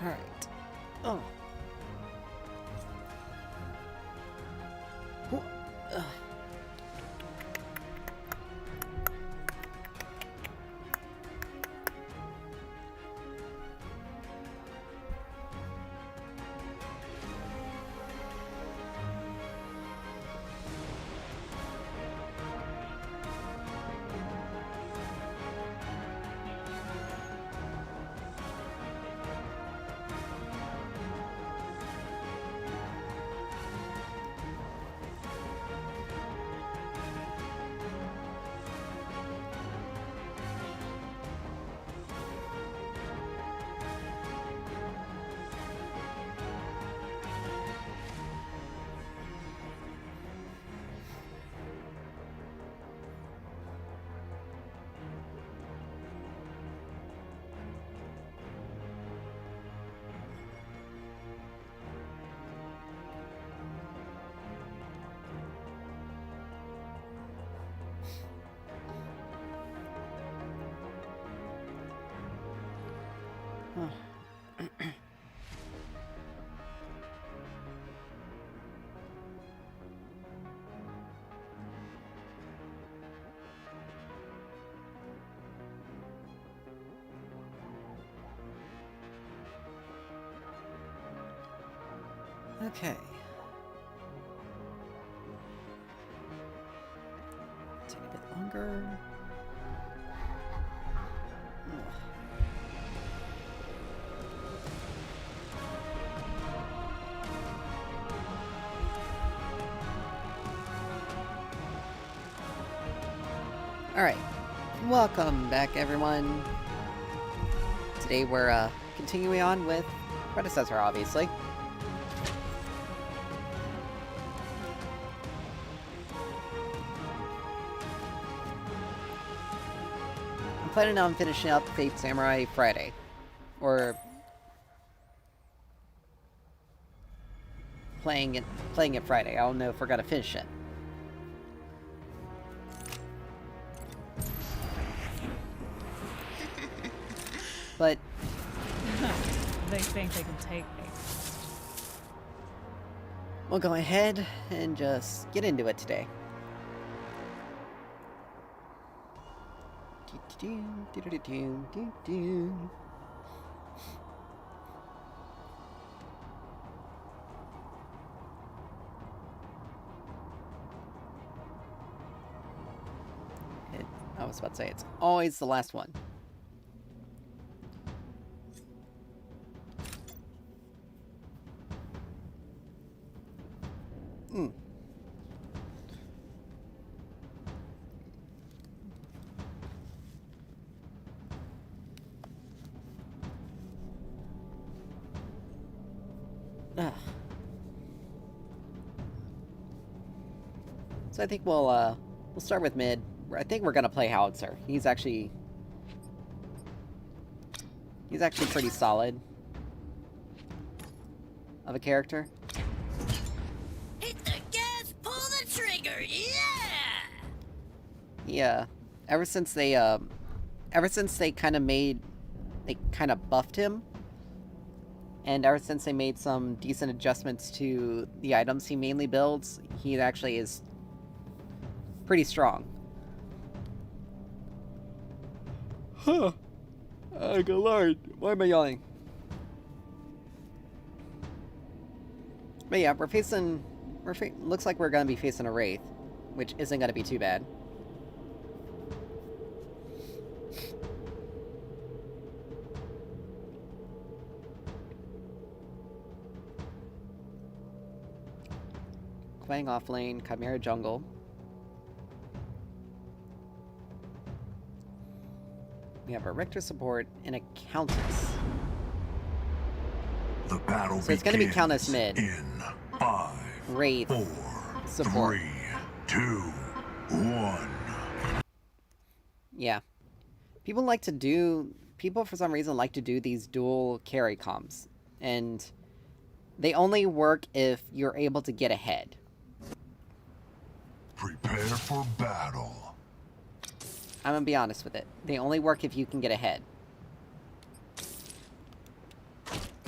Alright. Oh. Ugh. Okay. Take a bit longer. Ugh. Alright. Welcome back, everyone. Today we're continuing on with Predecessor, obviously. I'm planning on finishing up Fate Samurai Friday. Or playing it Friday. I don't know if we're gonna finish it. But They think they can take me. we'll go ahead and just get into it today. I was about to say, it's always the last one. Ugh. So I think we'll start with mid. I think we're gonna play Howitzer. He's actually pretty solid of a character. Hit the gas, pull the trigger, yeah! Yeah. Ever since they kind of buffed him, and ever since they made some decent adjustments to the items he mainly builds, he actually is pretty strong. Huh. Good lord. Why am I yelling? But yeah, looks like we're gonna be facing a Wraith, which isn't gonna be too bad. Playing off lane, Chimera jungle. We have a Richter support and a Countess. The battle So it's gonna be Countess mid. In 5, Wraith 4, support. 3, 2, 1. Yeah. People for some reason like to do these dual carry comps. And they only work if you're able to get ahead. Prepare for battle. I'm gonna be honest with it. They only work if you can get ahead.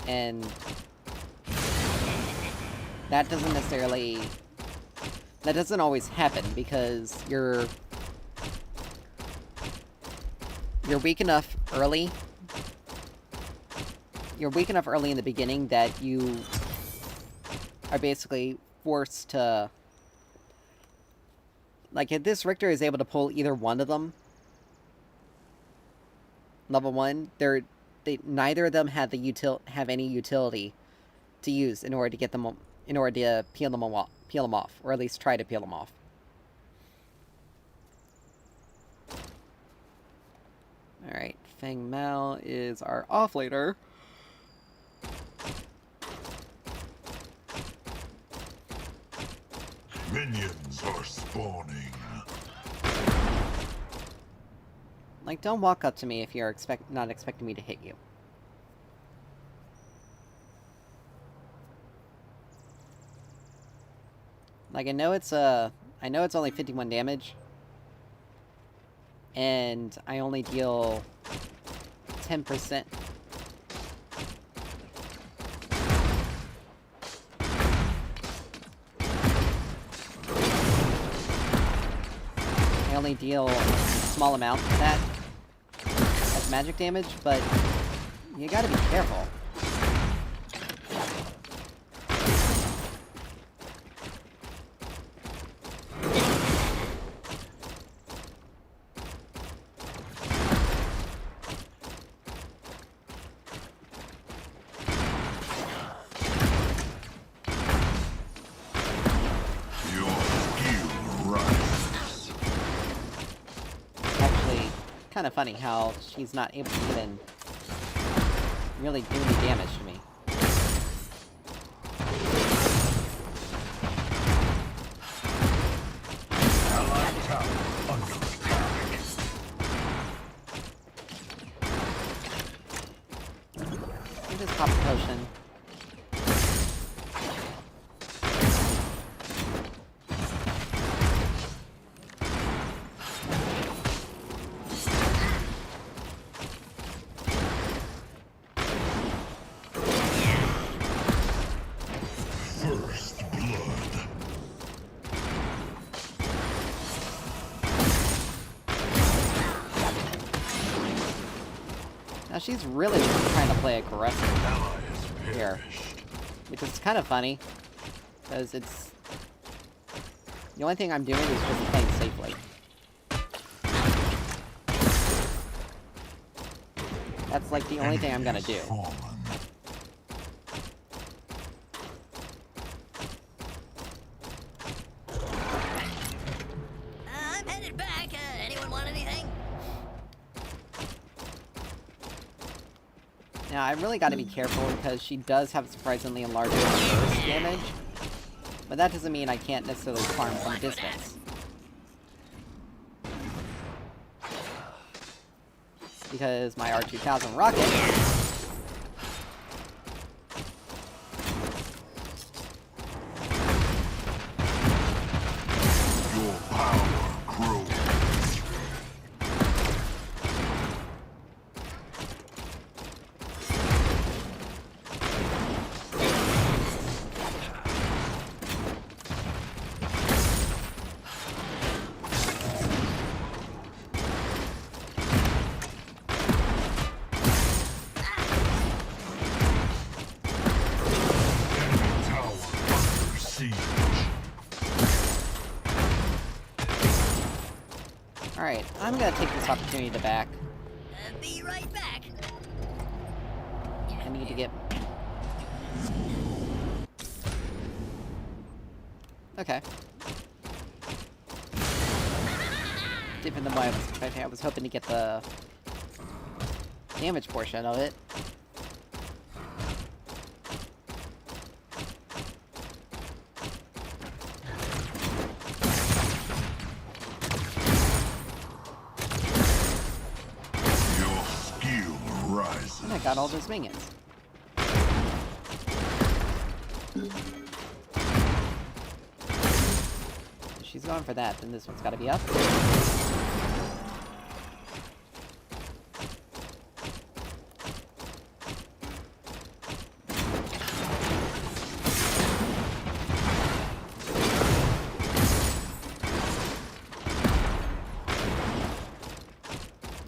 And that doesn't necessarily... That doesn't always happen, because you're weak enough early. You're weak enough early in the beginning that you are basically forced to... Like, if this Richter is able to pull either one of them, level 1, neither of them have any utility to use in order to get them, in order to peel them off, or at least try to peel them off. Alright, Feng Mao is our offlaner. Minions are spawning. Like, don't walk up to me if you're not expecting me to hit you. Like, I know it's only 51 damage. And I only deal 10%. I only deal a small amount of that as magic damage, but you gotta be careful. Kind of funny how she's not able to even really do any damage to me. Allied tower under attack. You just pop a potion. First blood. Now she's really trying to play aggressive Ally is here, perished. which is kind of funny, because it's... The only thing I'm doing is just playing safely. That's like the only thing I'm gonna do. Fallen. I'm headed back. Anyone want anything? Now, I really gotta be careful, because she does have surprisingly larger burst damage, but that doesn't mean I can't necessarily farm from distance. Because my R2000 rocket Your power grows. Enemy tower under siege. Alright, I'm gonna take this opportunity to back. Be right back. I need to get... Okay. Different than what I was expecting. I was hoping to get the damage portion of it. Your skill rises. And I got all those minions. If she's going for that, then this one's gotta be up.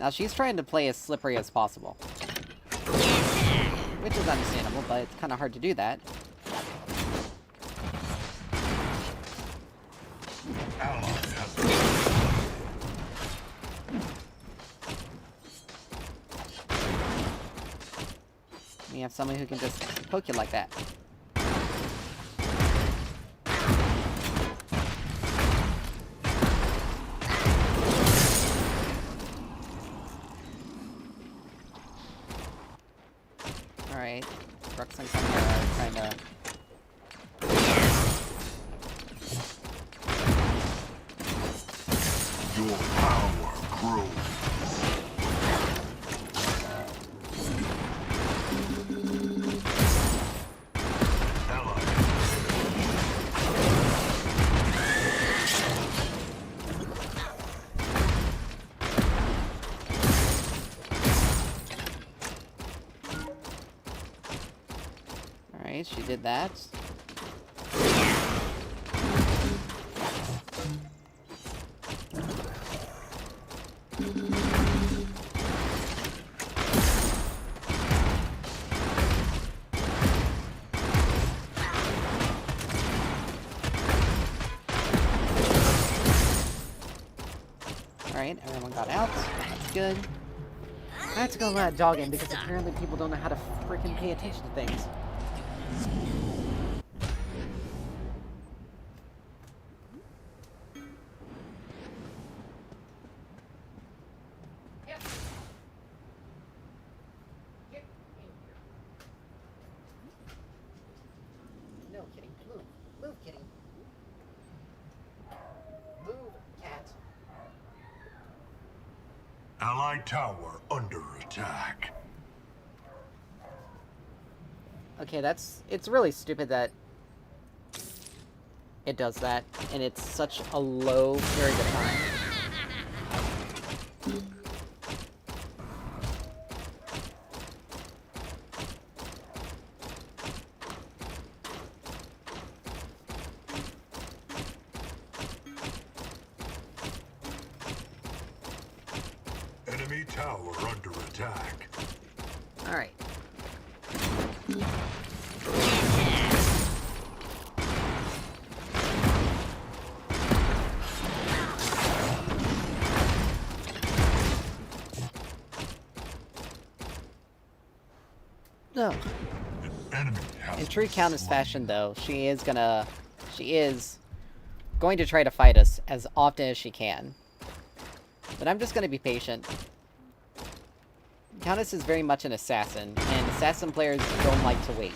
Now she's trying to play as slippery as possible. Which is understandable, but it's kind of hard to do that. Ally has You have someone who can just poke you like that. Alright. Brooks and Chimera are trying to... your power grows. Ally. Alright, she did that. Alright, everyone got out. That's good. I have to go jogging because apparently people don't know how to freaking pay attention to things. No, kitty. Move. Move, kitty. Move, cat. Allied tower under attack. Okay, it's really stupid that it does that, and it's such a low period of time. Enemy tower under attack. Alright. No. An enemy has In true been Countess slain. fashion, though, she is going to try to fight us as often as she can. But I'm just gonna be patient. Countess is very much an assassin, and assassin players don't like to wait.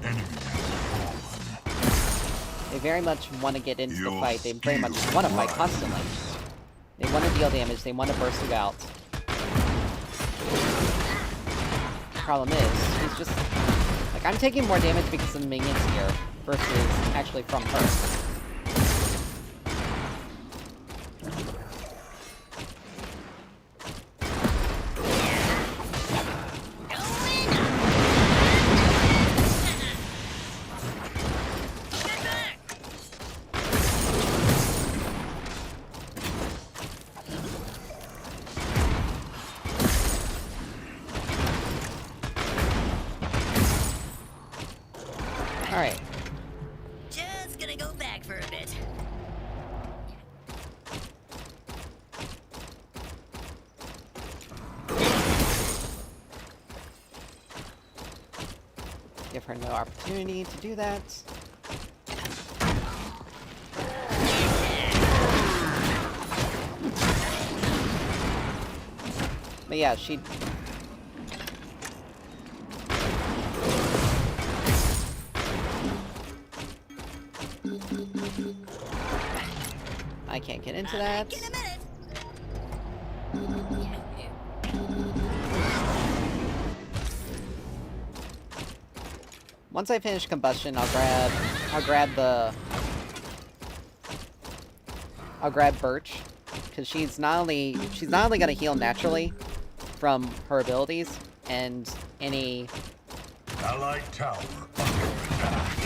An enemy has fallen. They very much want to get into the Your fight. They very much skill want to fight rises. constantly. They want to deal damage. They want to burst you out. Problem is, he's just... Like, I'm taking more damage because of the minions here versus actually from her. Alright. Just gonna go back for a bit. Give her no opportunity to do that. But yeah, she... I can't get into that. Back in a minute. Once I finish combustion, I'll grab Birch, because she's not only gonna heal naturally from her abilities and any Allied tower under attack.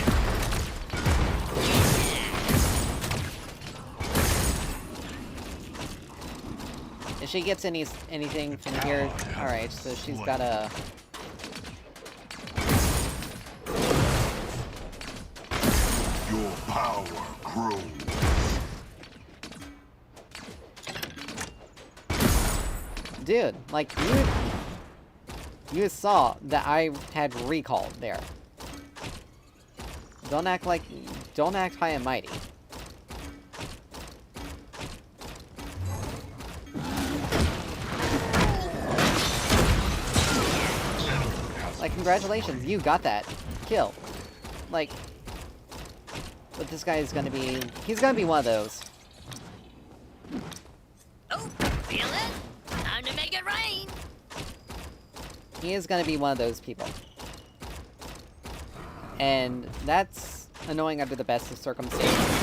If she gets anything from here, alright, so she's got a... Your power grows. Dude, like, you saw that I had recalled there. Don't act high and mighty. Like, congratulations, you got that kill. Like, but this guy is gonna be, he's gonna be one of those. Oh, feel it? Time to make it rain. He is gonna be one of those people. And that's annoying under the best of circumstances.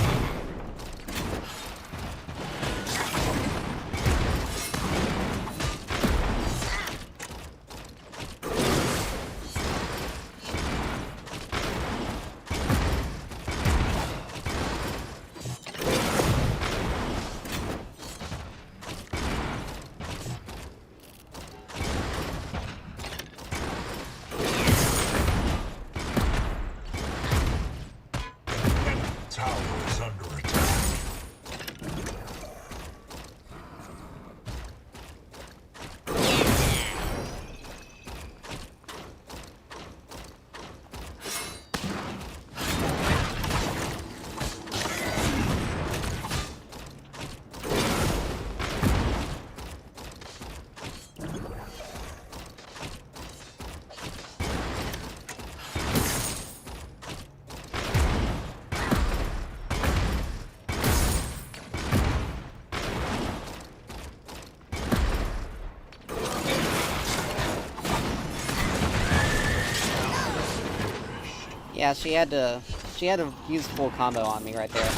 Tower is under attack. Yeah, she had to use full combo on me right there.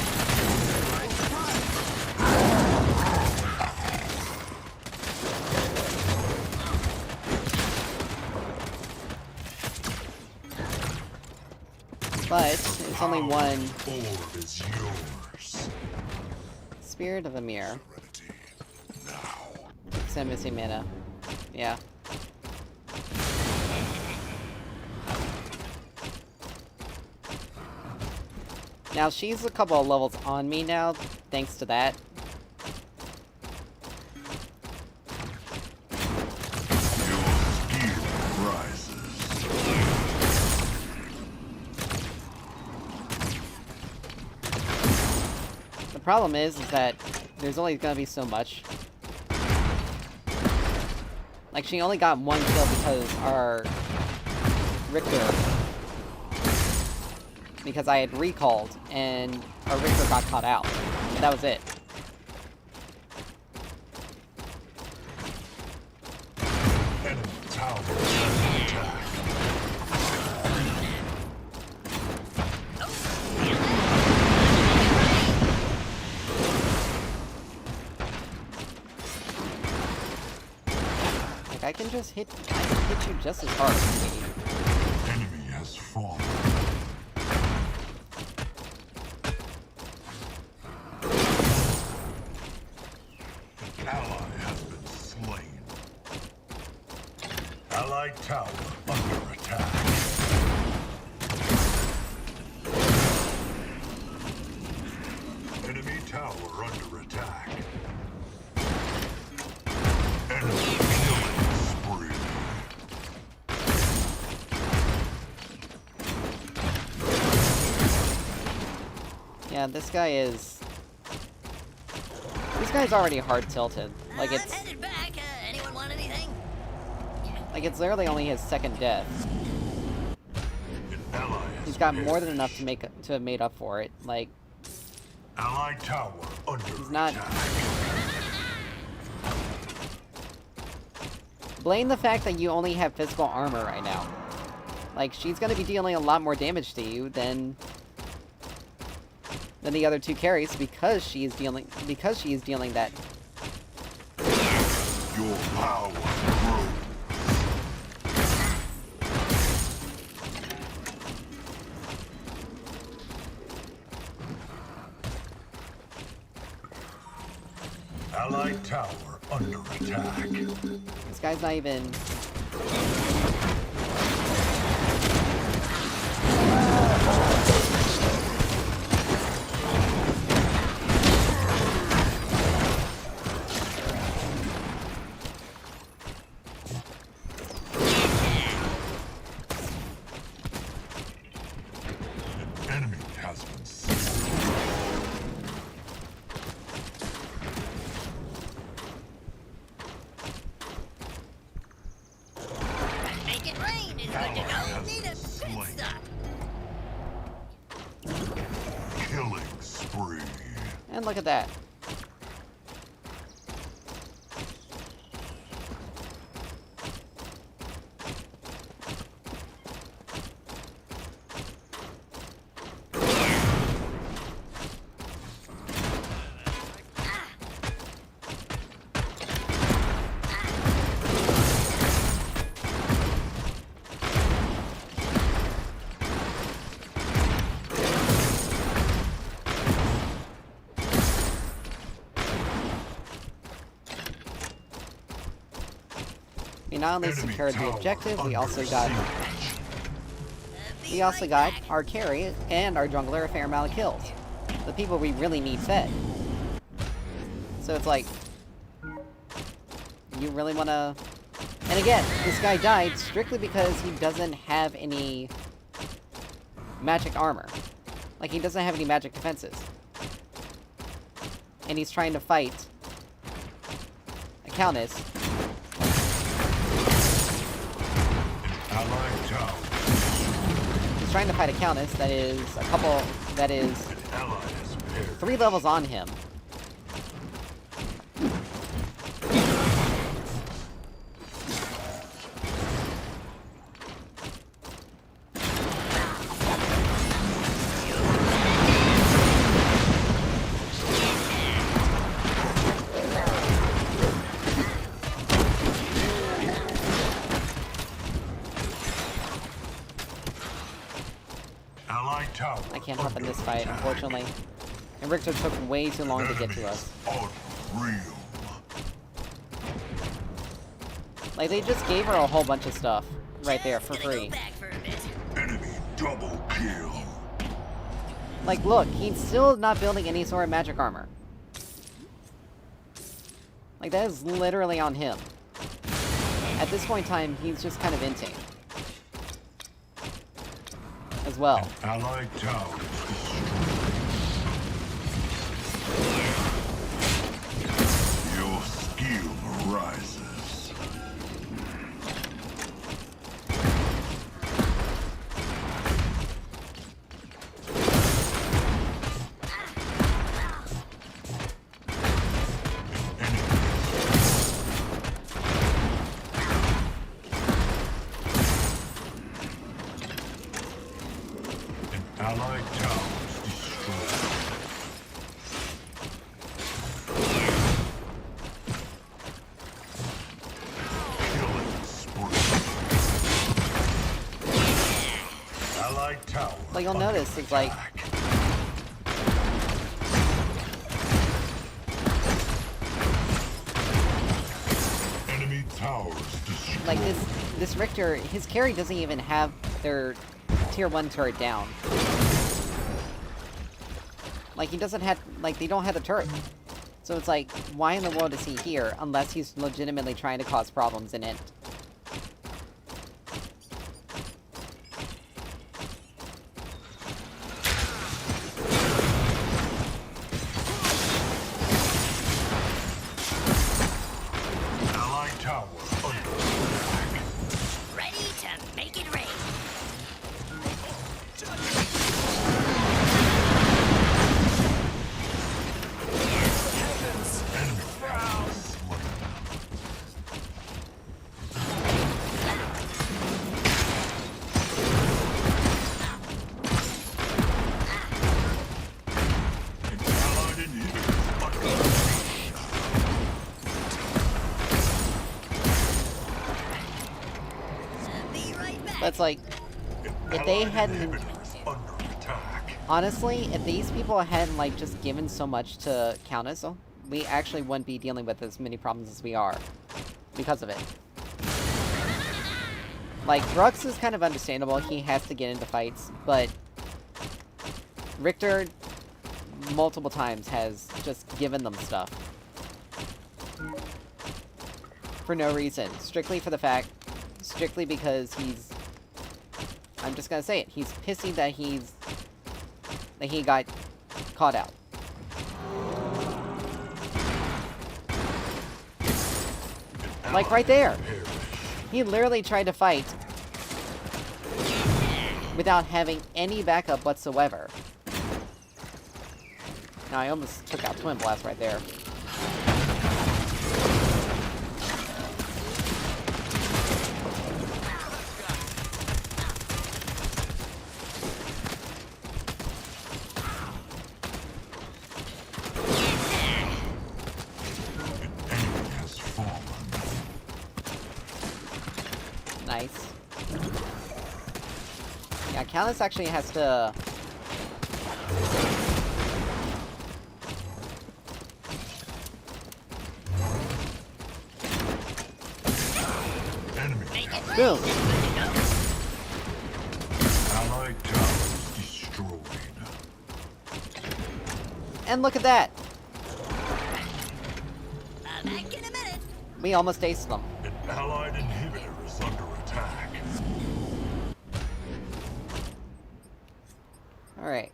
But it's only one Orb is yours. Spirit of a Mirror. Serenity. Now. Except missing mana. Yeah. Now, she's a couple of levels on me now, thanks to that. Your skill rises. The problem is that there's only gonna be so much. Like, she only got one kill because our Richter... Because I had recalled, and our Richter got caught out. And that was it. Enemy tower is under attack. Like, I can hit you just as hard. Enemy has fallen. Ally has been slain. Allied tower under attack. Enemy tower under attack. Enemy killing spree. Yeah, this guy's already hard tilted. Like, I'm it's headed back. Anyone want anything? it's literally only his second death. An ally has He's got more than perished. enough to have made up for it. Like, Allied tower under he's not... attack. Blame the fact that you only have physical armor right now. Like, she's gonna be dealing a lot more damage to you than the other two carries because she is dealing that. Your power grows. Allied tower under attack. This guy's not even... Enemy has been slain. Make it rain is good to go. Need a pit stop. Killing spree. And look at that. We not only Enemy secured the tower objective, we under also got siege. our carry and our jungler a fair amount of kills. The people we really need fed. So it's like, you really wanna... And again, this guy died strictly because he doesn't have any magic armor. Like, he doesn't have any magic defenses. And he's trying to fight a Countess. Allied tower. He's trying to fight a Countess that is An ally has perished. 3 levels on him. Allied tower. I can't hop in under this fight, attack. unfortunately. And Richter took way too long to get to us. Unreal. Like, they just gave her a whole bunch of stuff right there for Just gonna free. Go back for a bit. Enemy double kill. Like, look, he's still not building any sort of magic armor. Like, that is literally on him. At this point in time, he's just kind of inting. As well. Allied tower destroyed. Your skill rises. Allied towers destroyed. Killing spree. Allied tower. Like, you'll under notice, it's like... attack. Enemy towers destroyed. Like, this Richter, his carry doesn't even have their tier 1 turret down. Like, he doesn't have... Like, they don't have the turret. So it's like, why in the world is he here, unless he's legitimately trying to cause problems in it? Allied tower under attack. Ready to make it rain. Enemy has been slain. An allied inhibitor under Be right back. But it's like, if they hadn't... under attack. Honestly, if these people hadn't, like, just given so much to Countess, we actually wouldn't be dealing with as many problems as we are because of it. Like, Brooks is kind of understandable, he has to get into fights, but Richter multiple times has just given them stuff. For no reason. Strictly because he's... I'm just gonna say it. He's pissy that he got caught out. Like, right there! He literally tried to fight without having any backup whatsoever. Now, I almost took out Twin Blast right there. Nice. Yeah, Callus actually has to... Boom! Allied towers destroyed. And look at that! Back in a minute. We almost aced them. An allied inhibitor is under attack. Alright.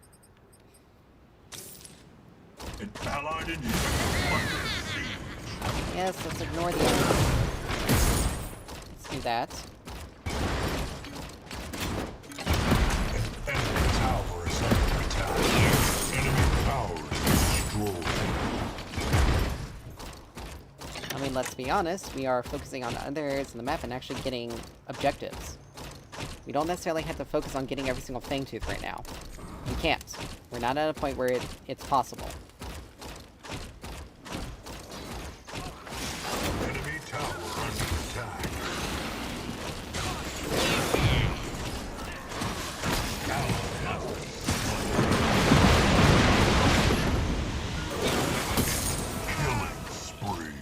An allied inhibitor under siege. Yes, let's ignore the enemy. Let's do that. Enemy tower is under attack. Enemy towers destroyed. I mean, let's be honest, we are focusing on other areas in the map and actually getting objectives. We don't necessarily have to focus on getting every single Fangtooth right now. We can't. We're not at a point where it's possible. Enemy tower under attack. Killing spree.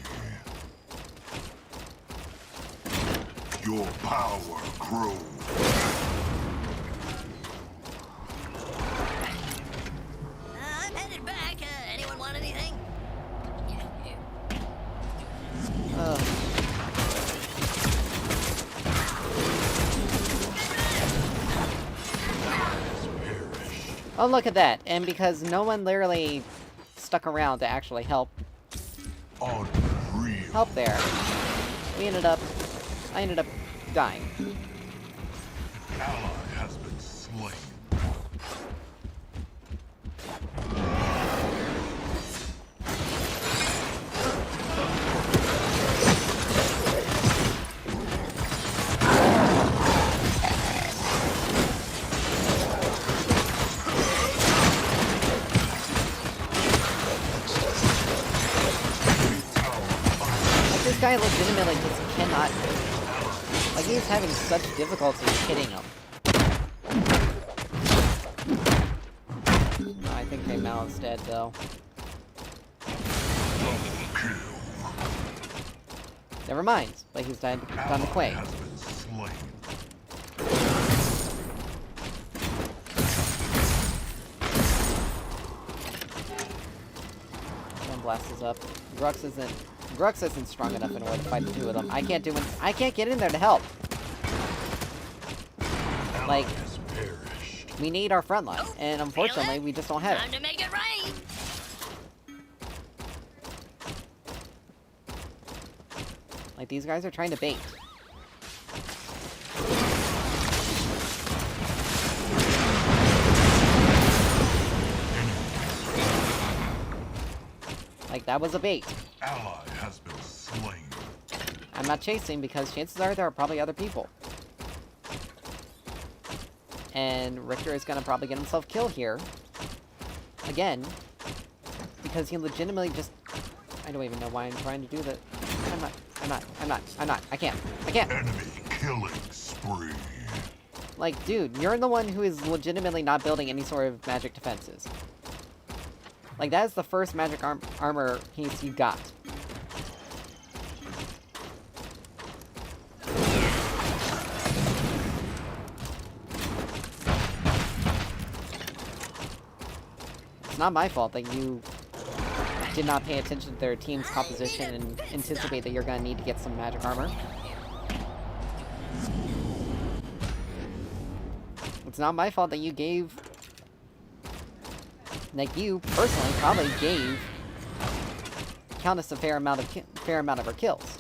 Your power grows. I'm headed back. Anyone want anything? Ugh. Oh, look at that. And because no one literally stuck around to actually help Unreal. there, I ended up dying. Ally has been slain. Like, this guy legitimately just cannot... Like, he's having such difficulty hitting him. Oh, I think Malice dead, though. Never mind, but he's done the Quake. Has been slain. One blast is up. Grux isn't strong enough in order to fight the two of them. I can't get in there to help. Like, Ally has perished. we need our front line, and unfortunately, we just don't have Time it. to make it rain. Like, these guys are trying to bait. Like, that was a bait. Ally has been slain. I'm not chasing because chances are there are probably other people. And Richter is gonna probably get himself killed here. Again. Because he legitimately just... I don't even know why I'm trying to do that. I can't. Enemy killing spree. Like, dude, you're the one who is legitimately not building any sort of magic defenses. Like, that is the first magic armor piece you got. It's not my fault that you did not pay attention to their team's composition and anticipate that you're gonna need to get some magic armor. It's not my fault that you gave... Like, you, personally, probably gave Countess a fair amount of her kills.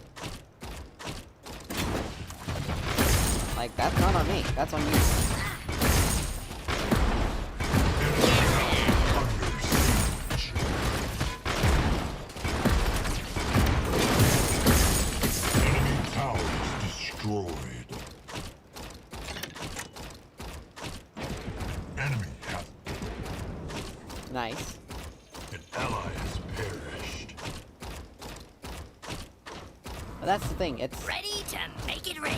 Like, that's not on me. That's on you. Enemy towers destroyed. Enemy has Nice. an ally has perished. But that's the thing, it's... Ready to make it rain.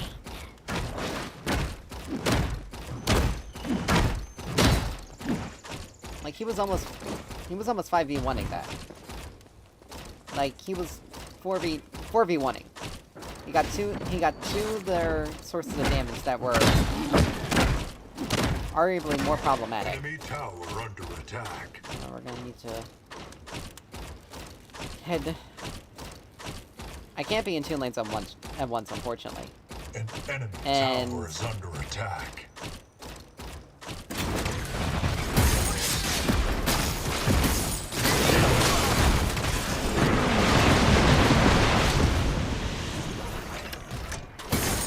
Like, he was almost 5v1ing that. Like, he was 4v1ing. He got two of their sources of damage that were arguably more problematic. Enemy tower under attack. We're gonna need to head... I can't be in two lanes at once, unfortunately. An enemy And- tower is under attack.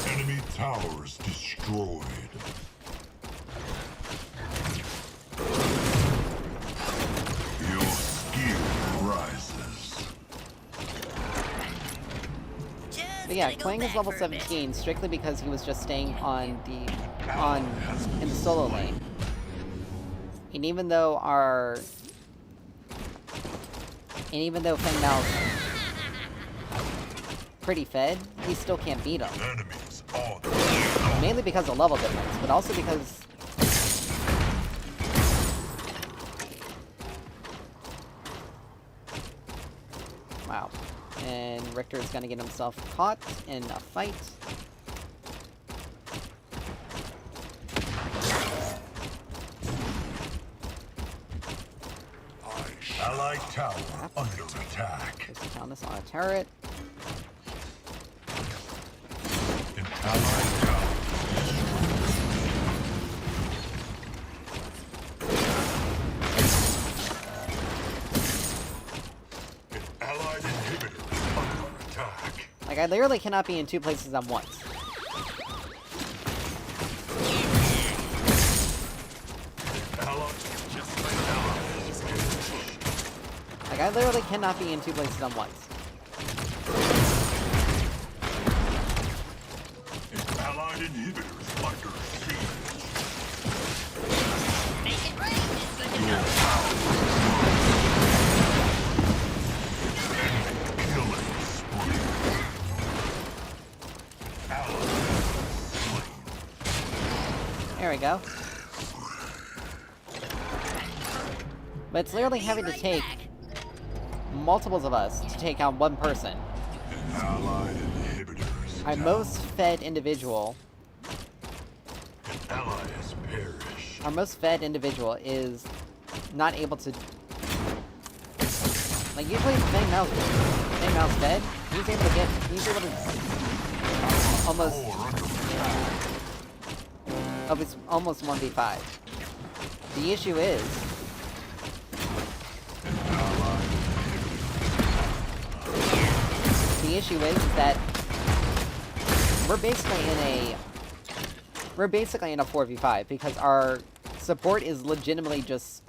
Enemy towers destroyed. Your skill rises. Just But yeah, gonna go Quang is back level for a bit. 17 strictly because he was just staying in the solo lane. And even though Feng Mao's pretty fed, he still can't beat him. Enemies on. Mainly because of level difference, but also because... Wow. And Richter is gonna get himself caught in a fight. Allied tower under attack. There's Countess on a turret. An allied tower destroyed. An allied inhibitor is under attack. Like, I literally cannot be in two places at once. Allied, just like allies. Like, I literally cannot be in two places at once. An allied inhibitor is under siege. Make it rain is good to know. Killing spree. Ally slain. There we go. But it's literally Be having to right take back. multiples of us to take out one person. An allied inhibitors. Our most fed individual, An ally has perished. our most fed individual is not able to... Like, usually Feng Mao's fed, he's able to almost, almost 1v5. The issue is, that we're basically in a 4v5 because our support is legitimately just...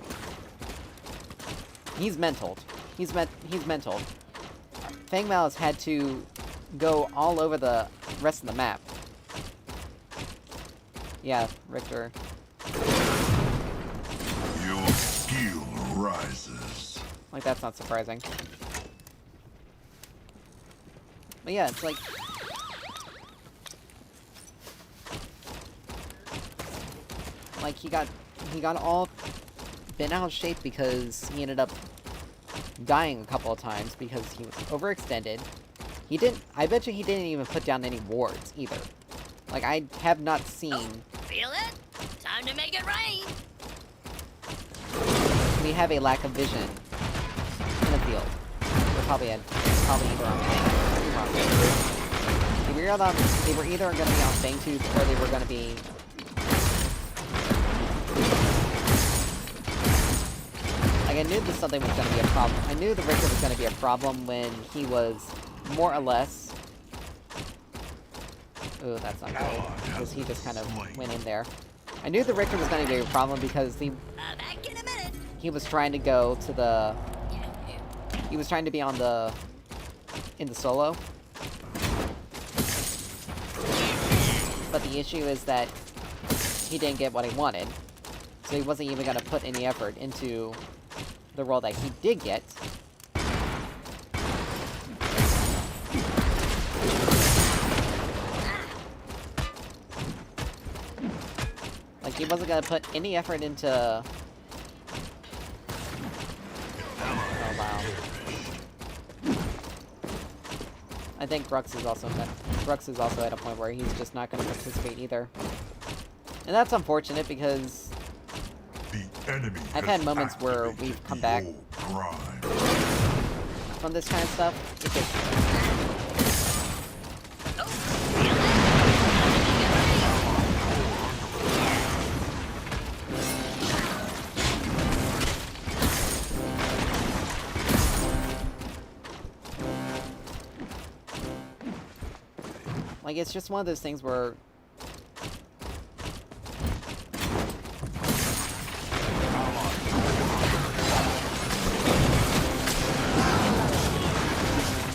He's mentaled. He's mentaled. Feng Mao has had to go all over the rest of the map. Yeah, Richter. Your skill rises. Like, that's not surprising. But yeah, it's like... Like, he got all bent out of shape because he ended up dying a couple of times because he was overextended. I bet you he didn't even put down any wards, either. Like, I have not seen... Feel it? Time to make it rain! We have a lack of vision in the field. We're probably either on Fang. They were either going to be on Fang Tube, or they were going to be... Like, I knew that something was going to be a problem. I knew the Richter was going to be a problem when he was more or less... Ooh, that's not great. Because he just kind of went in there. I knew the Richter was going to be a problem because Back in a minute! he was trying to go to the... He was trying to be on the... in the solo. But the issue is that he didn't get what he wanted. So he wasn't even going to put any effort into the role that he did get. Like, he wasn't gonna put any effort into... Oh, wow. I think Grux is also at a point where he's just not gonna participate either. And that's unfortunate, because... The enemy I've had moments where we've come back from this kind of stuff. It's just... Like, it's just one of those things where...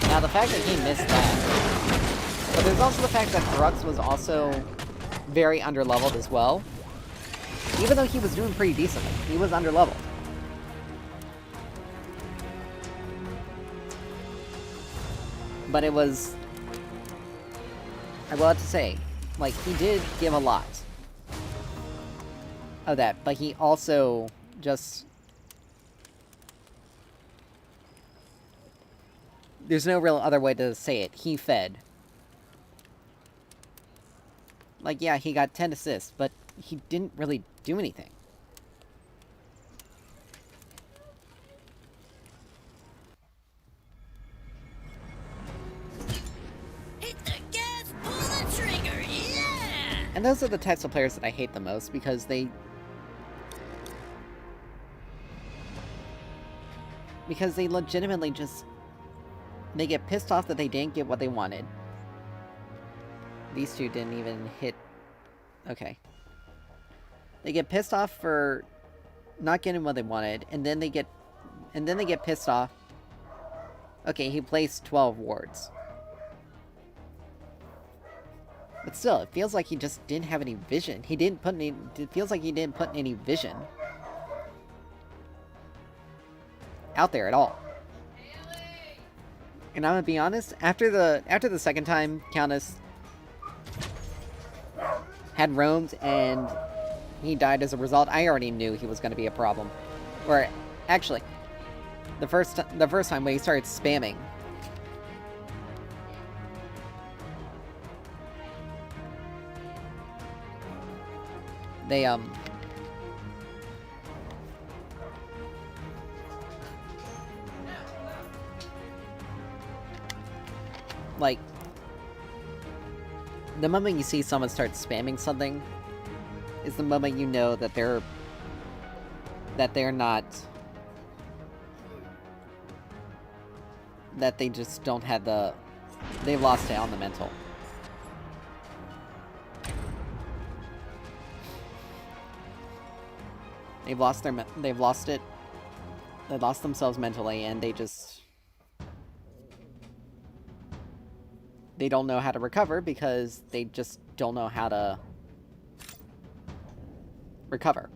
Now, the fact that he missed that... But there's also the fact that Grux was also very underleveled as well. Even though he was doing pretty decently, he was underleveled. But it was... I will have to say, like, he did give a lot of that, but he also just... There's no real other way to say it. He fed. Like, yeah, he got 10 assists, but he didn't really do anything. And those are the types of players that I hate the most, because they legitimately just... They get pissed off that they didn't get what they wanted. These two didn't even hit... Okay. They get pissed off for not getting what they wanted, and then they get pissed off... Okay, he placed 12 wards. But still, it feels like he just didn't have any vision. He didn't put any... It feels like he didn't put any vision out there at all. And I'm gonna be honest, after the second time Countess had roamed and he died as a result, I already knew he was gonna be a problem. Or, actually, the first time when he started spamming... They, like, the moment you see someone start spamming something is the moment you know that they're not... That they just don't have the... They've lost it on the mental. They've lost it. They lost themselves mentally, and they just... They don't know how to recover because they just don't know how to recover.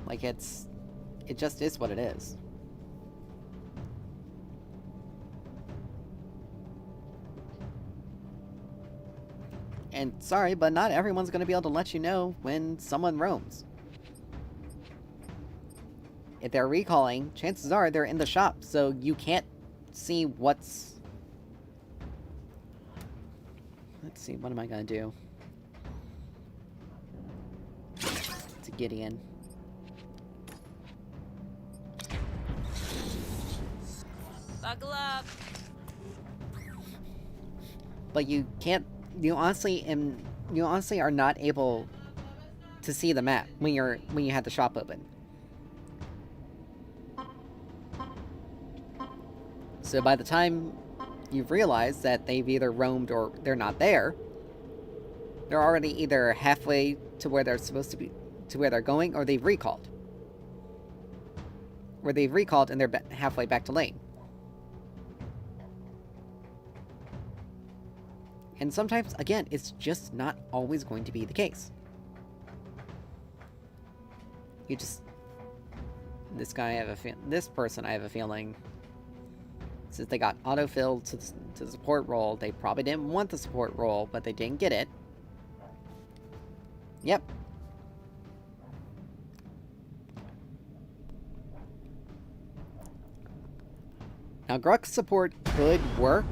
Like, it just is what it is. And sorry, but not everyone's going to be able to let you know when someone roams. If they're recalling, chances are they're in the shop, so you can't see what's... Let's see, what am I going to do? It's a Gideon. Buckle up. But you can't... You honestly are not able to see the map when you had the shop open. So by the time you've realized that they've either roamed or they're not there, they're already either halfway to where they're supposed to be, to where they're going, or they've recalled. Or they've recalled and they're halfway back to lane. And sometimes, again, it's just not always going to be the case. You just... This person, I have a feeling, since they got auto-filled to the support role, they probably didn't want the support role, but they didn't get it. Yep. Now, Grux support could work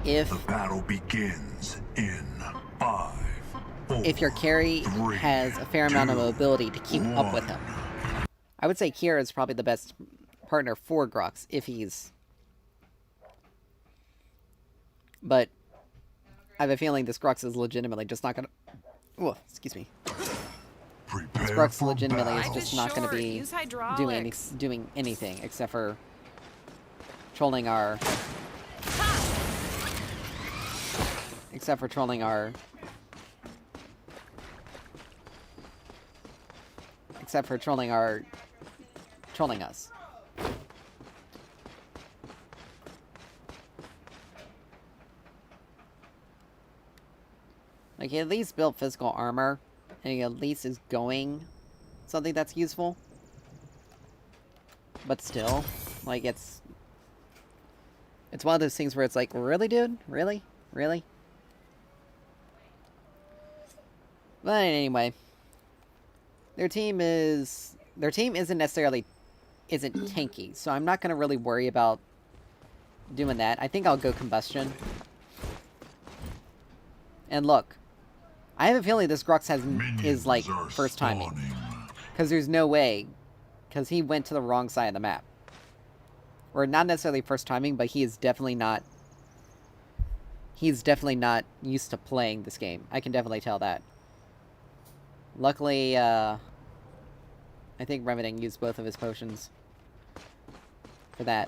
if... The battle begins in 5, 4, if your carry 3, has a fair amount of 2, mobility to keep up with 1. him. I would say Kira is probably the best partner for Grux, if he's... But I have a feeling this Grux is legitimately just not gonna... Oh, excuse me. This Grux legitimately is just not gonna be doing anything except for trolling our... Except for trolling our... Except for trolling our... Trolling us. Like, he at least built physical armor, and he at least is going something that's useful. But still, like, it's one of those things where it's like, really, dude? Really? Really? But anyway, their team isn't necessarily tanky, so I'm not gonna really worry about doing that. I think I'll go combustion. And look, I have a feeling this Grux is like first timing, because there's no way, because he went to the wrong side of the map. Or not necessarily first timing, but he is definitely not. He's definitely not used to playing this game. I can definitely tell that. Luckily, I think Remeding used both of his potions for that.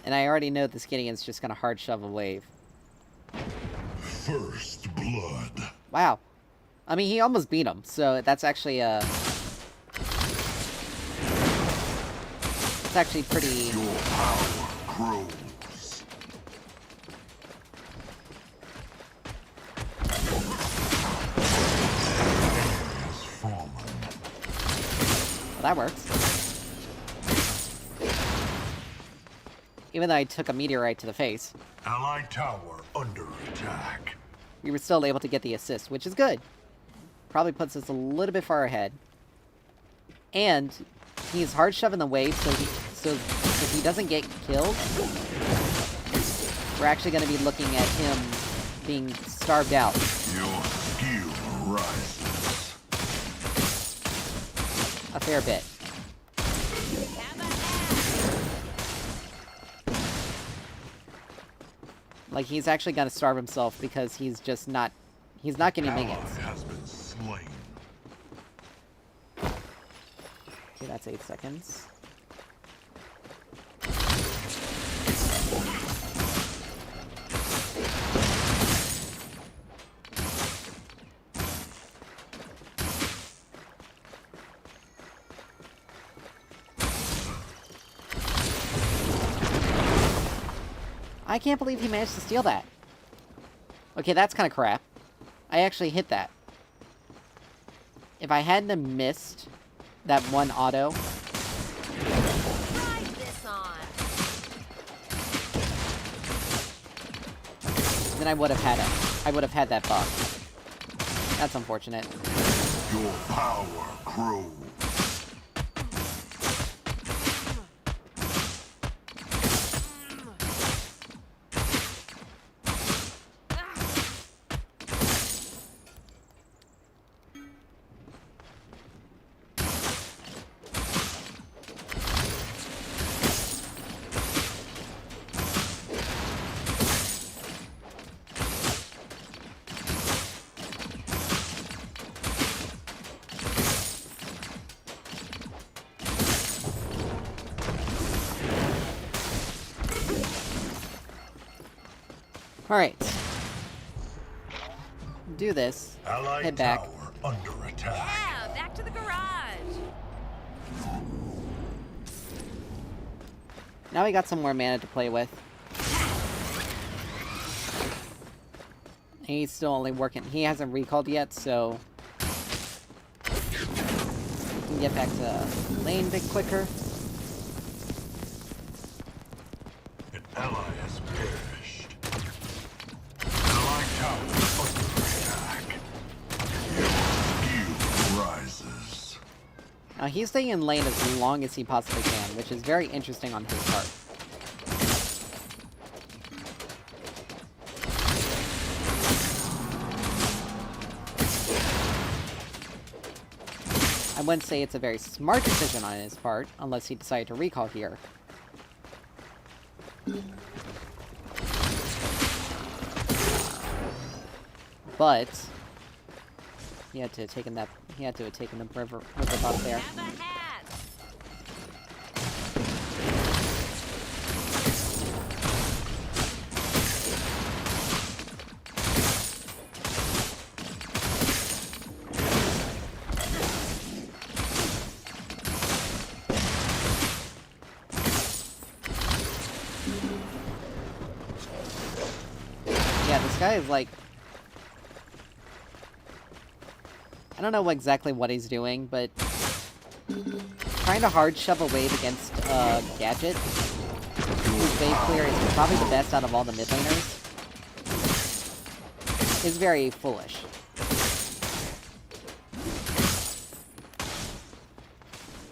And I already know this Gideon's just gonna hard shove a wave. First blood. Wow. I mean, he almost beat him, so that's actually, it's actually pretty... Your power grows. Has fallen. Well, that works. Even though I took a meteorite to the face, Allied tower under attack. we were still able to get the assist, which is good. Probably puts us a little bit far ahead. And he's hard shoving the wave, so if he doesn't get killed, we're actually going to be looking at him being starved out. Your skill rises. A fair bit. Like, he's actually gonna starve himself because he's just not... He's not getting minions. Ally has been slain. Okay, that's 8 seconds. I can't believe he managed to steal that. Okay, that's kind of crap. I actually hit that. If I hadn't have missed that one auto... Try this on. then I would have had it. I would have had that buff. That's unfortunate. Your power grows. Alright. Do this. Allied Head back. tower under attack. Yeah, back to the garage. Now we got some more mana to play with. He's still only working. He hasn't recalled yet, so... we can get back to lane a bit quicker. An ally has perished. Allied tower under attack. Your skill rises. Now he's staying in lane as long as he possibly can, which is very interesting on his part. I wouldn't say it's a very smart decision on his part, unless he decided to recall here. But he had to have taken that. He had to have taken the river buff there. Have a hat. Yeah, this guy is like... I don't know exactly what he's doing, but... trying to hard shove a wave against Gadget, whose wave clear is probably the best out of all the mid laners, is very foolish.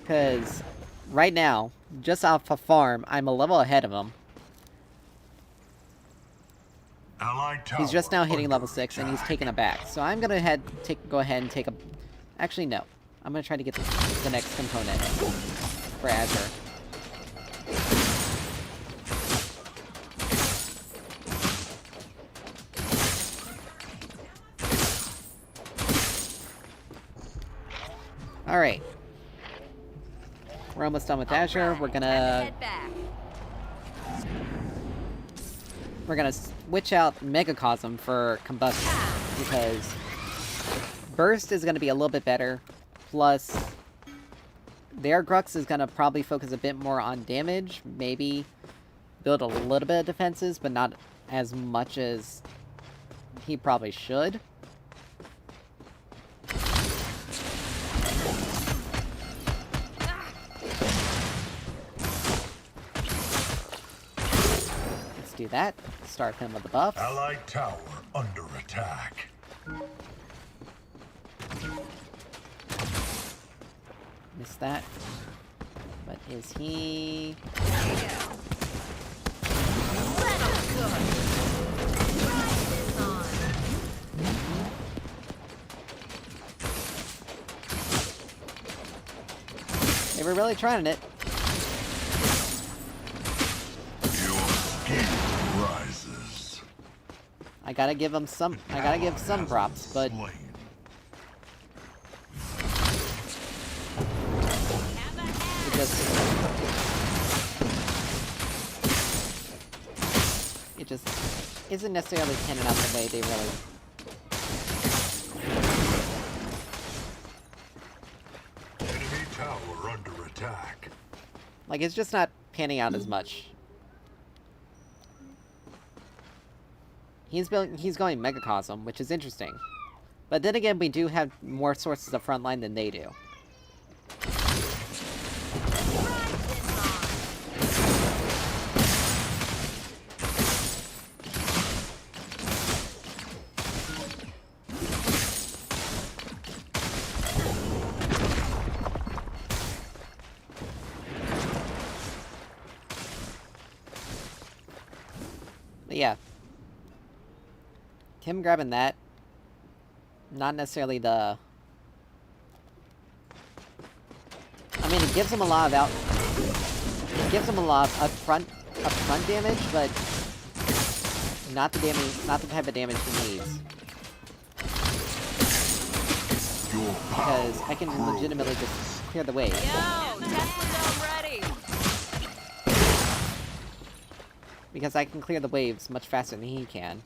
Because right now, just off a farm, I'm a level ahead of him. Allied tower He's just now hitting under level 6, and he's attack. taking a back. So I'm gonna go ahead and take a... Actually, no. I'm gonna try to get the next component for Azure. Alright. We're almost done with Azure. We're Time to gonna... head back. We're gonna switch out Megacosm for Combustion, because Burst is gonna be a little bit better, plus their Grux is gonna probably focus a bit more on damage, maybe build a little bit of defenses, but not as much as he probably should. Let's do that. Start him with the buffs. Allied tower under attack. Missed that. But is he... There you go. Little good. Try this on. They were really trying it. Your skill rises. I gotta give him some... I gotta give some props, but... Slain. Have a It hat. just isn't necessarily panning out the way they really... Enemy tower under attack. Like, it's just not panning out as much. He's going Megacosm, which is interesting. But then again, we do have more sources of frontline than they do. But yeah. Him grabbing that, not necessarily the... I mean, it gives him a lot of It gives him a lot of upfront damage, but not the type of damage he needs. Because I can legitimately just clear the wave. Yo, Tesla dome ready. Because I can clear the waves much faster than he can.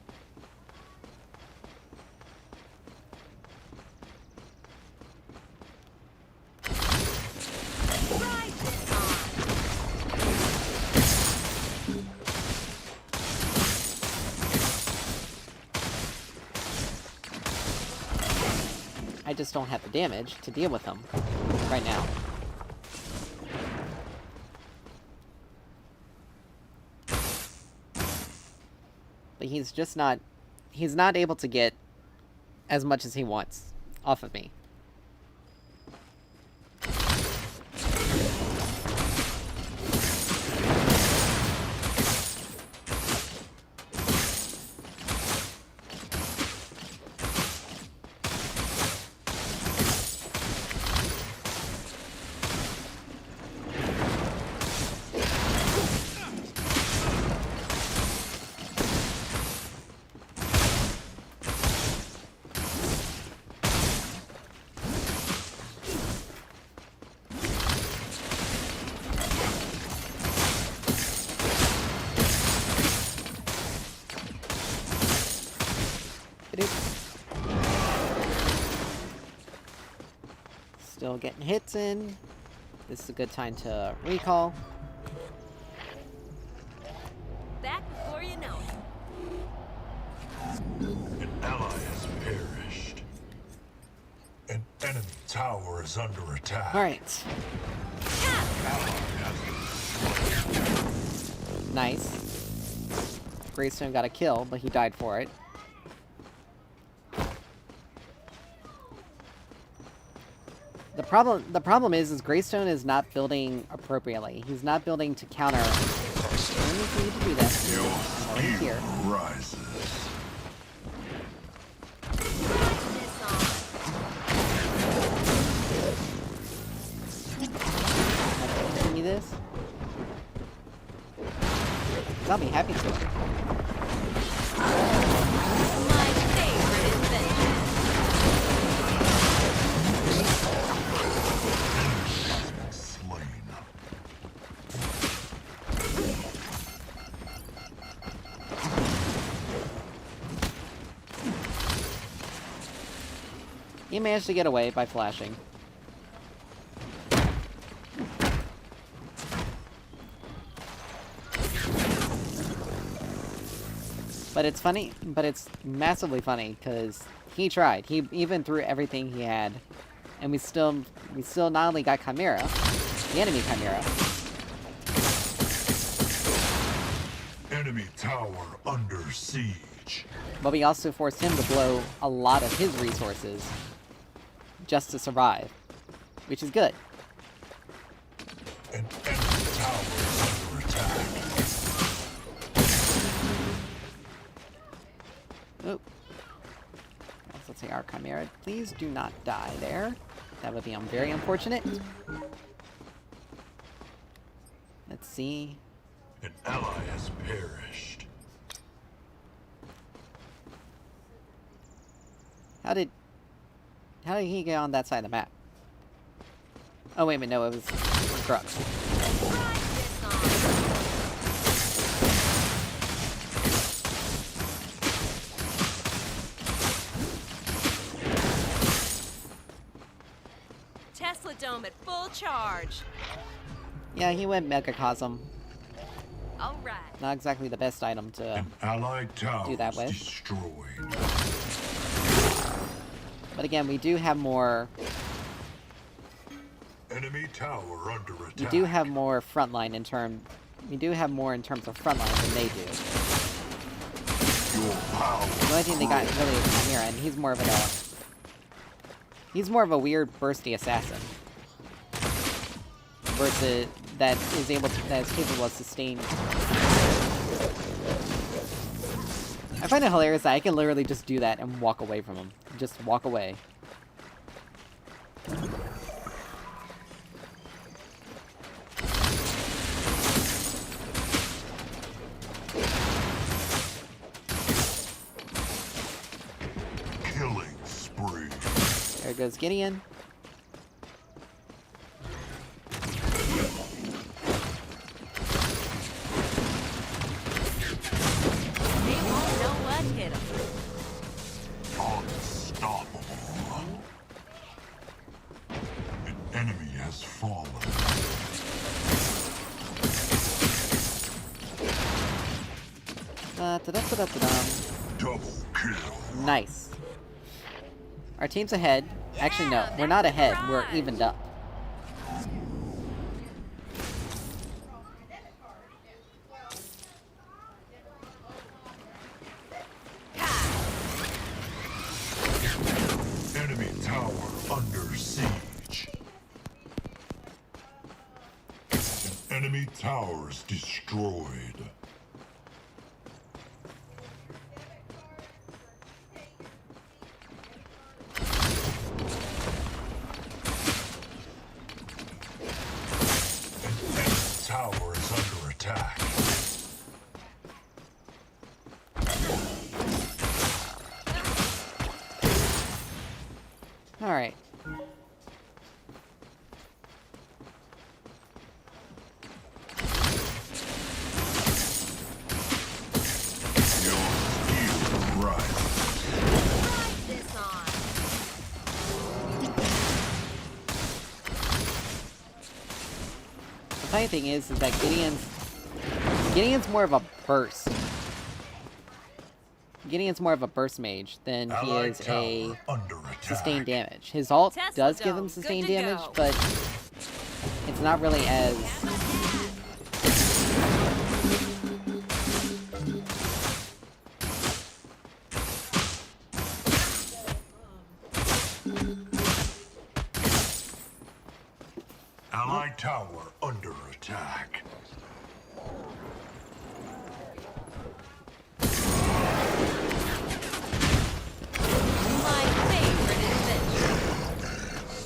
I just don't have the damage to deal with him right now. But he's just not... He's not able to get as much as he wants off of me. Still getting hits in. This is a good time to recall. Back before you know it. An ally has perished. An enemy tower is under attack. Alright. Nice. Greystone got a kill, but he died for it. The problem is Greystone is not building appropriately. He's not building to counter. I need you to do that. I'm already here. Rises. Give me this. I'll be happy to. My favorite invention. Slain. He managed to get away by flashing. But it's funny, but it's massively funny, because he tried. He even threw everything he had. And we still not only got Chimera, the enemy Chimera. Enemy tower under siege. But we also forced him to blow a lot of his resources just to survive. Which is good. An enemy tower is under attack. Oh. Let's say our Chimera. Please do not die there. That would be very unfortunate. Let's see. An ally has perished. How did he get on that side of the map? Oh wait a minute, no, it was Crux. Tesla dome at full charge. Yeah, he went Megacosm. All right. Not exactly the best item to... An allied tower that with. destroyed. But again, we do have more... Enemy tower under attack. We do have more frontline in term... We do have more in terms of frontline than they do. Your power. The only thing they got really is Chimera, and he's more of a... He's more of a weird bursty assassin. Versus that is capable of sustained. I find it hilarious that I can literally just do that and walk away from him. Just walk away. Killing spree. There goes Gideon. They won't know what hit them. Unstoppable. An enemy has fallen. Double kill. Nice. Our team's ahead. Actually, no. We're not ahead. We're evened up. Enemy tower under siege. An enemy tower's destroyed. An enemy tower is under attack. Alright. Your skill rises. Ride this on. The funny thing is that Gideon's more of a burst. Gideon's more of a burst mage than he Allied is a tower under attack. sustained damage. His ult Tesla does give dome, him good sustained to damage, go. but it's not really as... Allied tower under attack. My favorite adventure.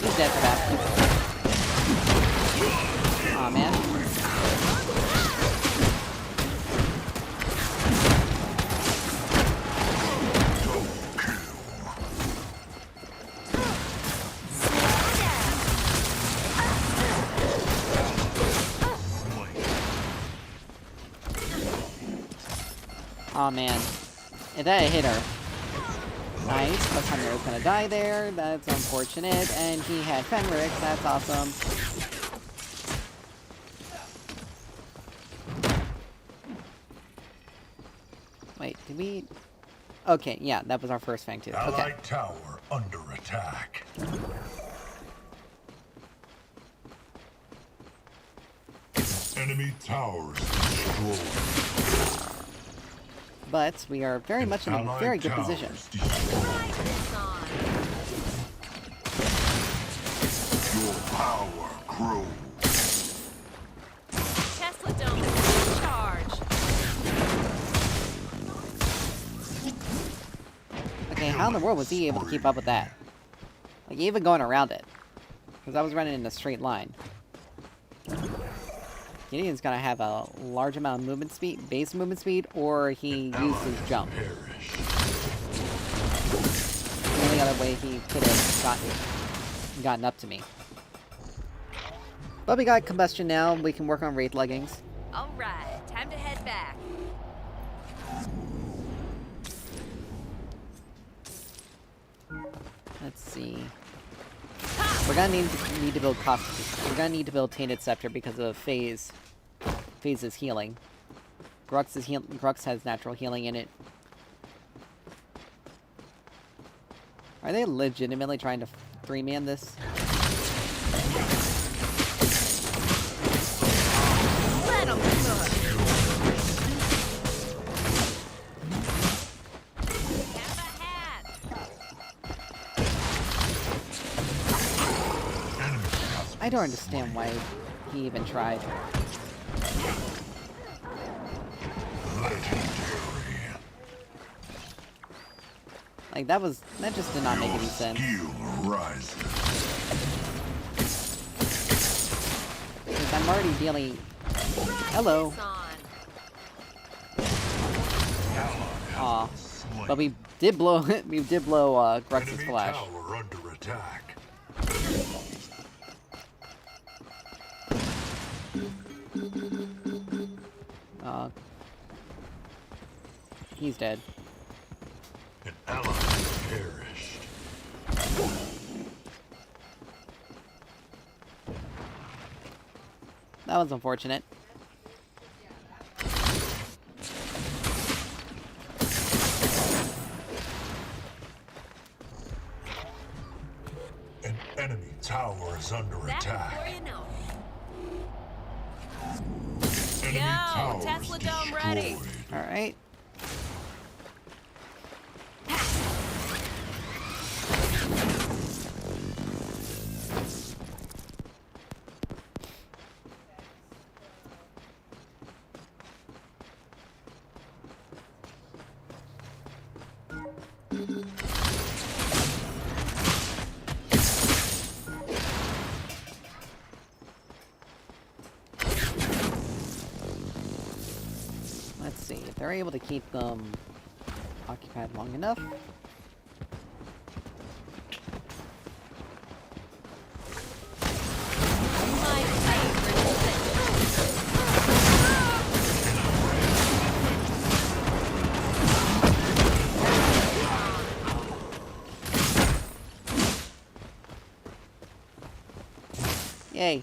He's dead for that. Aw, man. Double kill. Aw, man. If that hit her. Nice, but Chimera's gonna die there. That's unfortunate. And he had Fenrix. That's awesome. Wait, did we... Okay, yeah, that was our first Fang too. Okay. Allied tower under attack. Enemy towers destroyed. But we are very much in a Allied very good towers position. destroyed. Ride this on. Your power grows. Tesla dome charge. Okay, how in the world was he able to keep up with that? Like, even going around it. Because I was running in a straight line. Gideon's gonna have a large amount of movement speed, base movement speed, or he used his jump. Perish. The only other way he could have gotten up to me. But we got combustion now, we can work on wraith leggings. All right, time to head back. Let's see. We're gonna need to build We're gonna need to build Tainted Scepter because of Phase. Phase's healing. Grux has natural healing in it. Are they legitimately trying to 3-man this? Let 'em cook. Have a hat. I don't understand why he even tried. Like, that just did not make any sense. Because I'm already dealing... Hello. Aw. But we did blow Grux's flash. Tower under attack. He's dead. An ally perished. That was unfortunate. An enemy tower is under That attack. before you know it. Enemy Yo, towers Tesla Dome ready. destroyed. Alright. Let's see, if they're able to keep them occupied long enough. My favorite Yay.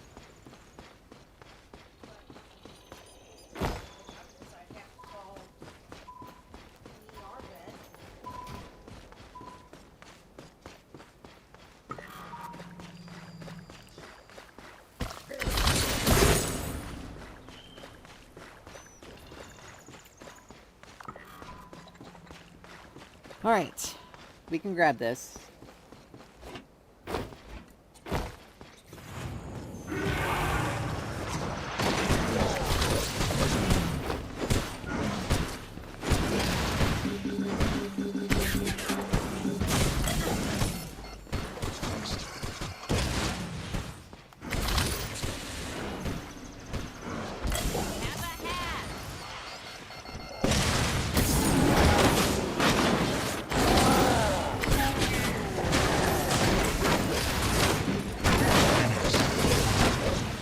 Alright, we can grab this.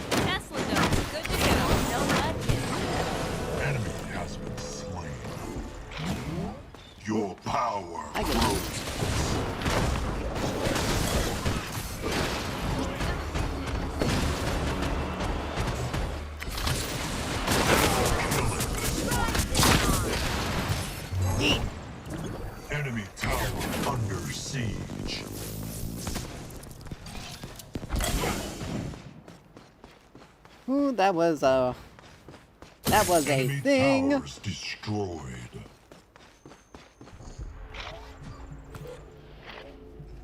Tesla Dome, good to go. No budget. Enemy has been slain. Your power I get it. grows. Enemy tower under siege. Ooh, that was a Enemy thing. towers destroyed.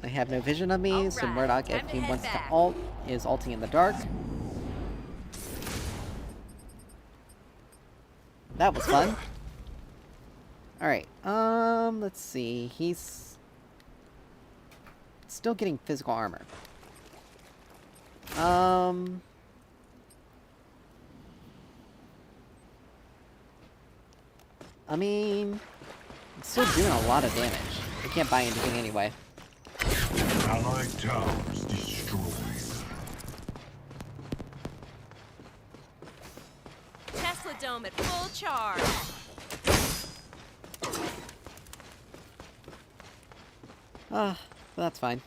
They have no vision of me, so Alright, Murdoch, time if to he head wants to back. ult, is ulting in the dark. That was fun. Alright, let's see. He's still getting physical armor. I mean, it's still doing a lot of damage. I can't buy anything anyway. Allied towers destroyed. Tesla Dome at full charge. That's fine.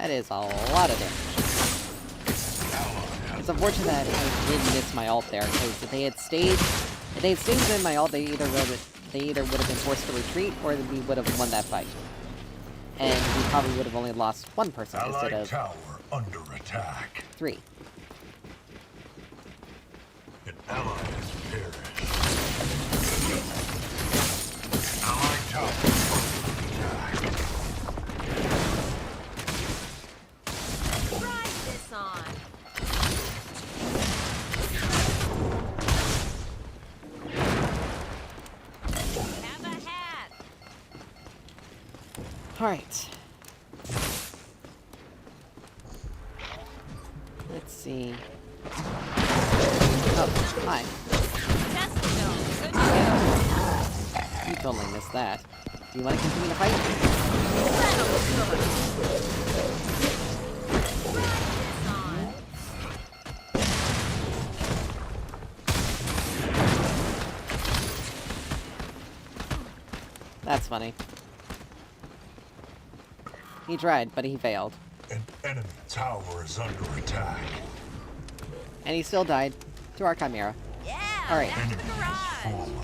That is a lot of damage. It's unfortunate that I did miss my ult there, because if they had stayed in my ult, they either would have been forced to retreat, or we would have won that fight. And we probably would have only lost one person instead Allied of tower under attack. 3. An ally has perished. Allied tower under attack. Try this on. Have a hat. Alright. Let's see. Oh, hi. Tesla dome. Good to You totally missed that. Do you want to continue the fight? go. That'll be good. Try this on. That's funny. He tried, but he failed. An enemy tower is under attack. And he still died to our Chimera. Yeah. Alright. Back to the Enemy has garage. fallen.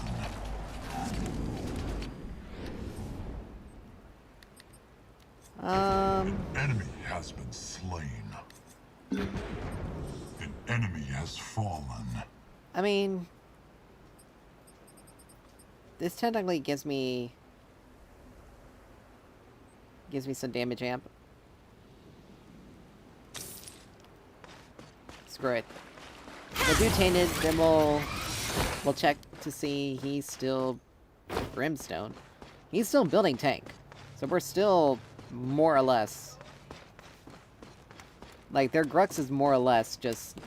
An enemy has been slain. An enemy has fallen. I mean... This technically gives me some damage amp. Screw it. We'll do Tainted, then we'll check to see he's still Brimstone. He's still building tank. So we're still more or less... Like, their Grux is more or less just...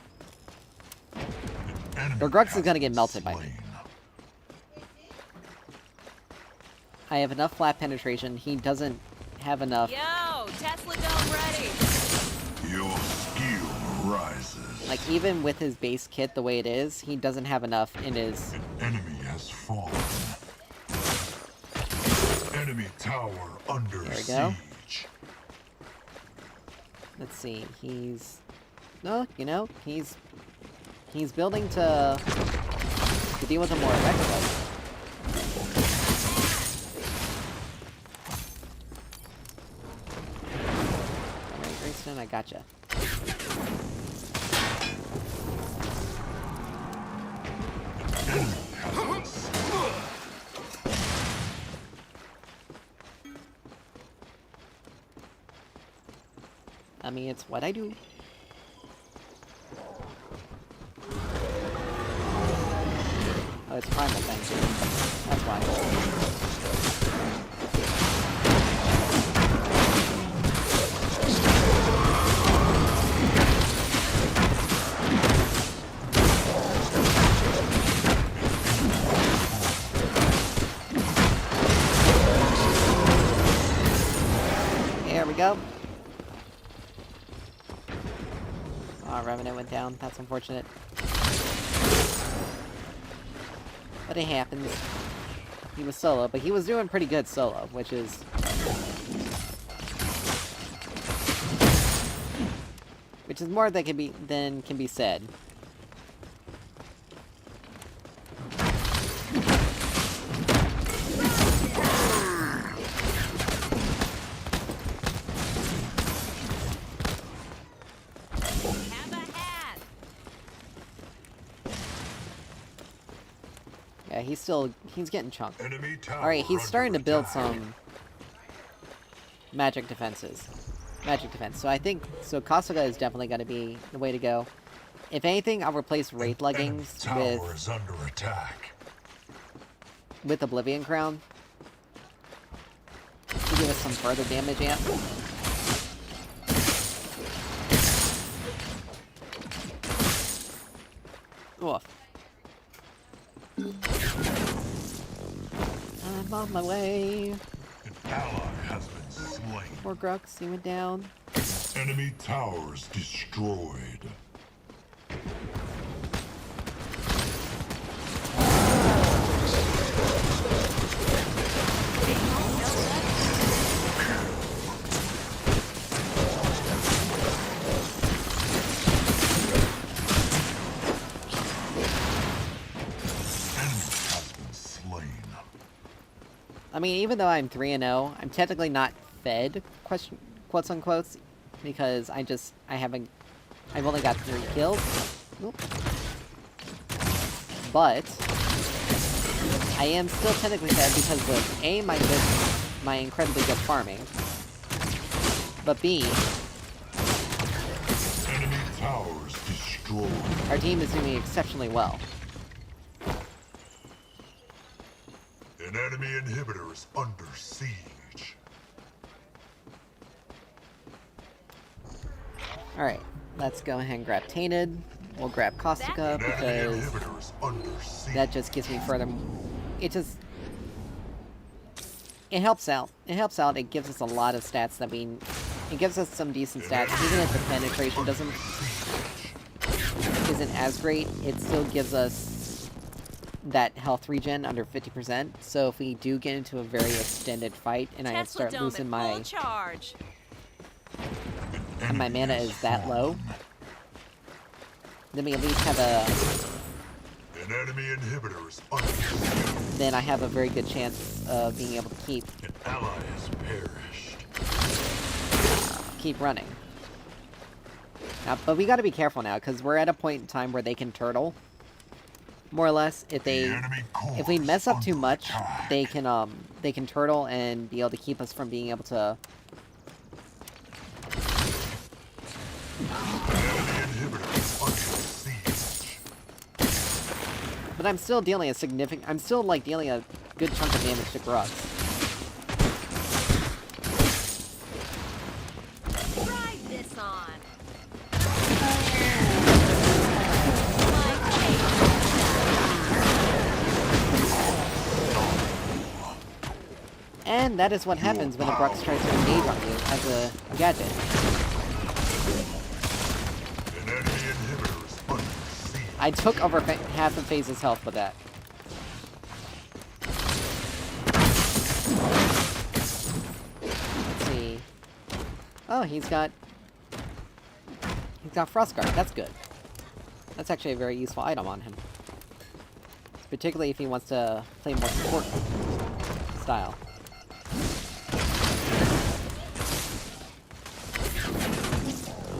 Their Grux is gonna get melted by me. I have enough flat penetration. He doesn't have enough... Yo, Tesla dome ready. Your skill rises. Like, even with his base kit the way it is, he doesn't have enough in his... An enemy has fallen. Enemy tower under There we go. siege. Let's see, he's... No, you know, he's building to deal with him more effectively. Alright, Greystone, I gotcha. Enemy has been slain. I mean, it's what I do. Oh, it's primal thing. That's why. There we go. Oh, Revenant went down. That's unfortunate. But it happens. He was solo, but he was doing pretty good solo, which is... Which is more than can be said. Have a hat. Yeah, he's getting chunked. Enemy tower Alright, he's starting to under build attack. some magic defenses. Magic defense. So I think Kasuga is definitely gonna be the way to go. If anything, I'll replace Wraith leggings Enemy tower is under attack. with Oblivion Crown to give us some further damage amp. Oof. I'm on my way. An ally has been slain. Poor Grux, he went down. Enemy towers destroyed. I mean, even though I'm 3-0, I'm technically not fed, quotes unquote, because I've only got 3 kills. Oop. But I am still technically fed because of A, my incredibly good farming, but B, Enemy towers destroyed. our team is doing exceptionally well. An enemy inhibitor is under siege. Alright, let's go ahead and grab Tainted. We'll grab Caustica An enemy because inhibitor is under siege. that just gives me further... It helps out. It helps out. It gives us a lot of stats that we... It gives us some decent stats. Even if the penetration isn't as great, it still gives us that health regen under 50%. So if we do get into a very extended fight and I start losing my... and my mana is that low, then we at least have An enemy inhibitor is under siege. then I have a very good chance of being able to keep An ally has perished. running. Now, but we gotta be careful now, because we're at a point in time where they can turtle. More or less, if we mess up too much, they can turtle and be able to keep us from being able to... But I'm still dealing dealing a good chunk of damage to Grubs. Try this on. And that is what happens when a Brux tries to engage on you as a gadget. An enemy inhibitor is under siege. I took over half of FaZe's health with that. Let's see. Oh, he's got Frostguard. That's good. That's actually a very useful item on him. Particularly if he wants to play more support style.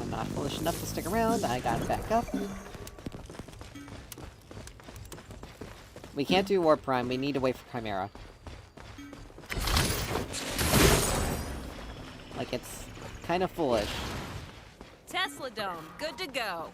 I'm not foolish enough to stick around. I gotta back up. We can't do Warp Prime. We need to wait for Chimera. Like, it's kind of foolish. Tesla Dome, good to go.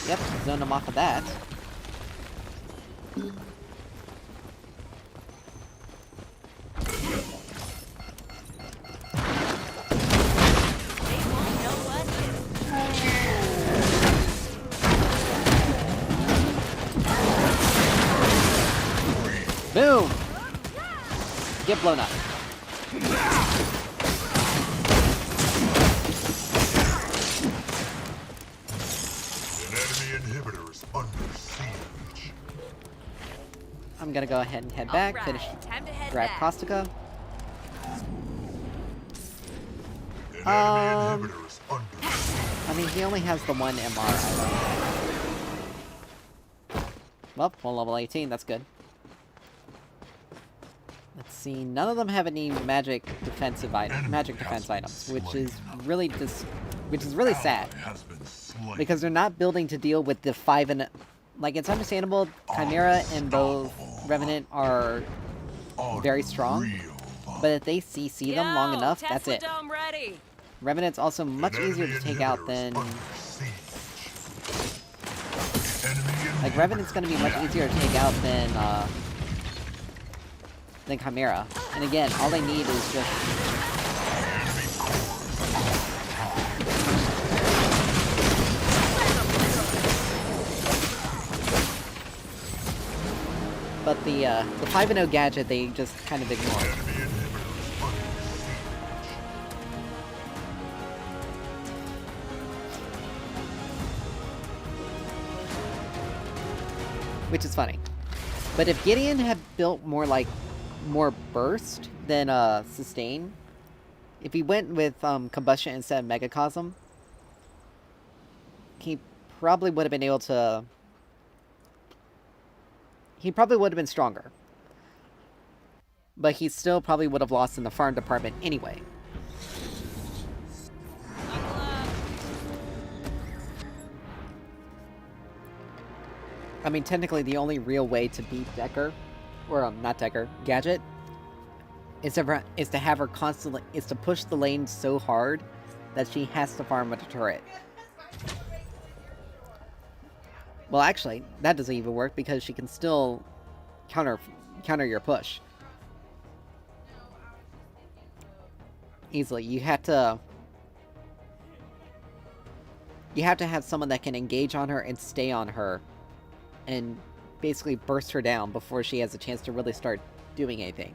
Yep, zone him off of that. They won't know what hit. Boom! Get blown up. An enemy inhibitor is under siege. I'm gonna go ahead and head back, All finish, right, time to head grab back. Caustica. An enemy inhibitor is under siege. I mean, he only has the one MR item. Well, one level 18, that's good. Let's see, none of them have any magic defense items, which is really sad. Ally has been slain. Because they're not building to deal with the 5 and... Like, it's understandable, Chimera and both Revenant are very strong, Unreal. but if they CC them long Yo, enough, that's Tesla it. Dome ready. Revenant's also much An easier to enemy take out inhibitor than... is under siege. Enemy Like, Revenant's gonna be much easier to take out than Chimera. And again, all they need is just... But the 5-0 gadget they just kind of ignore. Enemy inhibitors under siege. Which is funny. But if Gideon had built more burst than sustain, if he went with combustion instead of megacosm, he probably would have been able to. He probably would have been stronger. But he still probably would have lost in the farm department anyway. I mean, technically, the only real way to beat Decker, or not Decker, Gadget, is to have her constantly to push the lane so hard that she has to farm with a turret. Well, actually, that doesn't even work because she can still counter your push easily. You have to have someone that can engage on her and stay on her and basically burst her down before she has a chance to really start doing anything.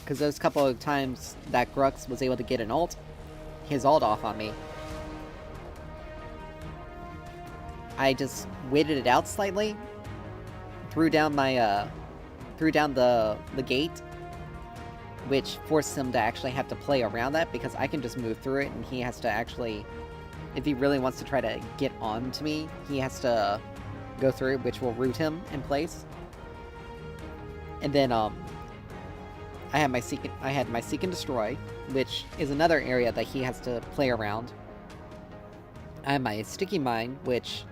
Because those couple of times that Grux was able to get his ult off on me, I just waited it out slightly, threw down the gate, which forced him to actually have to play around that, because I can just move through it, and he has to actually, if he really wants to try to get on to me, he has to go through it, which will root him in place. And then, I had my Seek and Destroy, which is another area that he has to play around. I have my Sticky Mine, which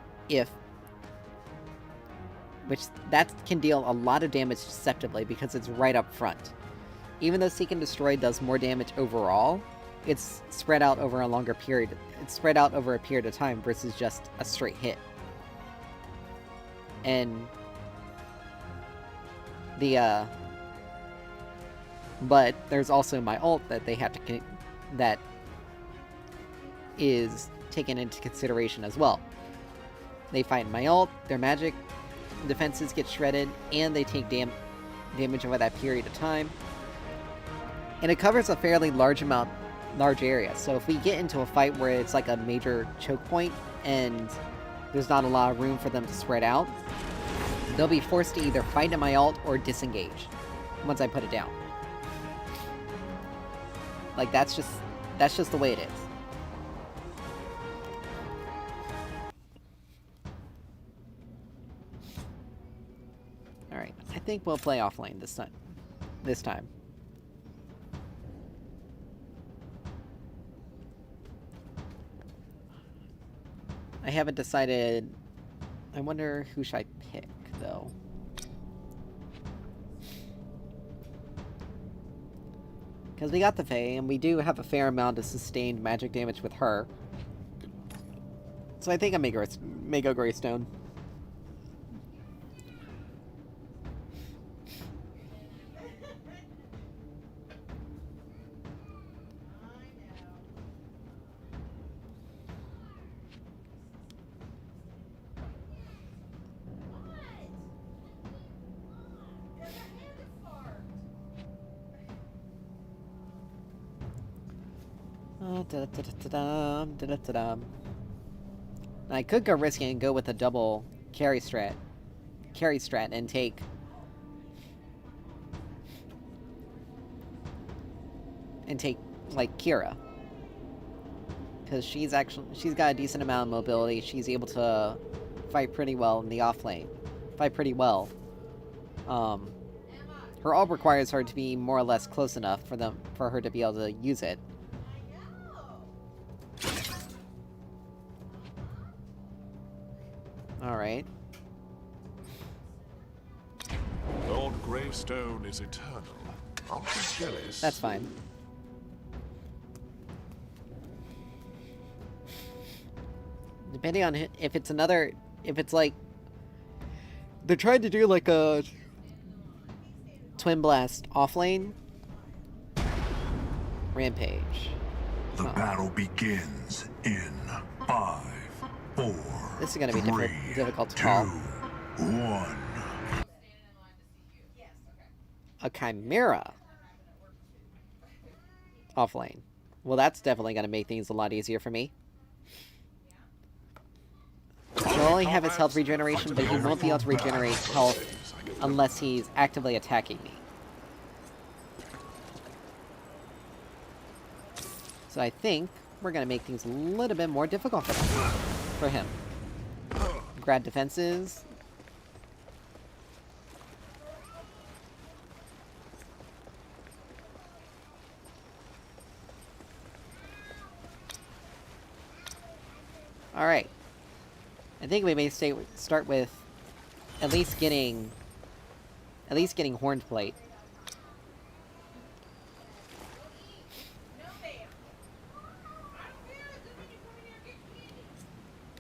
that can deal a lot of damage deceptively because it's right up front. Even though Seek and Destroy does more damage overall, it's spread out over a longer period. It's spread out over a period of time versus just a straight hit. And but there's also my ult that they have to that is taken into consideration as well. They fight my ult, their magic defenses get shredded, and they take damage over that period of time. And it covers a fairly large area. So if we get into a fight where it's like a major choke point and there's not a lot of room for them to spread out, they'll be forced to either fight at my ult or disengage once I put it down. Like, that's just the way it is. Alright, I think we'll play off lane this time. I haven't decided. I wonder who should I pick, though. Because we got the Fae, and we do have a fair amount of sustained magic damage with her. So I think I may go Greystone. I could go risky and go with a double carry strat and take like Kira, because she's got a decent amount of mobility. She's able to fight pretty well in the off lane, her ult requires her to be more or less close enough for her to be able to use it. Alright. Lord Gravestone is eternal. Aren't you jealous? That's fine. Depending on if it's like they're trying to do like a Twin Blast off lane. Rampage. The battle begins in 5, 4. This is gonna be 3, difficult to 2, call. 1. A Chimera. Offlane. Well, that's definitely gonna make things a lot easier for me. He'll only have his health regeneration, but he won't be able to regenerate health unless he's actively attacking me. So I think we're gonna make things a little bit more difficult for him. Grab defenses. Alright. I think we may start with at least getting Horned Plate.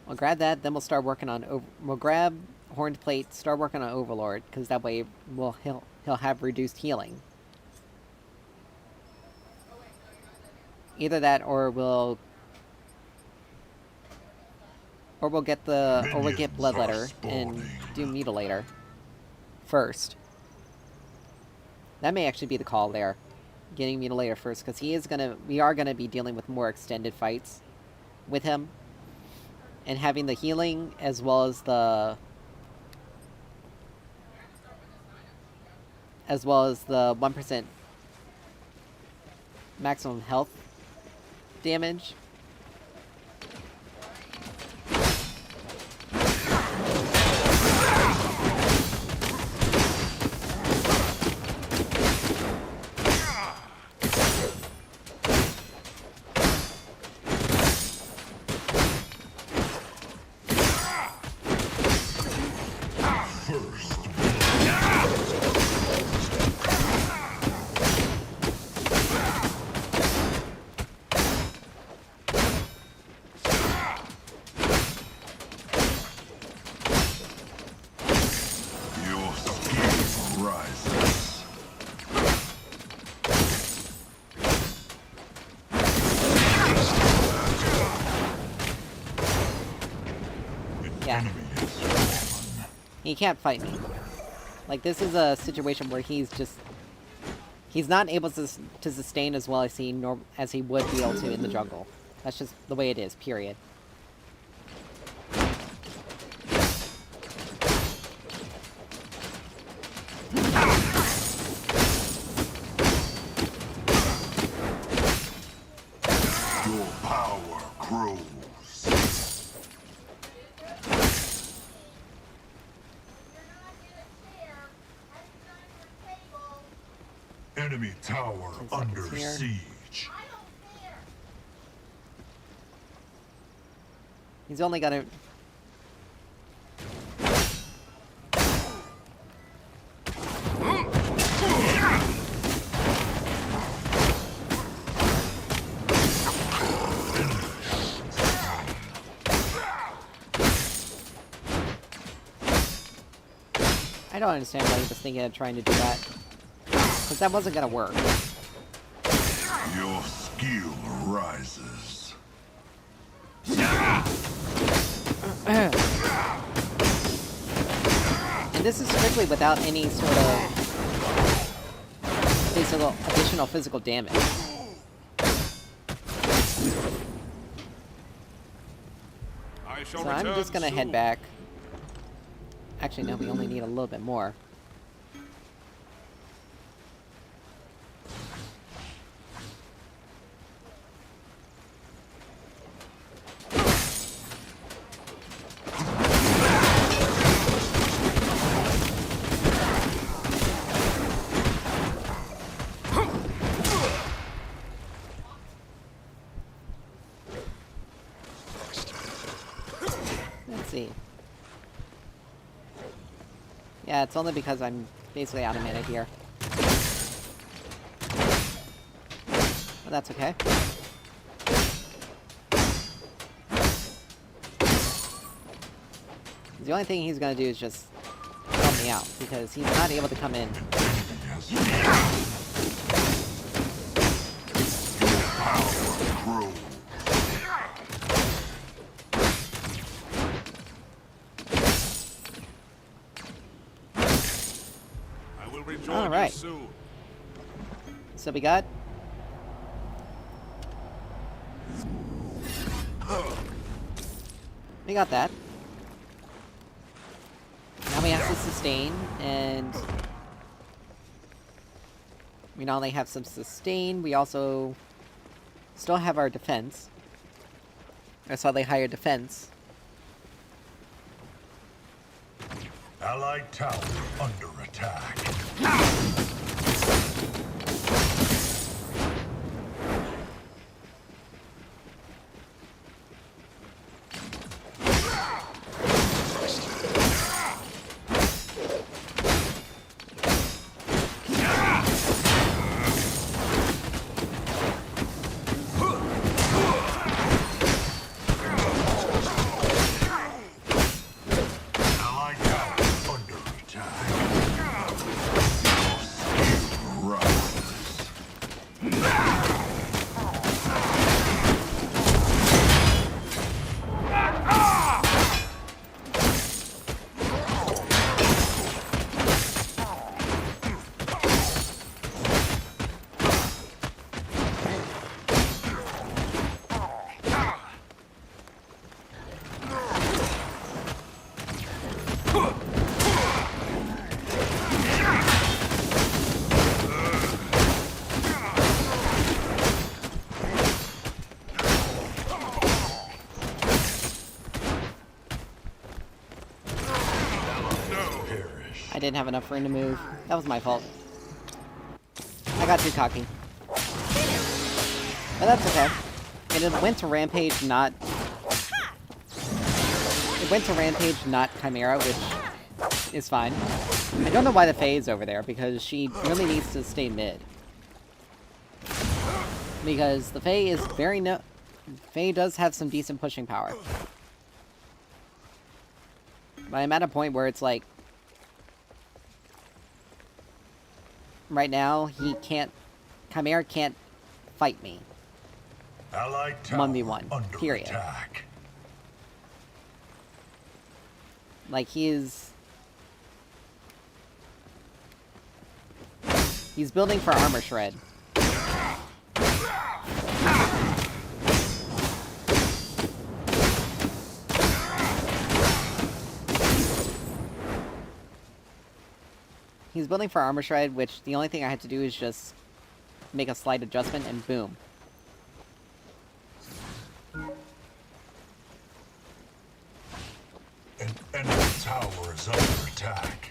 We'll grab that, then we'll start working on we'll grab Horned Plate, start working on Overlord, because that way he'll have reduced healing. Either that, or we'll get Bloodletter and do Mutilator first. That may actually be the call there. Getting Mutilator first, because we are gonna be dealing with more extended fights with him. And having the healing as well as the 1% maximum health damage. Yeah. He can't fight me. Like, this is a situation where he's not able to sustain as well as he would be able to in the jungle. That's just the way it is, period. Your power grows. Enemy tower under siege. He's only got to... I don't understand why he was thinking of trying to do that. Because that wasn't gonna work. Your skill rises. And this is strictly without any sort of additional physical damage. So I'm just gonna head back. Actually, no, we only need a little bit more. Let's see. Yeah, it's only because I'm basically out of mana here. But that's okay. The only thing he's gonna do is just help me out, because he's not able to come in. We'll rejoin All right. you soon. So we got... We got that. Now we have to sustain, and... We not only have some sustain, we also... still have our defense. That's why they higher defense. Allied tower under attack. Allied tower under attack. Rise. Perish. I didn't have enough room to move. That was my fault. I got too cocky. But that's okay. And it went to Rampage, not... It went to Rampage, not Chimera, which is fine. I don't know why the Fae is over there, because she really needs to stay mid. Because the Fae is very Fae does have some decent pushing power. But I'm at a point where it's like... Right now, he can't... Chimera can't fight me. Allied tower 1v1, under period. attack. Like, he's building for armor shred. He's building for armor shred, which the only thing I had to do is just make a slight adjustment and boom. An enemy tower is under attack.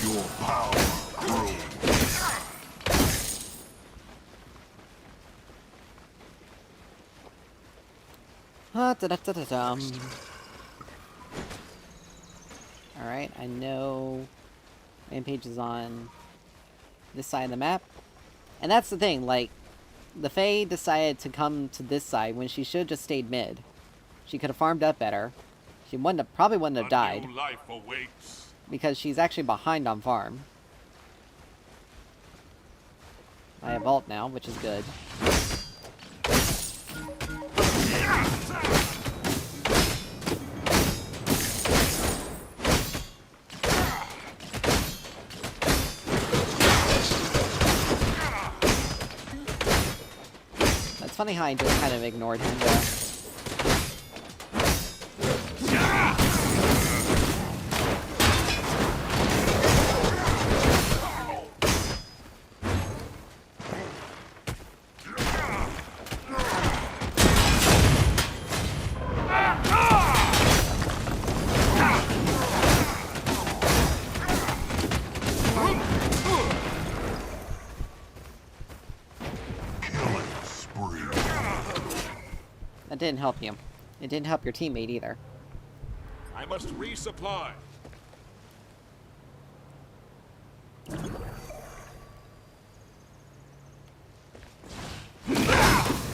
Your power grows. Alright, I know Rampage is on this side of the map. And that's the thing, like, the Fae decided to come to this side when she should have just stayed mid. She could have farmed up better. She probably wouldn't have died, A new life awaits. because she's actually behind on farm. I have ult now, which is good. That's funny how I just kind of ignored him there. Killing spree. That didn't help you. It didn't help your teammate either. I must resupply.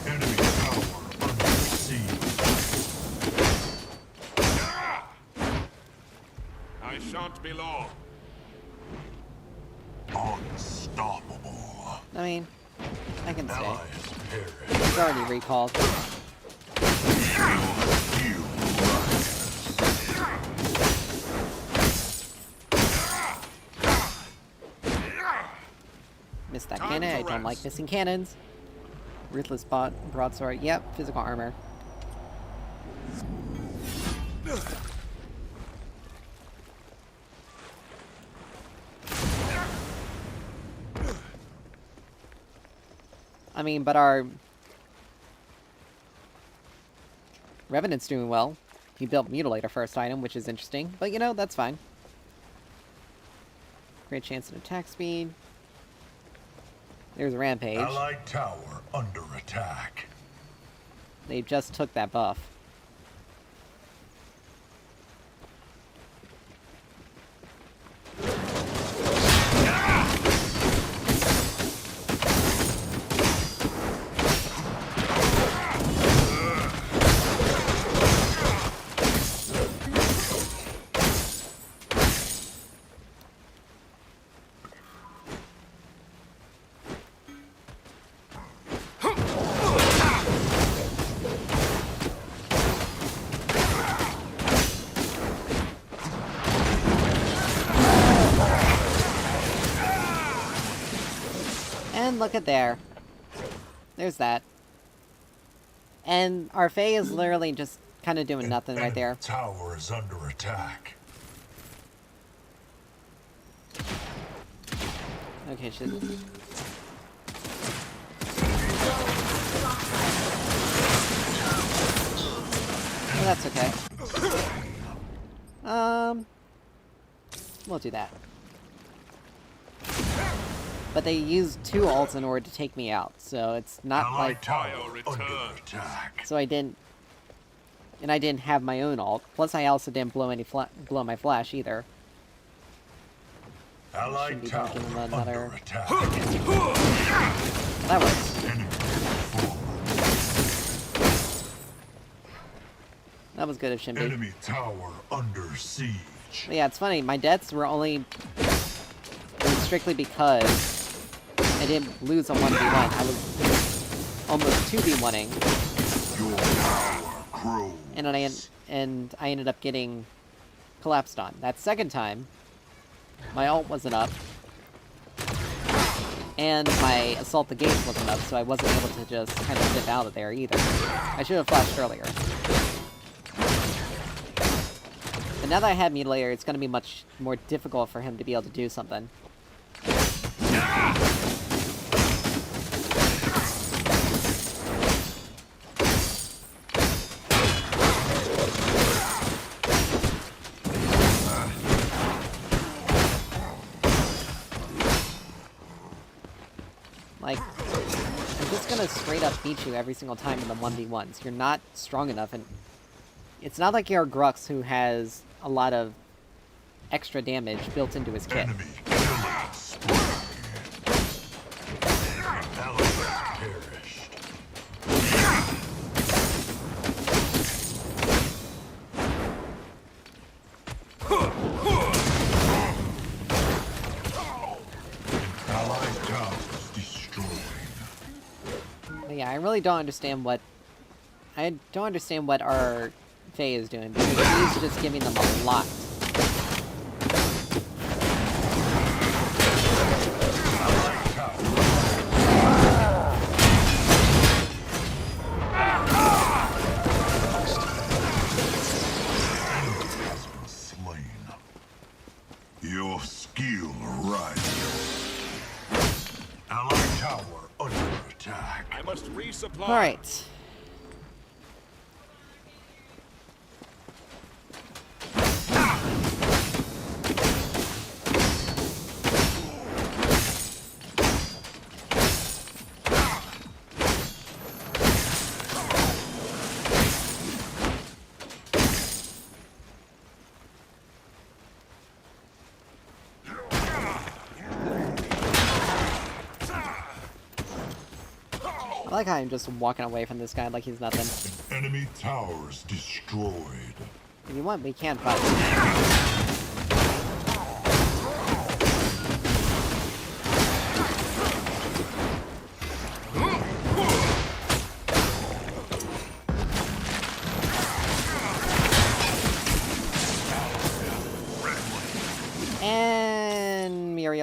Enemy tower shan't be long. Unstoppable. I mean, I can stay. Allies perish. He's already recalled. You Missed that Time cannon. to I don't like rest. missing cannons. Ruthless broadsword. Yep, physical armor. I mean, but our Revenant's doing well. He built Mutilator first item, which is interesting. But, you know, that's fine. Great chance at attack speed. There's a Rampage. Allied tower under attack. They just took that buff. And look at there. There's that. And our Fae is literally just kind of doing nothing right there. Tower is under attack. Okay, shit. Oh, that's okay. We'll do that. But they used 2 ults in order to take me out, so it's not Allied like... tower return. under attack. So I didn't... And I didn't have my own ult. Plus I also didn't blow my flash either. Allied Shouldn't be tower dunking him another- under attack. That works. Enemy forward. That was good of Shinbi. Enemy tower under siege. But yeah, it's funny, my deaths were only... It was strictly because I didn't lose a 1v1. I was almost 2v1ing. Your tower grows. And I ended up getting collapsed on. That second time, my ult wasn't up. And my Assault the Gates wasn't up, so I wasn't able to just kind of dip out of there either. I should have flashed earlier. But now that I have Mutilator, it's going to be much more difficult for him to be able to do something. Like, I'm just gonna straight up beat you every single time in the 1v1s. You're not strong enough, and it's not like you're Grux who has a lot of extra damage built into his kit. Enemy killing spree. Allies perished. Allied towers destroyed. But yeah, I really don't understand what... I don't understand what our Fae is doing, because he's just giving them a lot. Allied tower. Enemy has been slain. Your skill rises. Allied tower under attack. I must resupply. Alright. I like how I'm just walking away from this guy like he's nothing. Enemy towers destroyed. If you want, we can fight.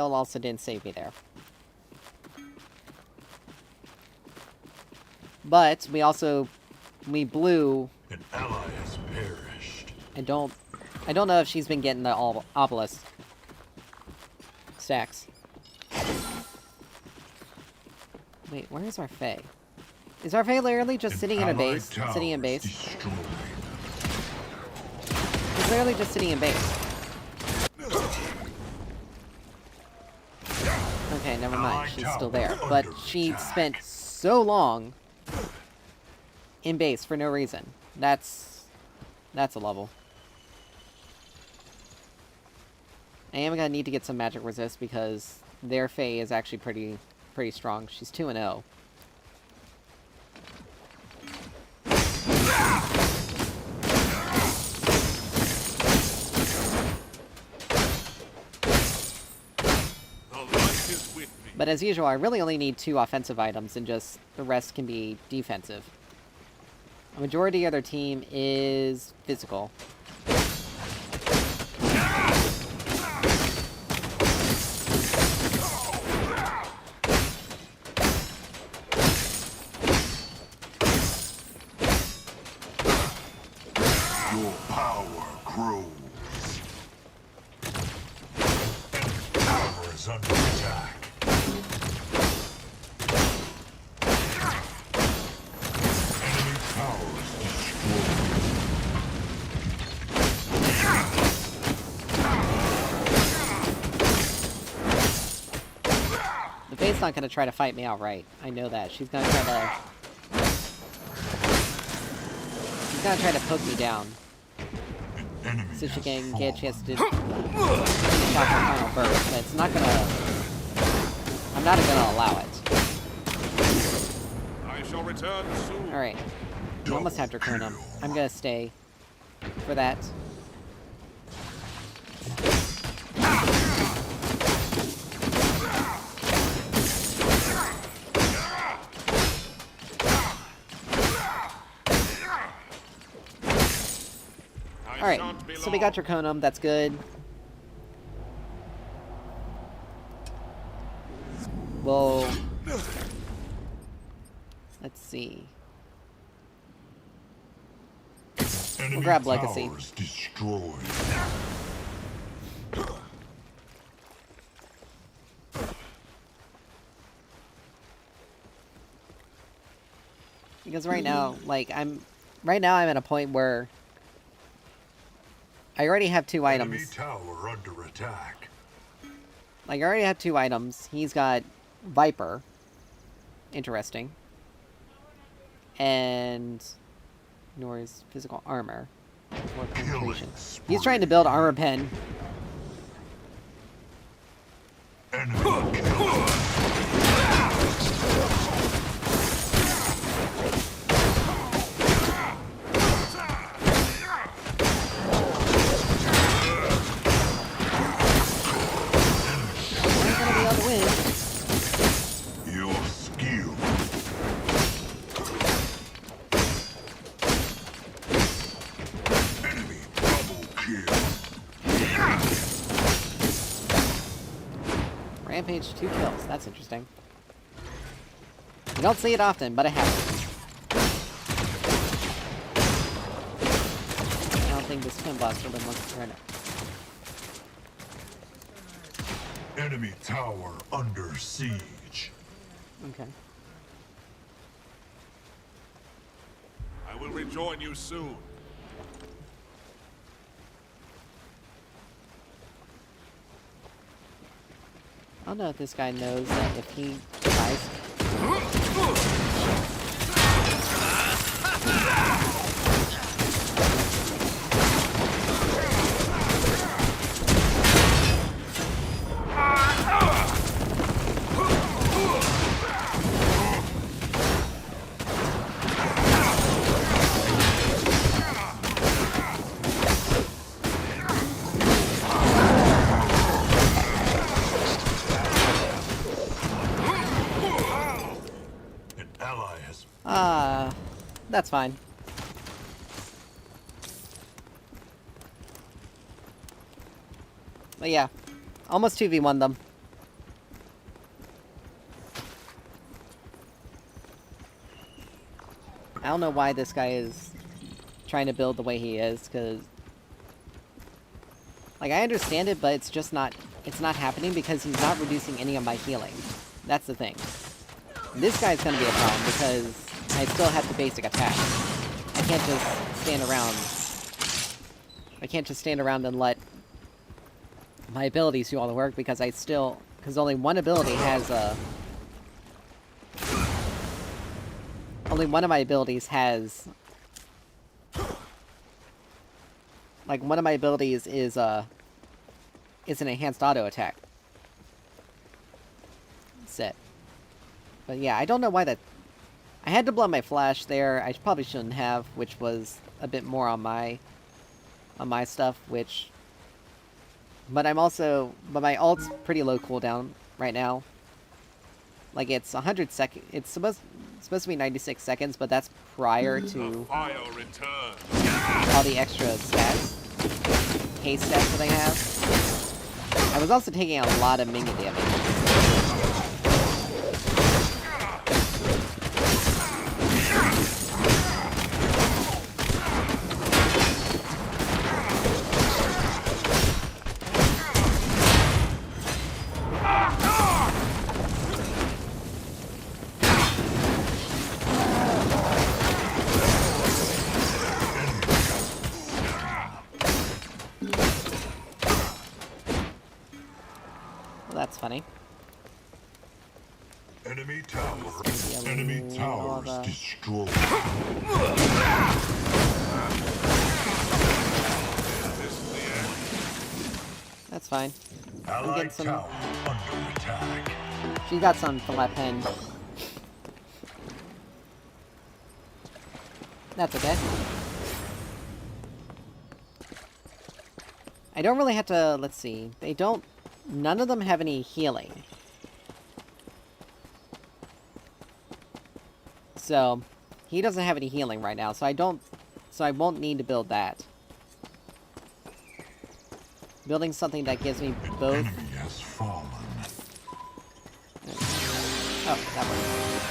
shield also didn't save me there. But we blew. An ally has perished. I don't know if she's been getting the obelisk stacks. Wait, where is our Fae? Is our Fae literally just sitting in a base? Sitting in base? Destroyed. He's literally just sitting in base. Okay, never mind. She's still there. But she spent so long in base for no reason. That's a level. I am gonna need to get some magic resist because their Fae is actually pretty strong. She's 2-0. But as usual, I really only need 2 offensive items, and just the rest can be defensive. A majority of their team is physical. Your power grows. Power is under attack. Enemy powers destroyed. The Fae's not gonna try to fight me outright. I know that. She's gonna try to poke me down. Enemy So she has can get a chance to fallen. stop her final burst. But it's not gonna... I'm not gonna allow it. I shall return soon. Alright. We almost have Draconum. I'm gonna stay for that. Alright, so we got Draconum, that's good. Well... Let's see. Enemy grab Legacy. towers destroyed. Because right now, like, I'm at a point where I already have 2 Enemy items. tower under attack. Like, I already have 2 items. He's got Viper. Interesting. And Nor's physical armor. Or penetration. He's trying to build armor pen. Enemy killer. We're gonna be able to win. Your skill. Enemy double kill. Rampage, 2 kills. That's interesting. You don't see it often, but it happens. I don't think this Twin Blaster would wants to turn it. Enemy tower under siege. Okay. I will rejoin you soon. I don't know if this guy knows that if he dies... An ally has That's fine. But yeah, almost 2v1 them. I don't know why this guy is trying to build the way he is, because... Like, I understand it, but it's just not... It's not happening because he's not reducing any of my healing. That's the thing. This guy's gonna be a problem, because I still have the basic attack. I can't just stand around... I can't just stand around and let my abilities do all the work, because I still... Because only one ability has a... Only one of my abilities has... Like, one of my abilities is an enhanced auto attack. Set. But yeah, I don't know why that... I had to blow my flash there. I probably shouldn't have, which was a bit more on my stuff, which... But I'm also... But my ult's pretty low cooldown right now. Like, it's 100 seconds... It's supposed to be 96 seconds, but that's prior to Fire return. all the extra stats. Haste stats that I have. I was also taking a lot of minion damage. Well, that's funny. Enemy tower. Yeah, Enemy all towers the- destroyed. That's fine. Allied some- tower under attack. She got some flat pen. That's okay. I don't really have to... Let's see. They don't... None of them have any healing. So, he doesn't have any healing right now, so I don't... So I won't need to build that. Building something that gives me both... Enemy has fallen. Oh, that works.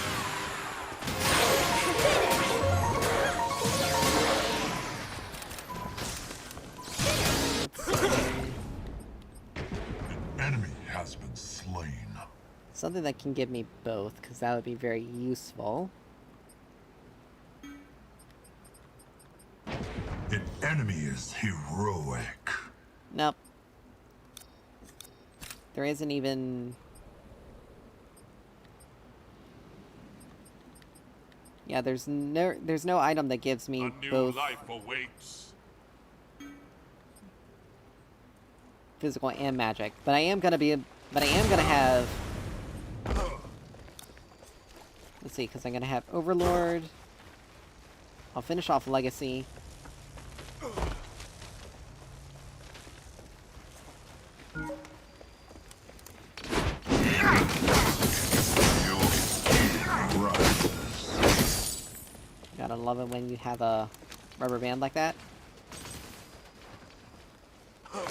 Enemy has been slain. Something that can give me both, because that would be very useful. An enemy is heroic. Nope. There isn't even... Yeah, there's no item that gives me A new both life awaits. physical and magic. But I am gonna have... Let's see, because I'm gonna have Overlord. I'll finish off Legacy. Gotta love it when you have a rubber band like that. Let's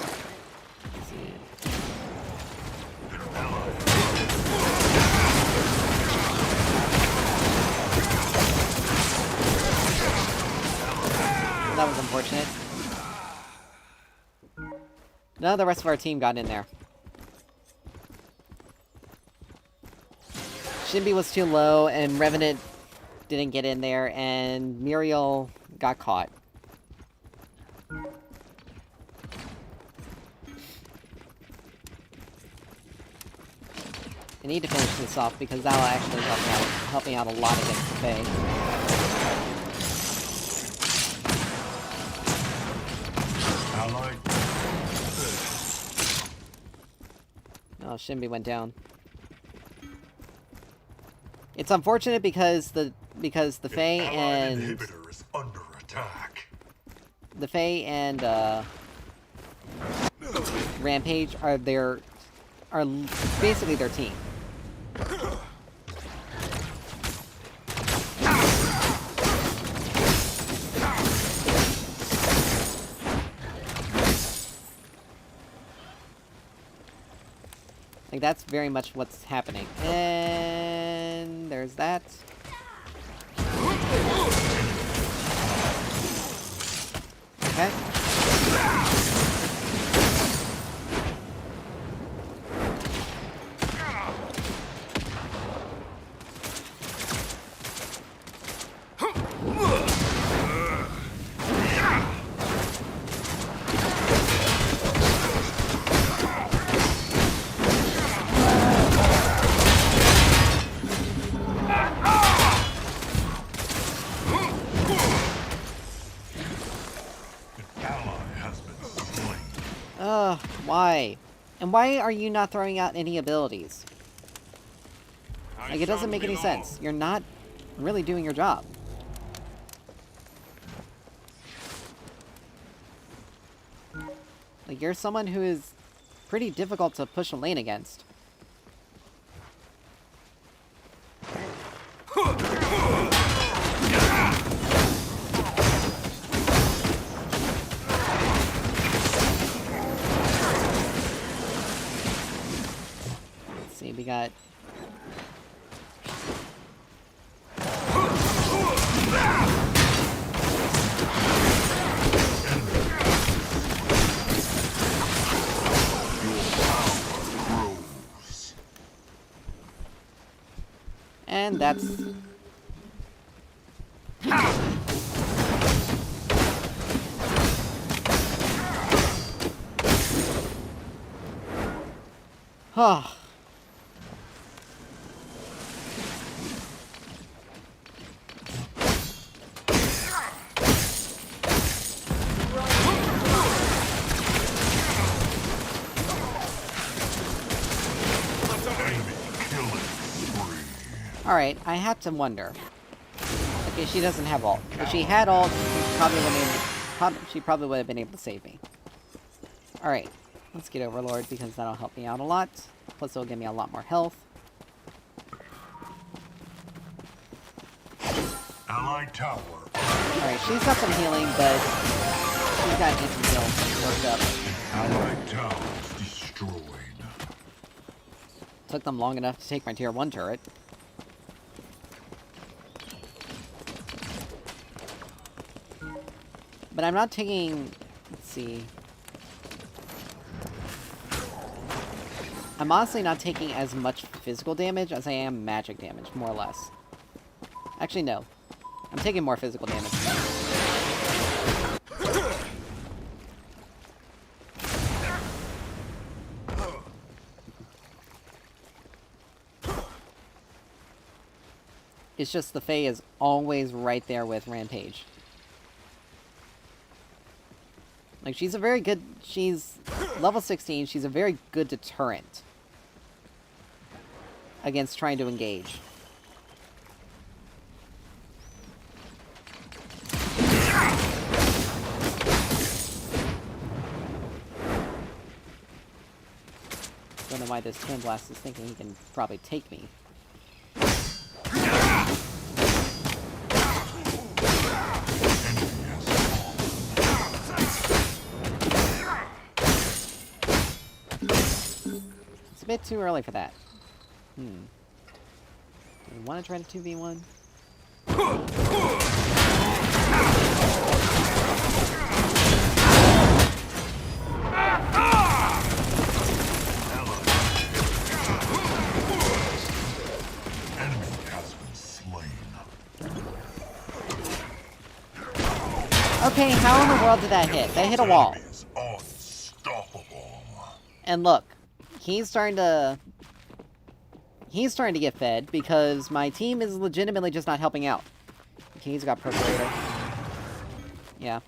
see. That was unfortunate. None of the rest of our team got in there. Shinbi was too low, and Revenant didn't get in there, and Muriel got caught. I need to finish this off because that'll actually help me out a lot against the Fae. Allied. Oh, Shinbi went down. It's unfortunate because the Fae and Inhibitor is under attack. the Fae and Rampage are basically their team. Like, that's very much what's happening. And there's that. Okay. An ally has been slain. Why? And why are you not throwing out any abilities? I Like, it doesn't shan't make be any long. sense. You're not really doing your job. Like, you're someone who is pretty difficult to push a lane against. Let's see, we got... Grows. And that's... Huh. Enemy killing spree. Alright, I have to wonder. Okay, she doesn't have ult. If she had ult, she probably would have been able to save me. Alright, let's get Overlord because that'll help me out a lot. Plus it'll give me a lot more health. Allied tower. Alright, she's got some healing, but she's got anti-heal worked up. Allied towers destroyed. Took them long enough to take my tier 1 turret. But I'm not taking... Let's see... I'm honestly not taking as much physical damage as I am magic damage, more or less. Actually, no. I'm taking more physical damage. It's just the Fae is always right there with Rampage. Like, she's a very good... She's level 16. She's a very good deterrent against trying to engage. Don't know why this Twin Blast is thinking he can probably take me. It's a bit too early for that. Do we want to try to 2v1? Enemy has been slain. Okay, how in the world did that hit? That hit a wall. Enemy is unstoppable. And look, he's starting to get fed because my team is legitimately just not helping out. Okay, he's got Perforator. Yeah,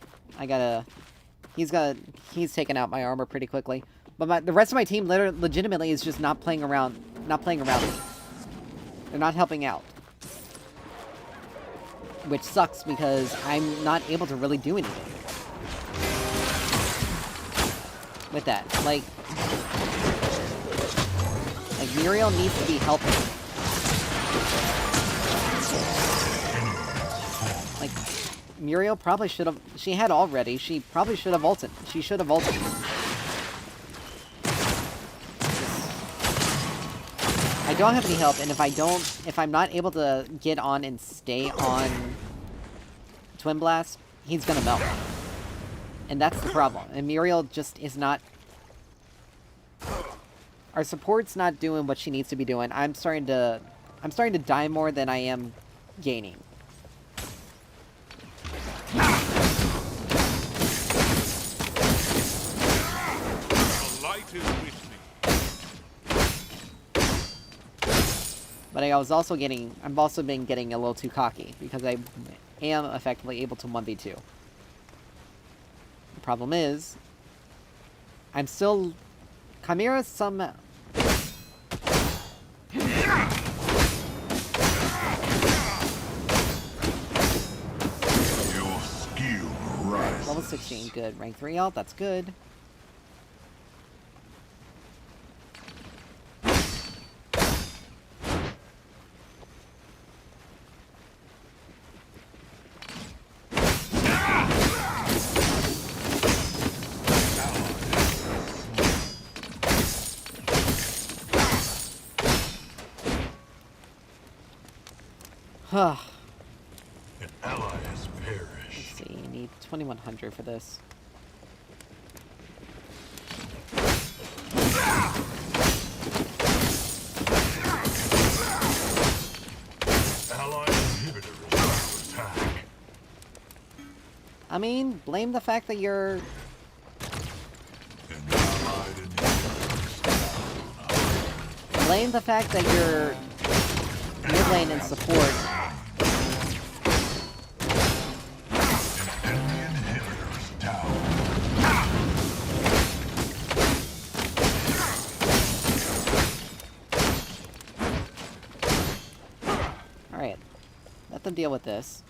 he's taken out my armor pretty quickly. But the rest of my team legitimately is just not playing around me. They're not helping out. Which sucks because I'm not able to really do anything with that. Like Muriel needs to be helping. Like, Muriel probably should have... She had already. She probably should have ulted. She should have ulted. I don't have any help, and if I'm not able to get on and stay on Twin Blast, he's gonna melt. And that's the problem. And Muriel just is not... Our support's not doing what she needs to be doing. I'm starting to die more than I am gaining. The light is with me. But I've also been getting a little too cocky, because I am effectively able to 1v2. The problem is, I'm still... Chimera somehow... Your skill rises. Level 16, good. Rank 3 alt, that's good. Huh. An ally has Let's perished. see, you need 2100 for this. Ally inhibitor is under attack. I mean, blame the fact that you're... An allied inhibitor is Blame the fact that you're... mid lane and support. down. An enemy inhibitor is down. Alright. Let them deal with this.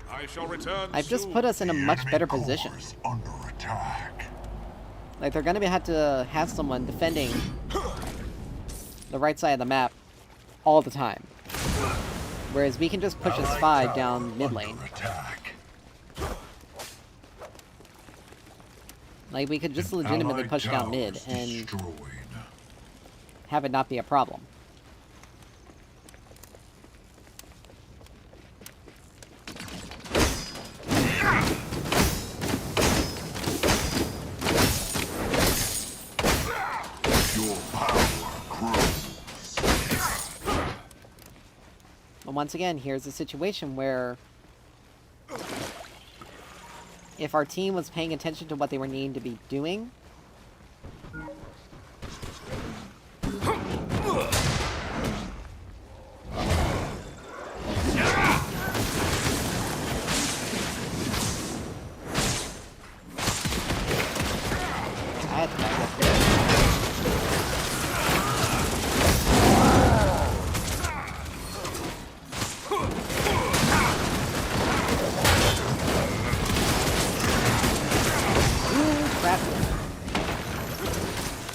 I shall return I've just soon. put us in a The much enemy better core position. is under attack. Like, they're gonna have to have someone defending the right side of the map all the time. Whereas we can just push this Allied 5 tower down mid lane. under attack. Like, we could just An legitimately allied push down tower mid is and destroyed. have it not be a problem. Your power grows. But once again, here's a situation where if our team was paying attention to what they were needing to be doing, I had to back up there. Ooh, crap.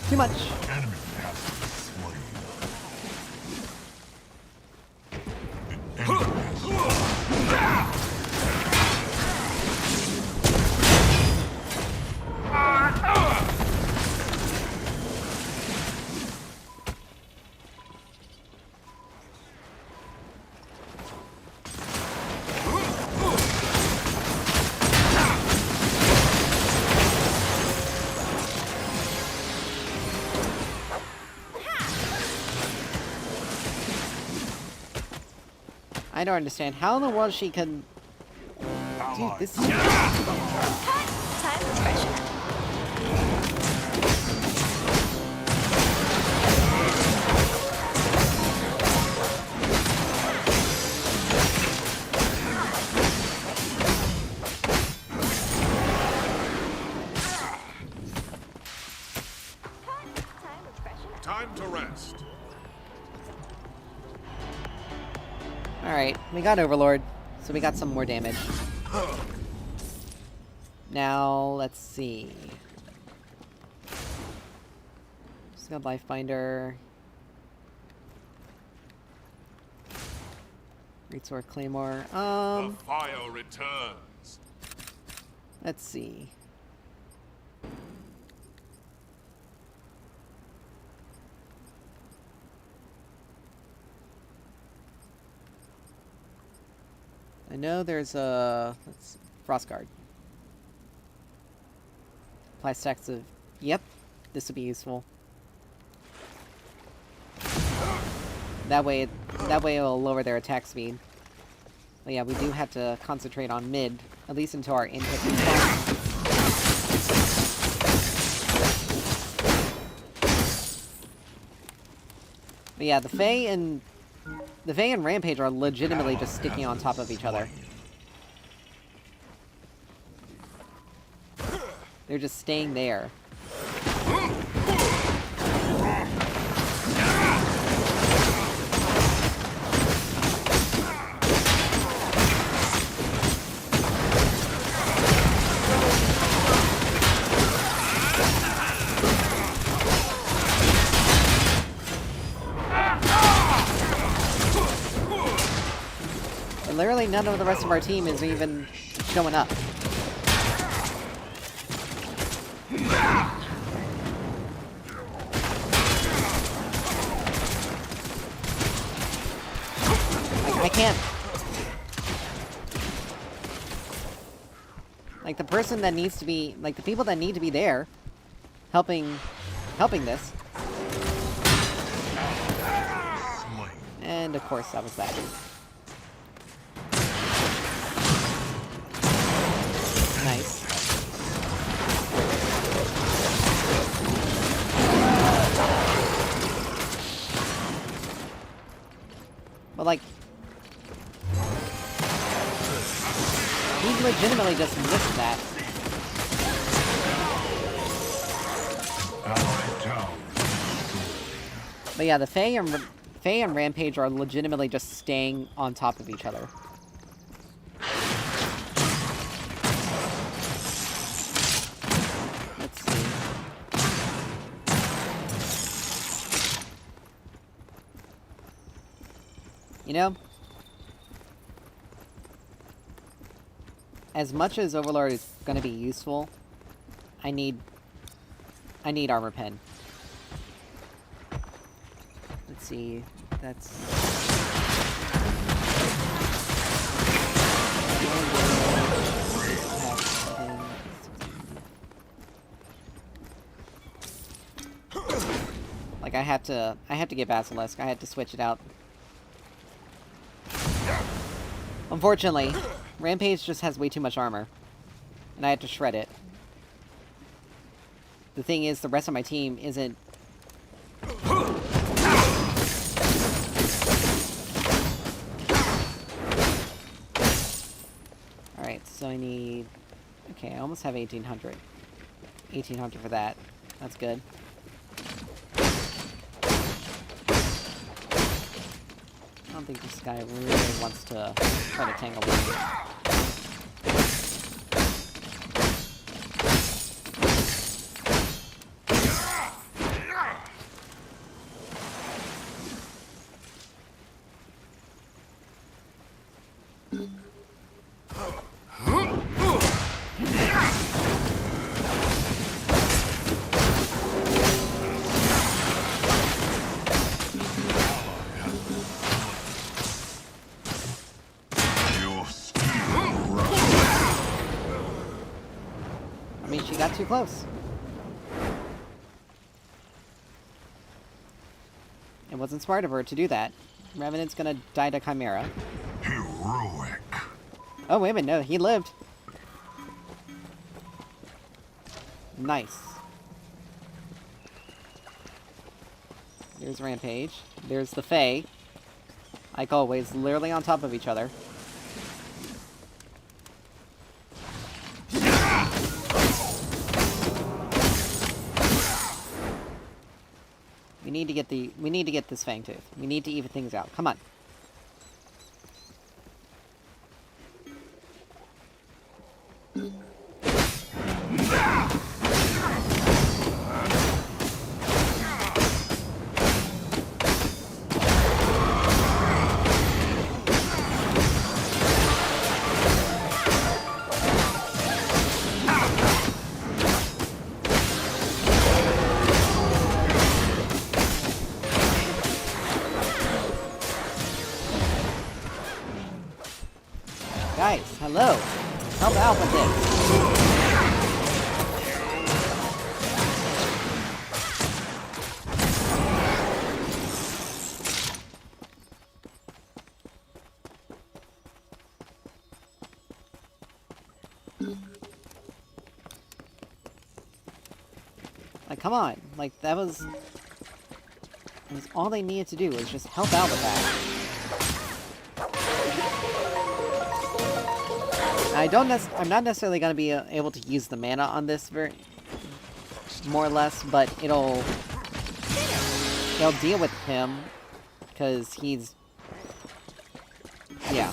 Too much. Enemy has been slain. An enemy has I don't understand how in the world she can... Dude, allied. this is... Time pressure. Time to rest. Alright, we got Overlord, so we got some more damage. Now, let's see. Just got Lifebinder. Great Sword Claymore. The fire returns. Let's see. I know there's a... Let's see. Frost Guard. Apply stacks of... Yep, this would be useful. That way it'll lower their attack speed. But yeah, we do have to concentrate on mid, at least until our input response. But yeah, the Fae and Rampage are legitimately just sticking on top of each other. They're just staying there. And literally none of the rest of our team is even showing up. I can't. Like, the person that needs to be... Like, the people that need to be there, helping this. And, of course, that was that. Nice. But, like... He legitimately just missed that. But yeah, the Fae and Rampage are legitimately just staying on top of each other. Let's see. You know? As much as Overlord is gonna be useful, I need Armor Pen. Let's see, that's... Like, I have to get Basilisk. I had to switch it out. Unfortunately, Rampage just has way too much armor, and I had to shred it. The thing is, the rest of my team isn't... Alright, so I need... Okay, I almost have 1800. 1800 for that. That's good. I don't think this guy really wants to try to tangle with me. I mean, she got too close. It wasn't smart of her to do that. Revenant's gonna die to Chimera. Heroic. Oh, wait a minute, no, he lived. Nice. There's Rampage. There's the Fae. Like always, literally on top of each other. We need to get this Fangtooth. We need to even things out. Come on. Guys, hello. Help out with this. Like, come on. Like, that was all they needed to do was just help out with that. I'm not necessarily going to be able to use the mana on this more or less, but it'll deal with him, because he's... yeah.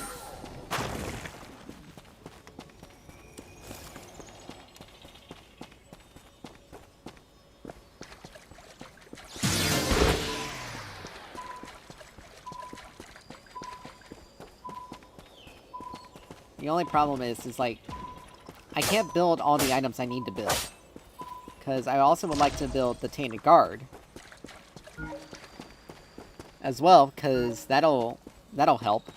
The only problem is like, I can't build all the items I need to build. Because I also would like to build the Tainted Guard. As well, because that'll help.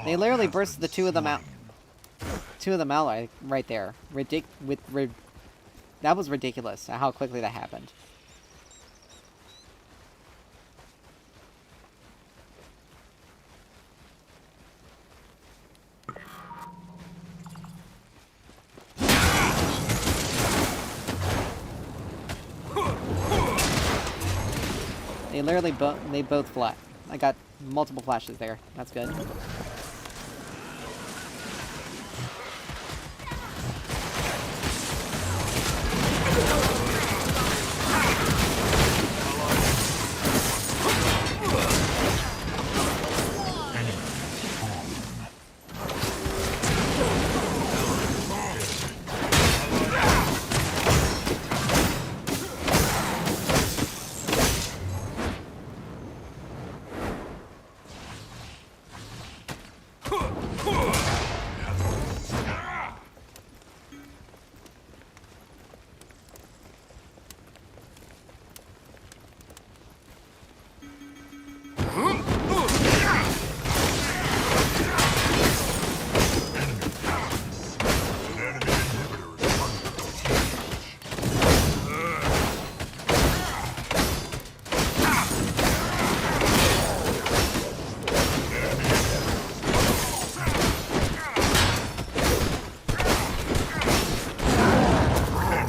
They literally bursted the two of them out. Right there. That was ridiculous, how quickly that happened. They literally both flat. I got multiple flashes there. That's good.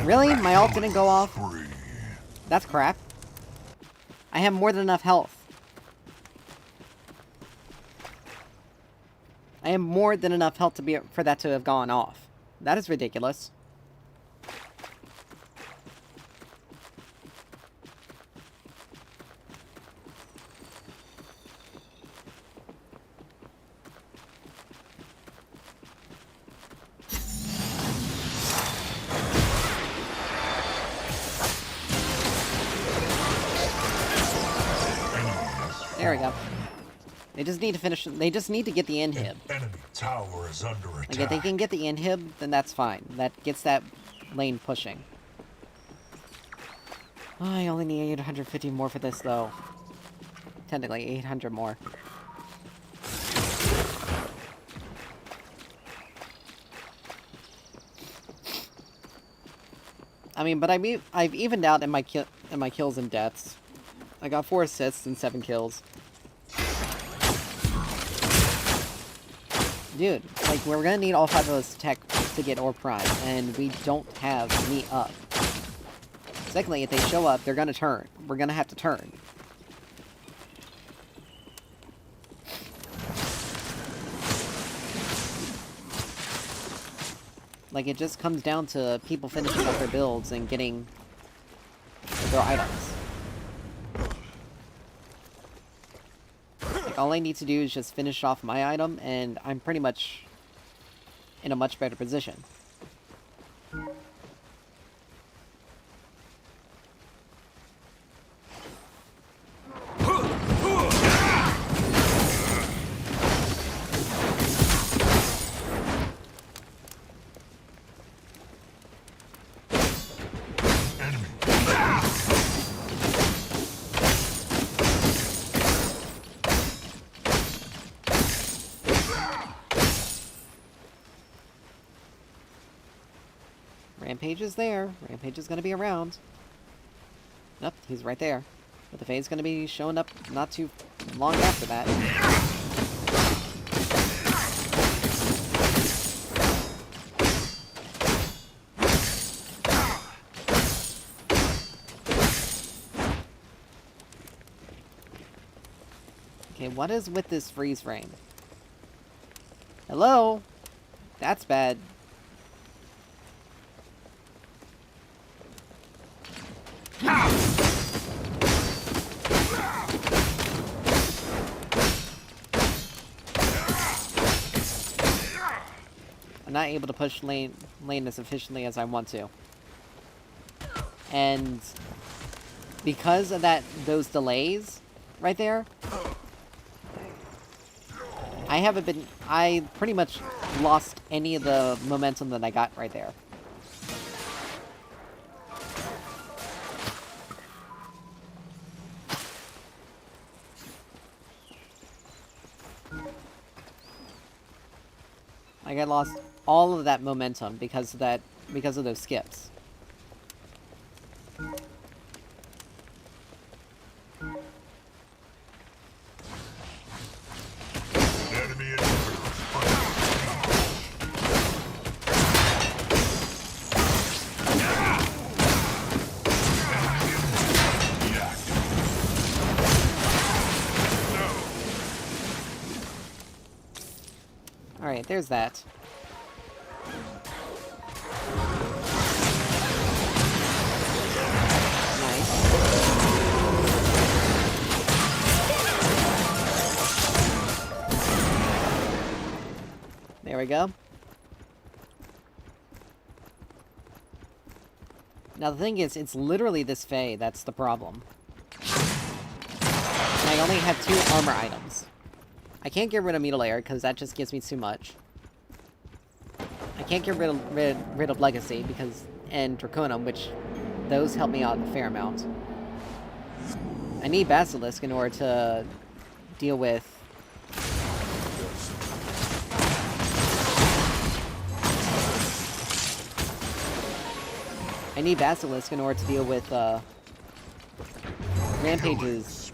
Really? My ult didn't go off? That's crap. I have more than enough health. I have more than enough health for that to have gone off. That is ridiculous. There we go. They just need to finish. They just need to get the inhib. Enemy tower is under attack. Like, if they can get the inhib, then that's fine. That gets that lane pushing. Oh, I only need 850 more for this, though. Technically, 800 more. I mean, but I've evened out in my kills and deaths. I got 4 assists and 7 kills. Dude, like, we're gonna need all 5 of those tech to get Orb Prime, and we don't have me up. Secondly, if they show up, they're gonna turn. We're gonna have to turn. Like, it just comes down to people finishing up their builds and getting their items. Like, all I need to do is just finish off my item, and I'm pretty much in a much better position. Rampage is there. Rampage is gonna be around. Nope, he's right there. But the Fae's gonna be showing up not too long after that. Okay, what is with this freeze frame? Hello? That's bad. I'm not able to push lane as efficiently as I want to. And because of those delays right there, I pretty much lost any of the momentum that I got right there. Like I lost all of that momentum because of those skips. Enemy inhibitor under Alright, there's that. There we go. Now the thing is, it's literally this Fae that's the problem. And I only have 2 armor items. I can't get rid of Mutilator, because that just gives me too much. I can't get rid of Legacy, and Draconum, which those help me out a fair amount. I need Basilisk in order to deal with... I need Basilisk in order to deal with, Rampage's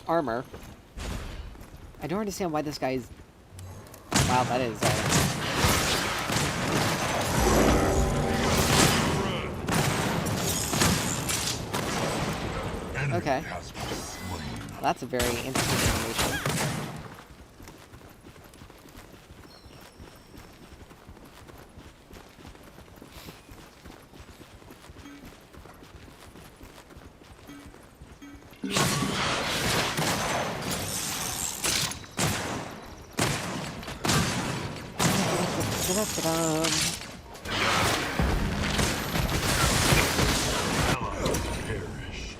armor. I don't understand why this guy's... Wow, that is, Okay. Well, that's a very interesting animation. perished.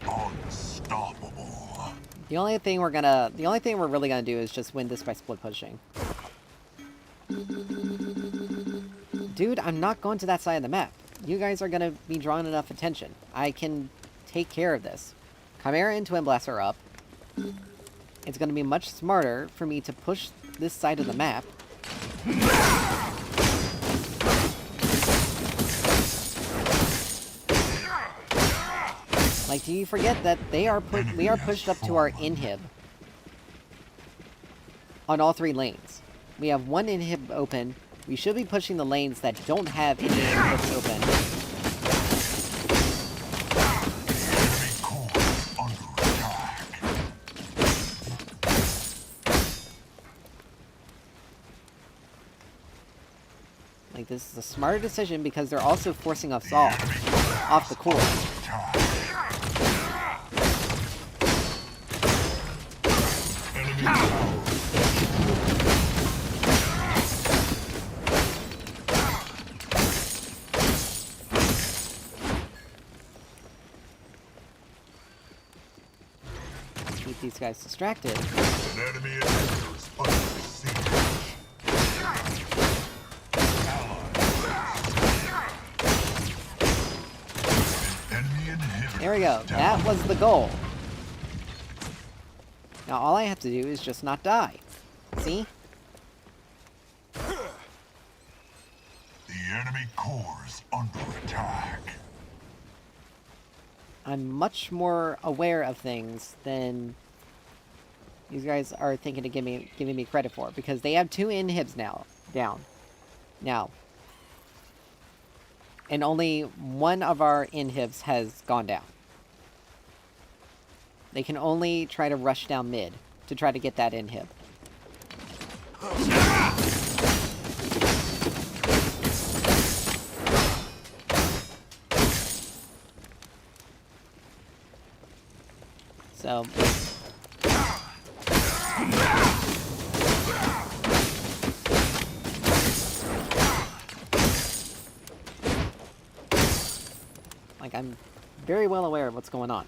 Unstoppable. The only thing we're really gonna do is just win this by split pushing. Dude, I'm not going to that side of the map. You guys are gonna be drawing enough attention. I can take care of this. Chimera and Twin Blast are up. It's gonna be much smarter for me to push this side of the map. Like, do you forget that we are pushed up to our inhib on all 3 lanes? We have 1 inhib open. We should be pushing the lanes that don't have any inhibs open. Like, this is a smarter decision because they're also forcing us off the course. Keep these guys distracted. An enemy inhibitor is under siege. There we go. That was the goal. Now all I have to do is just not die. See? Enemy cores under attack. I'm much more aware of things than these guys are thinking of giving me credit for, because they have 2 inhibs down. Now. And only one of our inhibs has gone down. They can only try to rush down mid to try to get that inhib. So... like, I'm very well aware of what's going on.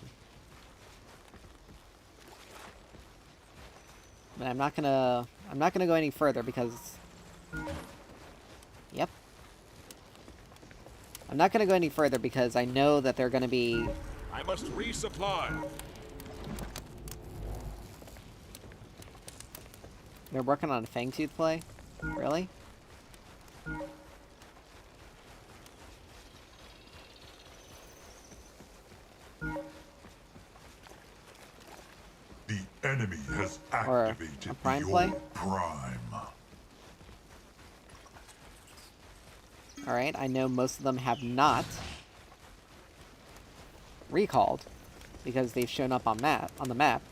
But I'm not gonna go any further because... Yep. I'm not gonna go any further because I know that they're gonna be... I must resupply. They're working on a Fangtooth play? Really? The enemy has Or activated a prime the play? old prime. Alright, I know most of them have not recalled because they've shown up on the map.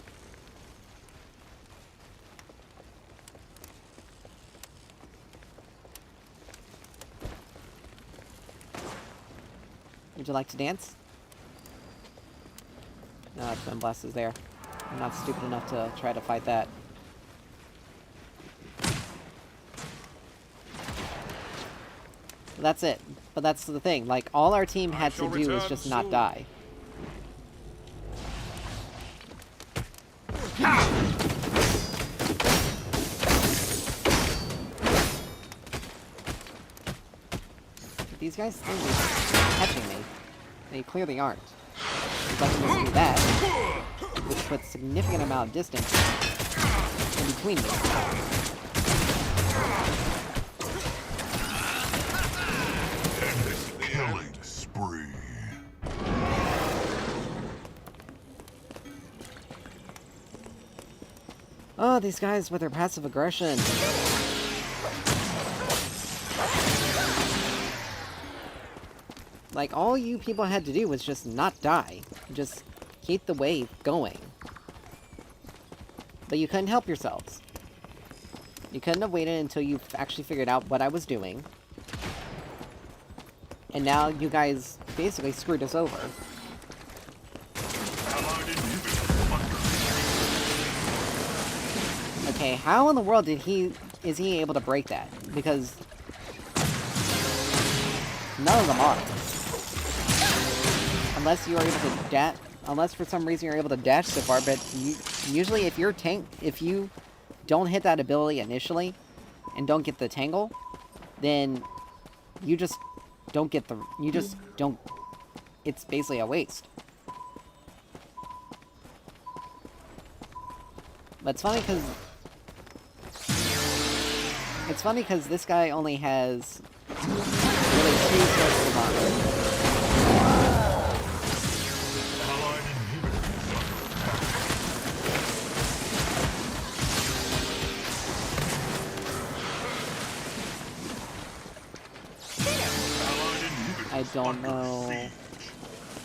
Would you like to dance? No, Twin Blast is there. I'm not stupid enough to try to fight that. But that's it. But that's the thing. Like, all our team had to do was just not die. These guys think they're catching me. They clearly aren't. If I can just do that, which puts significant amount of distance in between me. Endless killing spree. Oh, these guys with their passive aggression. Like, all you people had to do was just not die. Just keep the wave going. But you couldn't help yourselves. You couldn't have waited until you actually figured out what I was doing. And now you guys basically screwed us over. Okay, how in the world is he able to break that? Because none of them are. Unless you are able to dash, unless for some reason you're able to dash so far, but usually if you don't hit that ability initially, and don't get the tangle, then you just don't get it's basically a waste. But it's funny because this guy only has really 2 sources of armor.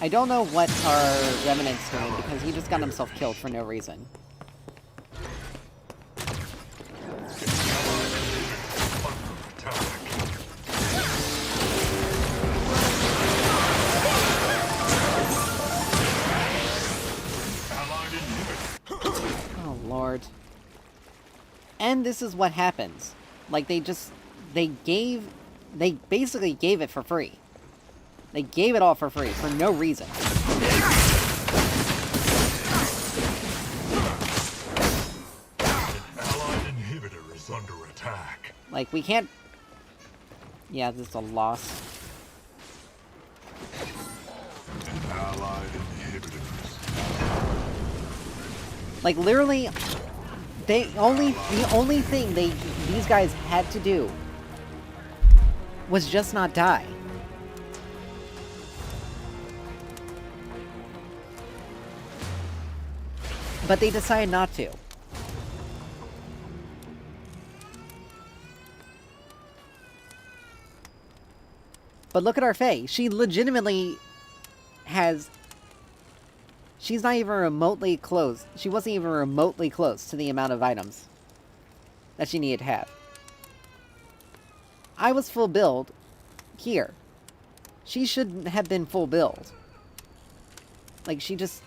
I don't know what our Remnant's doing because he just got himself killed for no reason. Oh, Lord. And this is what happens. Like, they basically gave it for free. They gave it all for free, for no reason. An allied inhibitor is under attack. Like, we can't... Yeah, this is a loss. Allied inhibitors. Like, literally, the only thing these guys had to do was just not die. But they decided not to. But look at our Faye. She legitimately has... She's not even remotely close. She wasn't even remotely close to the amount of items that she needed to have. I was full build here. She shouldn't have been full build. Like, she just...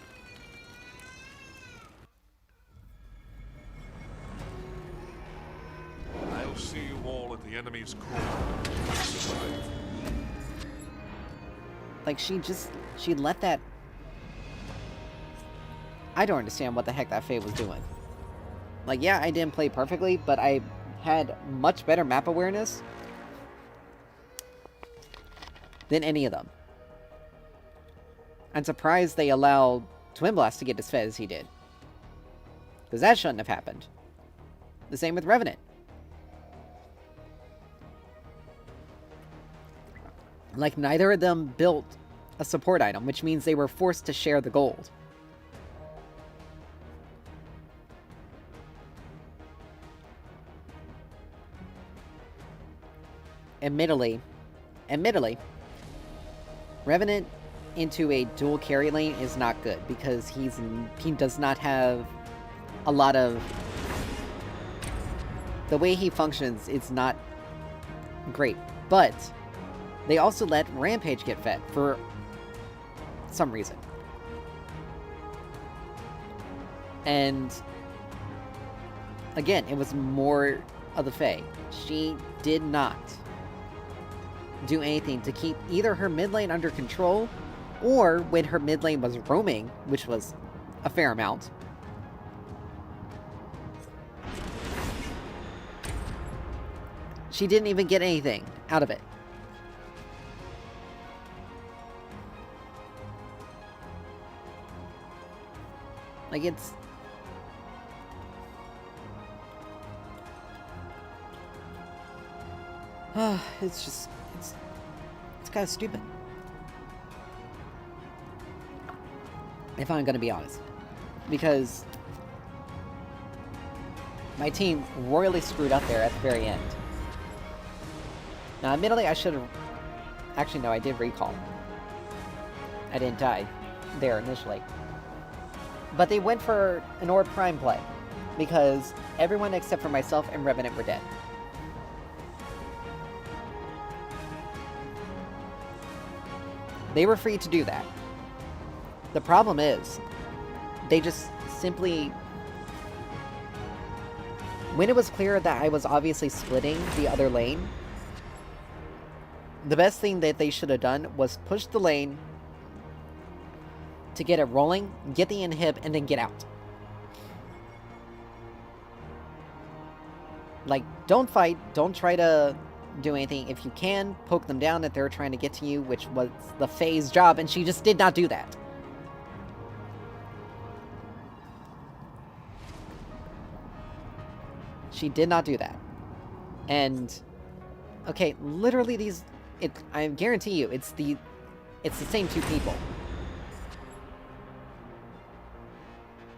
I'll see you all at the enemy's core. Survive. Like, she let that... I don't understand what the heck that Faye was doing. Like, yeah, I didn't play perfectly, but I had much better map awareness than any of them. I'm surprised they allowed Twin Blast to get as fed as he did. Because that shouldn't have happened. The same with Revenant. Like, neither of them built a support item, which means they were forced to share the gold. Admittedly, Revenant into a dual carry lane is not good, because he does not have a lot of... The way he functions is not great, but they also let Rampage get fed for some reason. And again, it was more of the Fae. She did not do anything to keep either her mid lane under control, or when her mid lane was roaming, which was a fair amount, she didn't even get anything out of it. Like, it's... it's just... It's kind of stupid. If I'm gonna be honest. Because... my team royally screwed up there at the very end. Now, admittedly, I should have... Actually, no, I did recall. I didn't die there initially. But they went for an Orb Prime play, because everyone except for myself and Revenant were dead. They were free to do that. The problem is, they just simply... When it was clear that I was obviously splitting the other lane, the best thing that they should have done was push the lane to get it rolling, get the inhib, and then get out. Like, don't fight, don't try to do anything. If you can, poke them down if they're trying to get to you, which was the Fae's job, and she just did not do that. She did not do that. And, okay, literally these... I guarantee you, it's the same two people.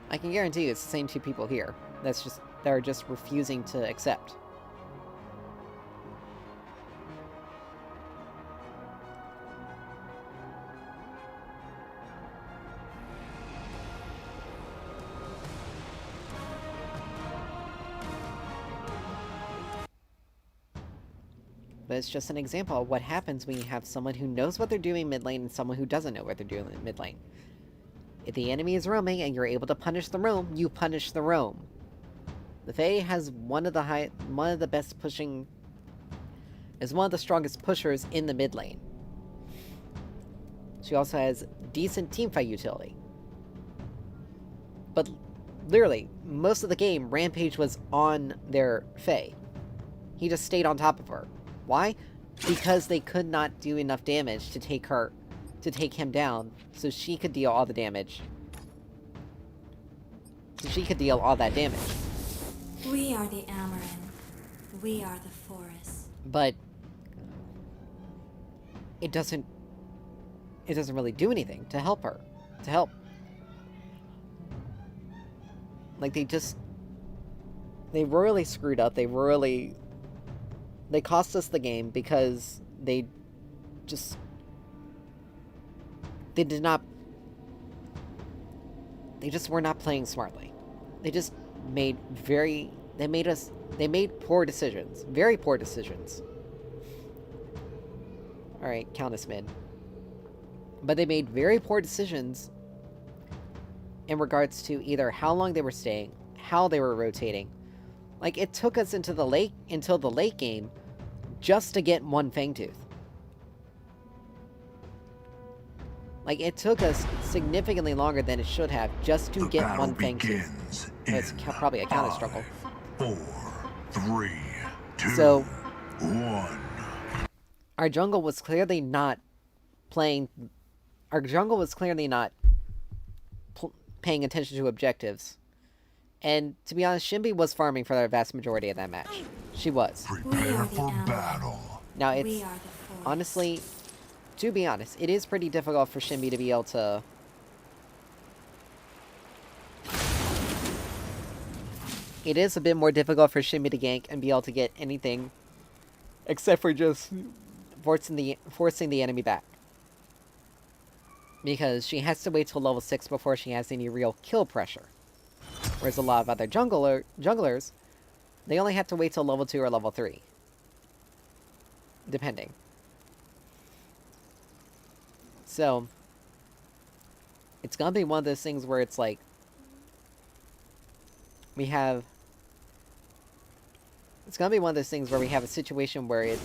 I can guarantee you it's the same two people here. They're just refusing to accept. But it's just an example of what happens when you have someone who knows what they're doing mid lane and someone who doesn't know what they're doing in mid lane. If the enemy is roaming and you're able to punish the roam, you punish the roam. The Fae has one of the best pushing... is one of the strongest pushers in the mid lane. She also has decent teamfight utility. But literally, most of the game, Rampage was on their Fae. He just stayed on top of her. Why? Because they could not do enough damage to take him down, so she could deal all the damage. So she could deal all that damage. We are the Amaran. We are the forest. But it doesn't really do anything to help her. To help. Like, they royally screwed up. They cost us the game because they just were not playing smartly. They just made poor decisions. Very poor decisions. Alright, Countess mid. But they made very poor decisions in regards to either how long they were staying, how they were rotating. Like, it took us until the late game just to get one Fangtooth. Like, it took us significantly longer than it should have just to get one Fangtooth. It's probably a counter struggle. 4, 3, 2, So, 1. our jungle was clearly not playing... Our jungle was clearly not paying attention to objectives. And, to be honest, Shinbi was farming for the vast majority of that match. She was. Prepare for battle. Now, it's... Honestly, to be honest, it is pretty difficult for Shinbi to be able to... It is a bit more difficult for Shinbi to gank and be able to get anything except for just forcing the enemy back. Because she has to wait till level 6 before she has any real kill pressure. Whereas a lot of other junglers, they only have to wait till level 2 or level 3. Depending. So, it's gonna be one of those things where it's like, it's gonna be one of those things where we have a situation where it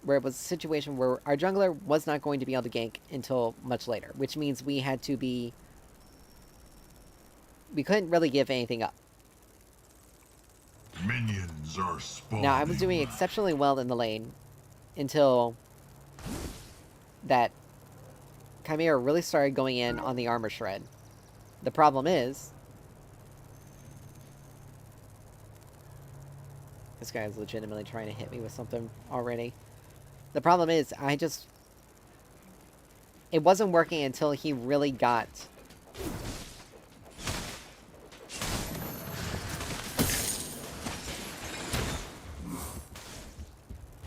was a situation where our jungler was not going to be able to gank until much later, which means we couldn't really give anything up. Minions are spawning. Now, I was doing exceptionally well in the lane until that Chimera really started going in on the armor shred. The problem is, this guy is legitimately trying to hit me with something already. The problem is, it wasn't working until he really got...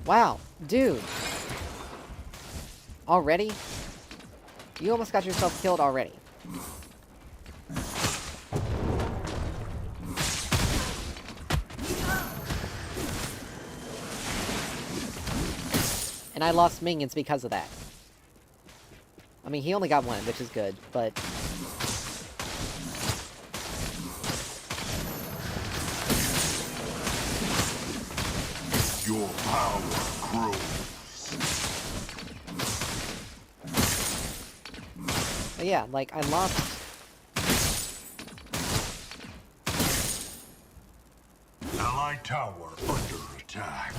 Wow, dude. Already? You almost got yourself killed already. And I lost minions because of that. I mean, he only got one, which is good, but... Your power grows. But yeah, like, I lost... Ally tower under attack.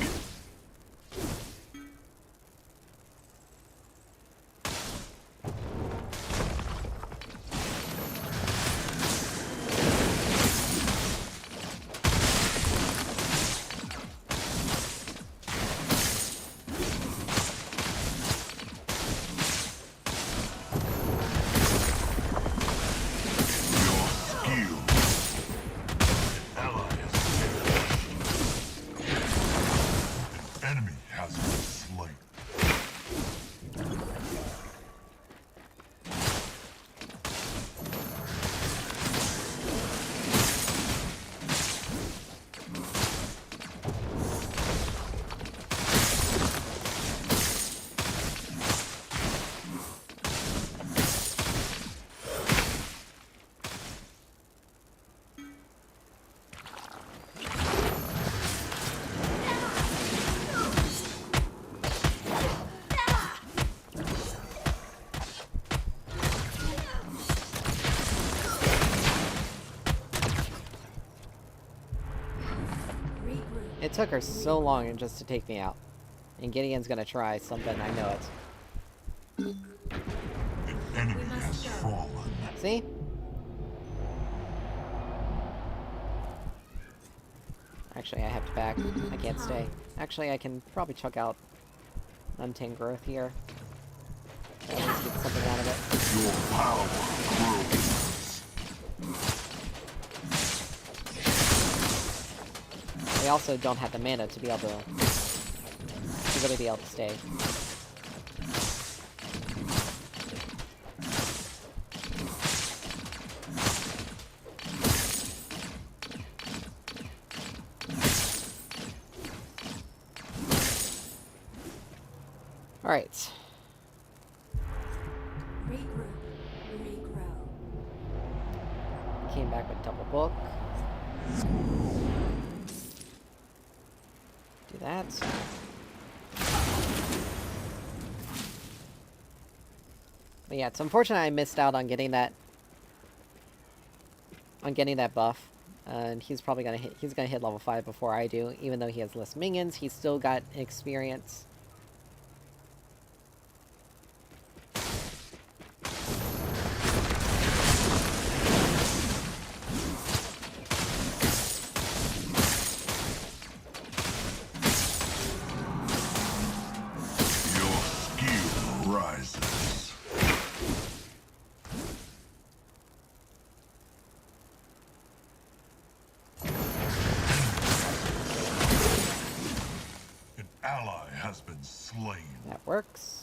It took her so long just to take me out. And Gideon's gonna try something, I know it. An enemy has fallen. See? Actually, I have to back. I can't stay. Actually, I can probably chuck out Untamed growth here. At least get something out of it. Your power grows. They also don't have the mana to be able to really be able to stay. Alright. Regroup. Regrow. Came back with double book. Do that. But yeah, it's unfortunate I missed out on getting that buff. And he's probably gonna hit level 5 before I do, even though he has less minions, he's still got experience. Your skill rises. An ally has been slain. That works.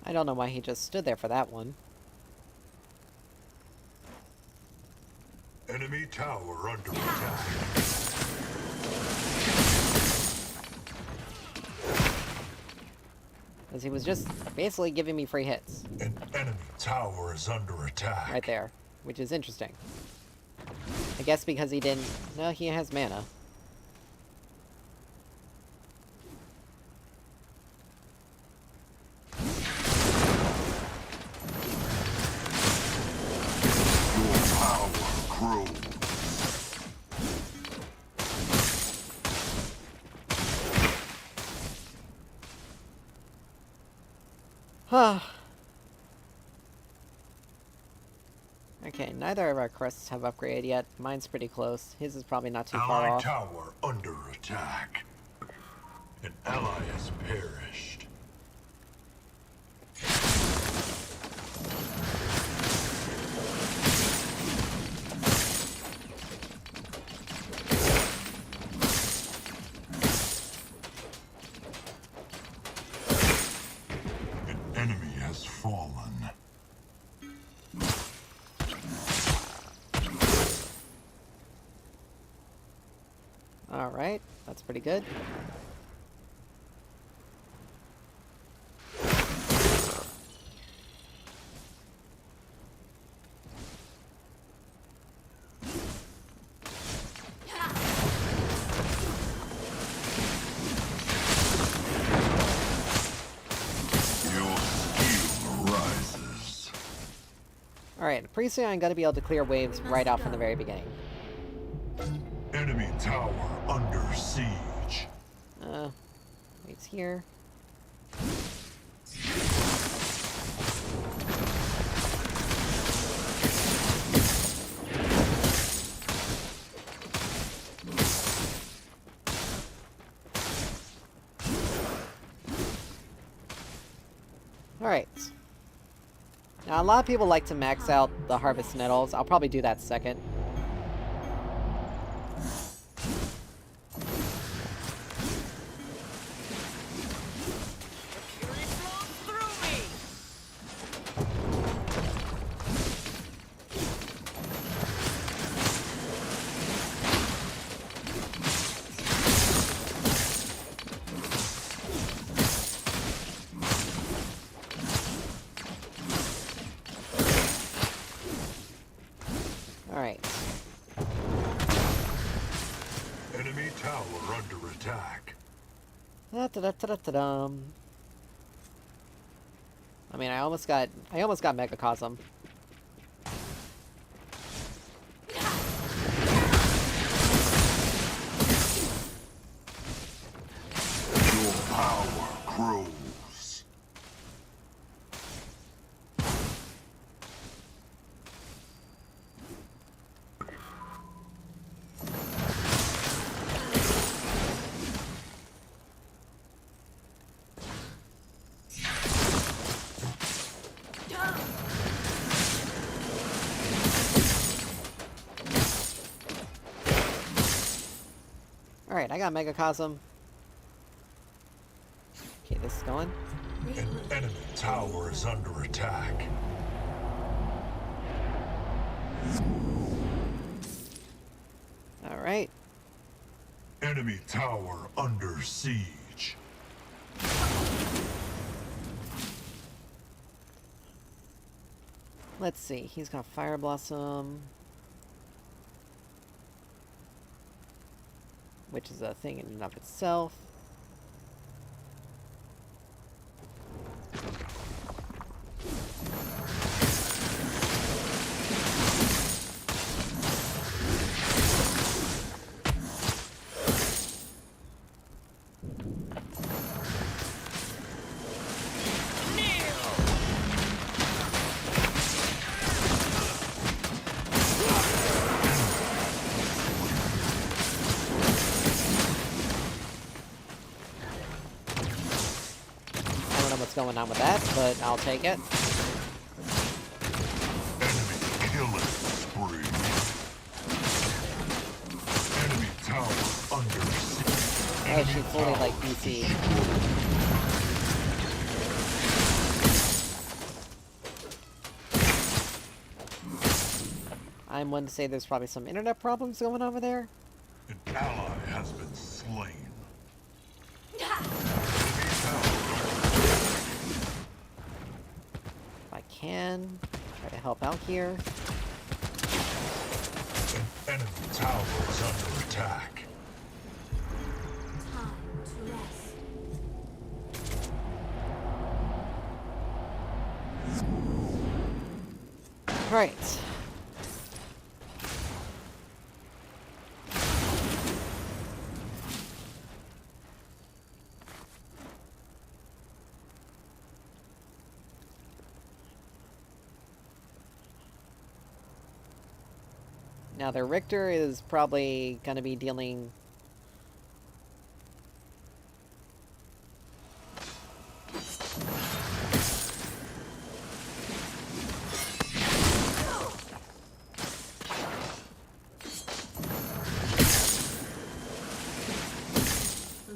I don't know why he just stood there for that one. Enemy tower under attack. Because he was just basically giving me free hits. An enemy tower is under attack. Right there. Which is interesting. I guess because he didn't... No, he has mana. Your power grows. Huh. Okay, neither of our crests have upgraded yet. Mine's pretty close. His is probably not too far Allied off. tower under attack. An ally has perished. An enemy has fallen. Alright, that's pretty good. Your skill rises. Alright, pretty soon I'm gonna be able to clear waves right out from the very beginning. Enemy tower under siege. Waves here. Alright. Now, a lot of people like to max out the Harvest Nettles. I'll probably do that second. Fury flows through me. Alright. Ta-da-ta-da-ta-dum. I mean, I almost got Megacosm. Your power grows. Alright, I got Megacosm. Okay, this is going. An enemy tower is under attack. Alright. Enemy tower under siege. Let's see, he's got Fire Blossom. Which is a thing in and of itself. I don't know what's going on with that, but I'll take it. Enemy killing spree. Enemy tower under siege. Oh, she fully like BC. I'm one to say there's probably some internet problems going over there. An ally has been slain. If I can, try to help out here. An enemy tower is under attack. Time to rest. Right. Now their Richter is probably going to be dealing...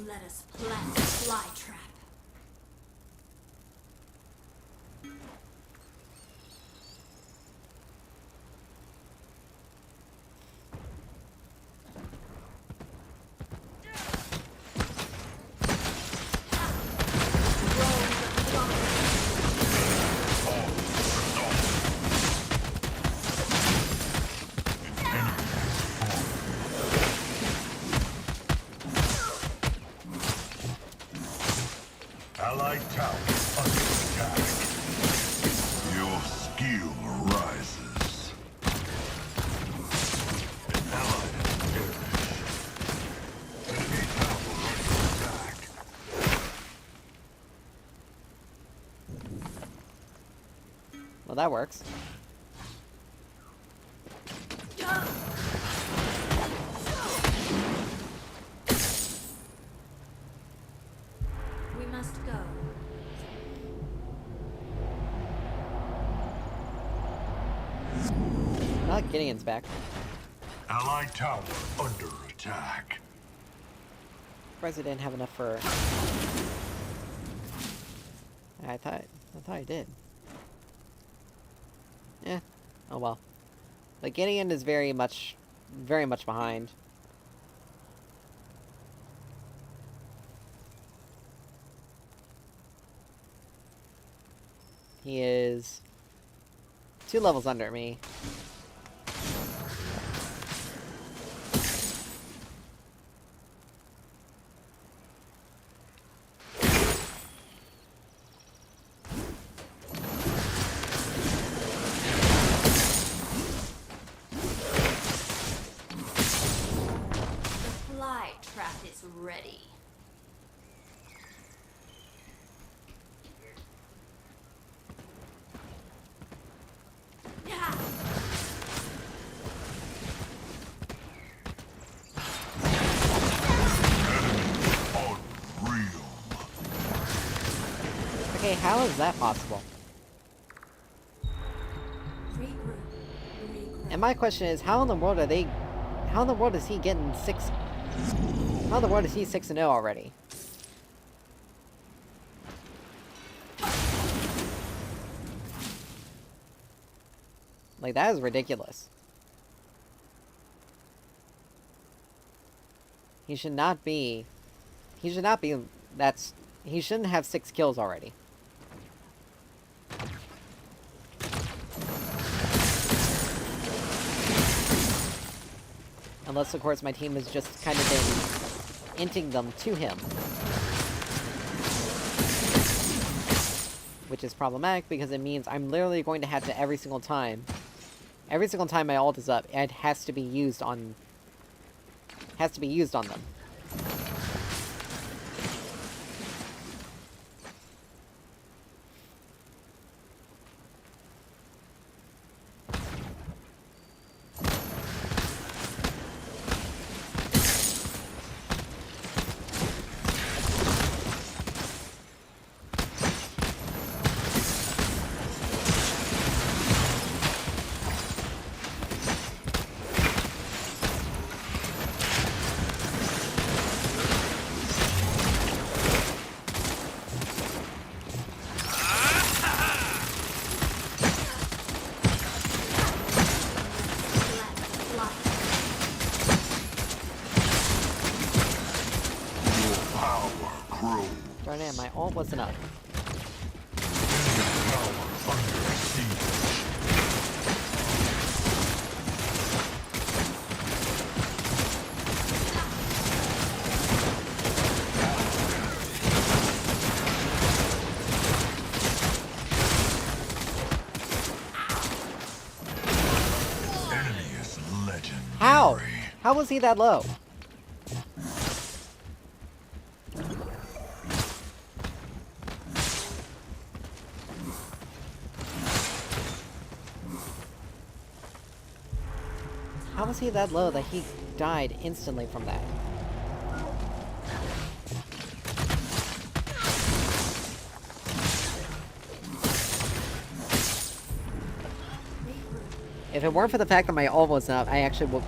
Let us plant a fly trap. Allied tower under attack. Your skill rises. An ally has perished. Enemy tower under attack. Well, that works. We must go. Not Gideon's back. Allied tower under attack. Surprised I didn't have enough for... I thought I did. Eh. Oh well. But Gideon is very much behind. He is 2 levels under me. Okay, how is that possible? Regroup. Regroup. And my question is, how in the world are they... How in the world is he getting 6... How in the world is he 6-0 already? Like, that is ridiculous. He should not be... He should not be... That's... He shouldn't have 6 kills already. Unless, of course, my team has just kind of been inting them to him. Which is problematic, because it means I'm literally going to have to every single time my ult is up, it has to be used on... Has to be used on them. Darn it, my ult wasn't up. Enemy is legendary. How? How was he that low? How was he that low that he died instantly from that? If it weren't for the fact that my ult wasn't up,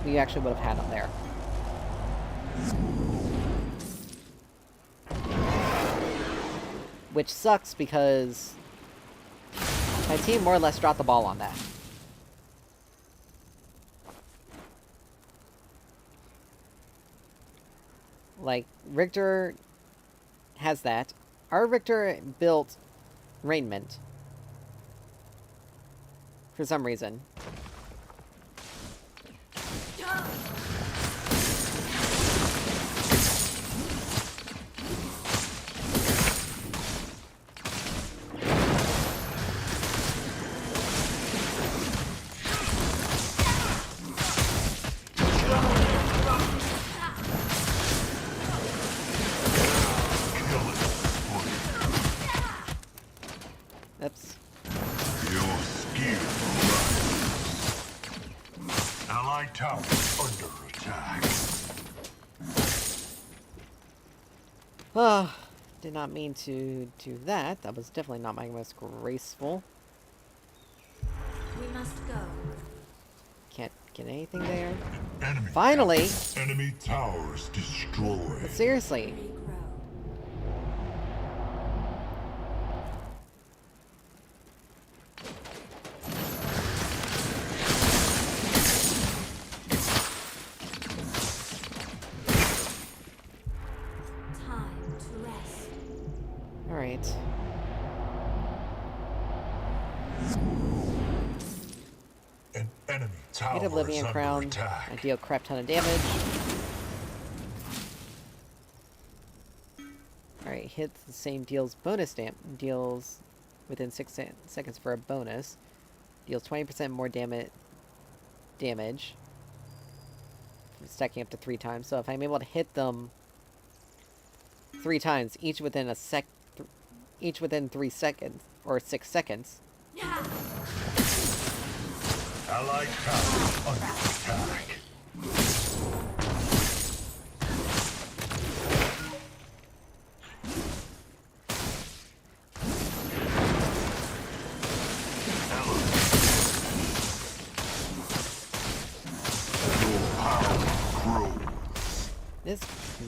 we actually would have had him there. Which sucks because my team more or less dropped the ball on that. Like, Richter has that. Our Richter built Raiment. For some reason. Oops. Your skill rises. Allied tower under attack. Did not mean to do that. That was definitely not my most graceful. We must go. Can't get anything there. Enemy Finally! Enemy towers destroyed. But seriously. Regrow. Time to rest. Alright. An enemy tower Get Oblivion is Crown. under attack. I deal a crap ton of damage. Alright, hits the same, deals bonus deals within 6 seconds for a bonus. Deals 20% more damage. Stacking up to 3 times. So if I'm able to hit them 3 times, each within 3 seconds, or 6 seconds. Allied tower under attack.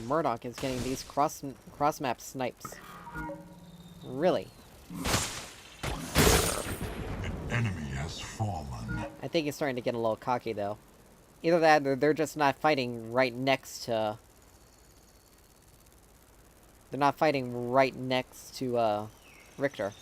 Murdoch is getting these cross-map snipes. Really? An enemy has fallen. I think he's starting to get a little cocky, though. Either that, or they're just not fighting right next to... They're not fighting right next to, Richter.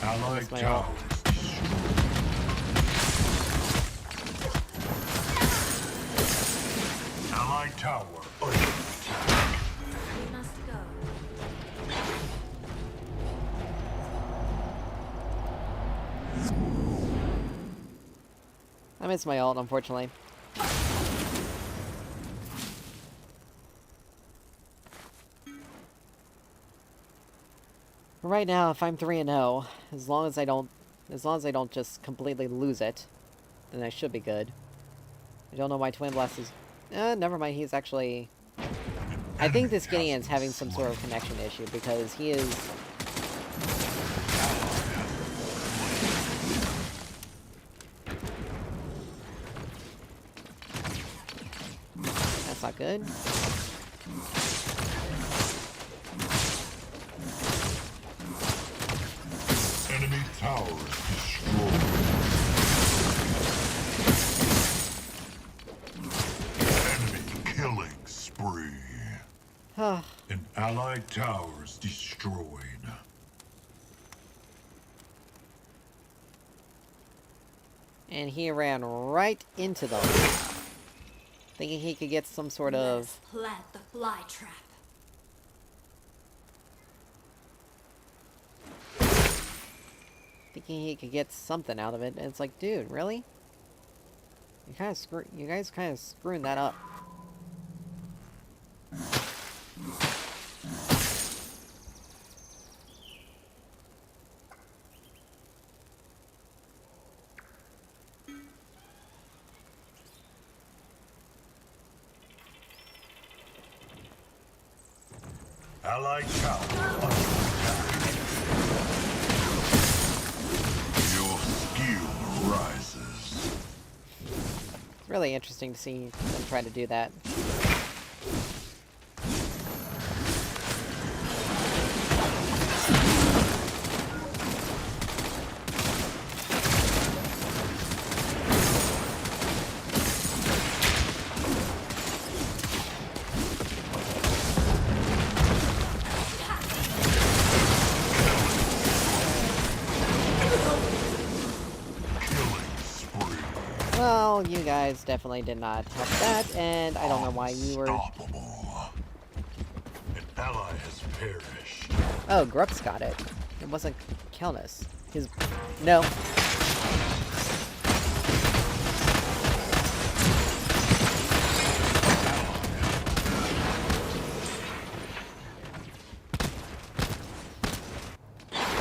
Allied my tower. Allied tower under attack. We must go. I missed my ult, unfortunately. Right now, if I'm 3-0, as long as I don't just completely lose it, then I should be good. I don't know why Twin Blast is... never mind, he's actually... I think this Gideon's having some sort of connection issue, because he is... That's not good. Enemy towers destroyed. Enemy killing spree. An allied towers destroyed. And he ran right into them. Thinking he could get some sort of... Let's plant the fly trap. Thinking he could get something out of it, and it's like, dude, really? You guys kind of screwing that up. Allied tower under attack. Your skill rises. It's really interesting to see them try to do that. Well, you guys definitely did not help that, and I don't know why you were... Unstoppable. An ally has perished. Oh, Grux got it. It wasn't Kelnus. His... No.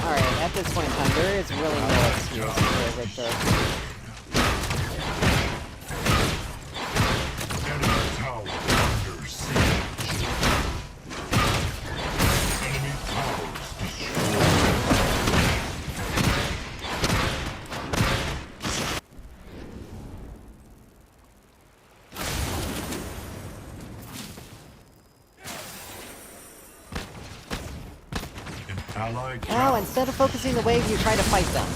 Alright, at this point in time, there is really no excuse for Richter. Enemy tower under siege. Enemy towers destroyed. An allied Oh, tower. instead of focusing the wave, you try to fight them.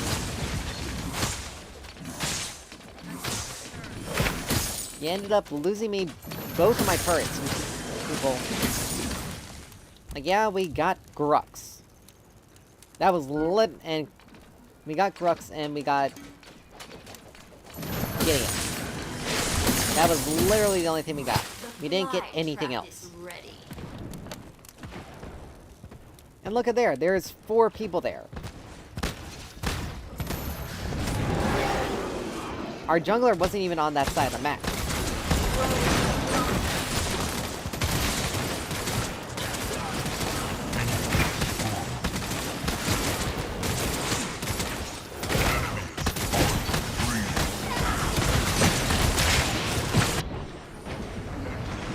You ended up losing me both of my turrets, people. Like, yeah, we got Grux. That was lit, and we got Grux, and we got Gideon. That was literally the only thing we got. We didn't get anything else. Ready. And look at there, there's 4 people there. Our jungler wasn't even on that side of the map.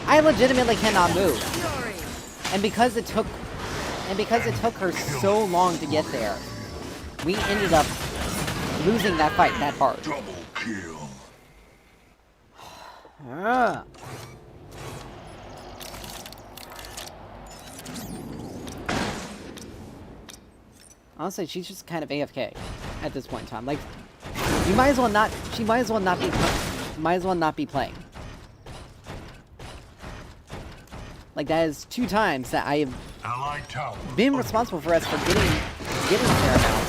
I legitimately cannot move. And because it took her so long to get there, we ended up losing that fight that hard. Double kill. Ah. Honestly, she's just kind of AFK at this point in time. Like, you might as well not. She might as well not be playing. Like, that is 2 times that I have Allied tower. been responsible for us for getting Paramount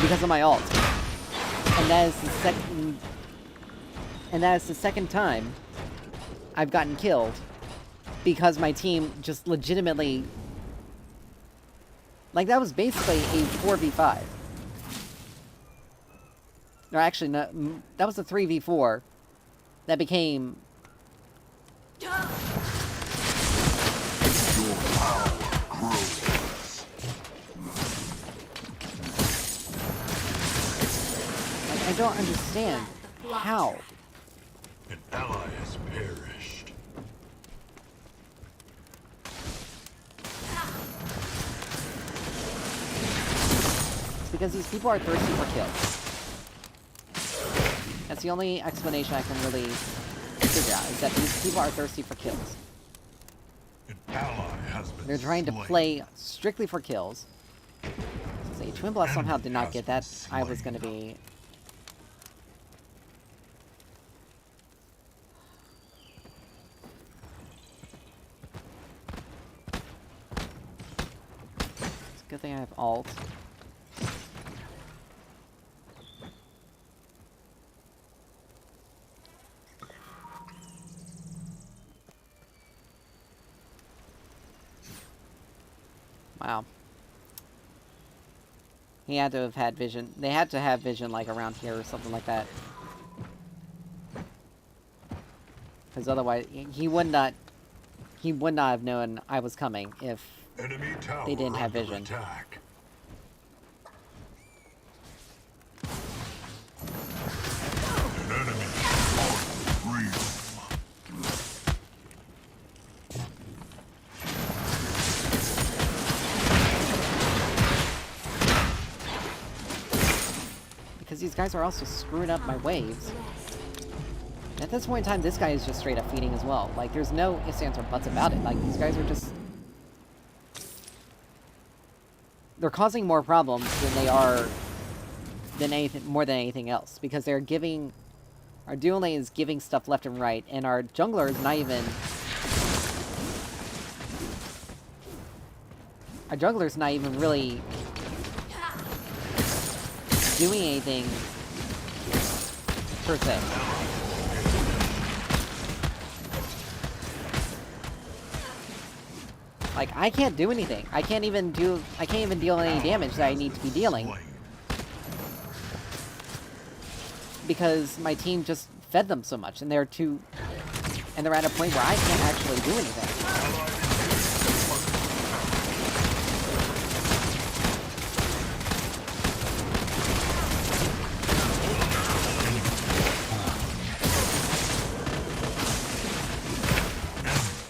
because of my ult. And that is the second time I've gotten killed because my team just legitimately, like, that was basically a 4v5. Or actually, no, that was a 3v4 that became... Your power grows. Like, I don't understand how. An ally has perished. It's because these people are thirsty for kills. That's the only explanation I can really figure out, is that these people are thirsty for kills. An ally has been They're trying to slain. play strictly for kills. So Twin Blast somehow did not get that. I was gonna be... It's a good thing I have ult. Wow. He had to have had vision. They had to have vision, like, around here or something like that. Because otherwise, he would not have known I was coming if Enemy tower they didn't have under vision. Attack. An enemy on freedom. Because these guys are also screwing up my waves. At this point in time, this guy is just straight up feeding as well. Like, there's no ifs, ands, or buts about it. Like, these guys are just... They're causing more problems than they are... more than anything else. Because they're giving... Our dual lane is giving stuff left and right, and our jungler is not even... Our jungler's not even really... doing anything... per se. Like, I can't do anything. I can't even deal any damage that I need to be dealing. Because my team just fed them so much, and they're at a point where I can't actually do anything.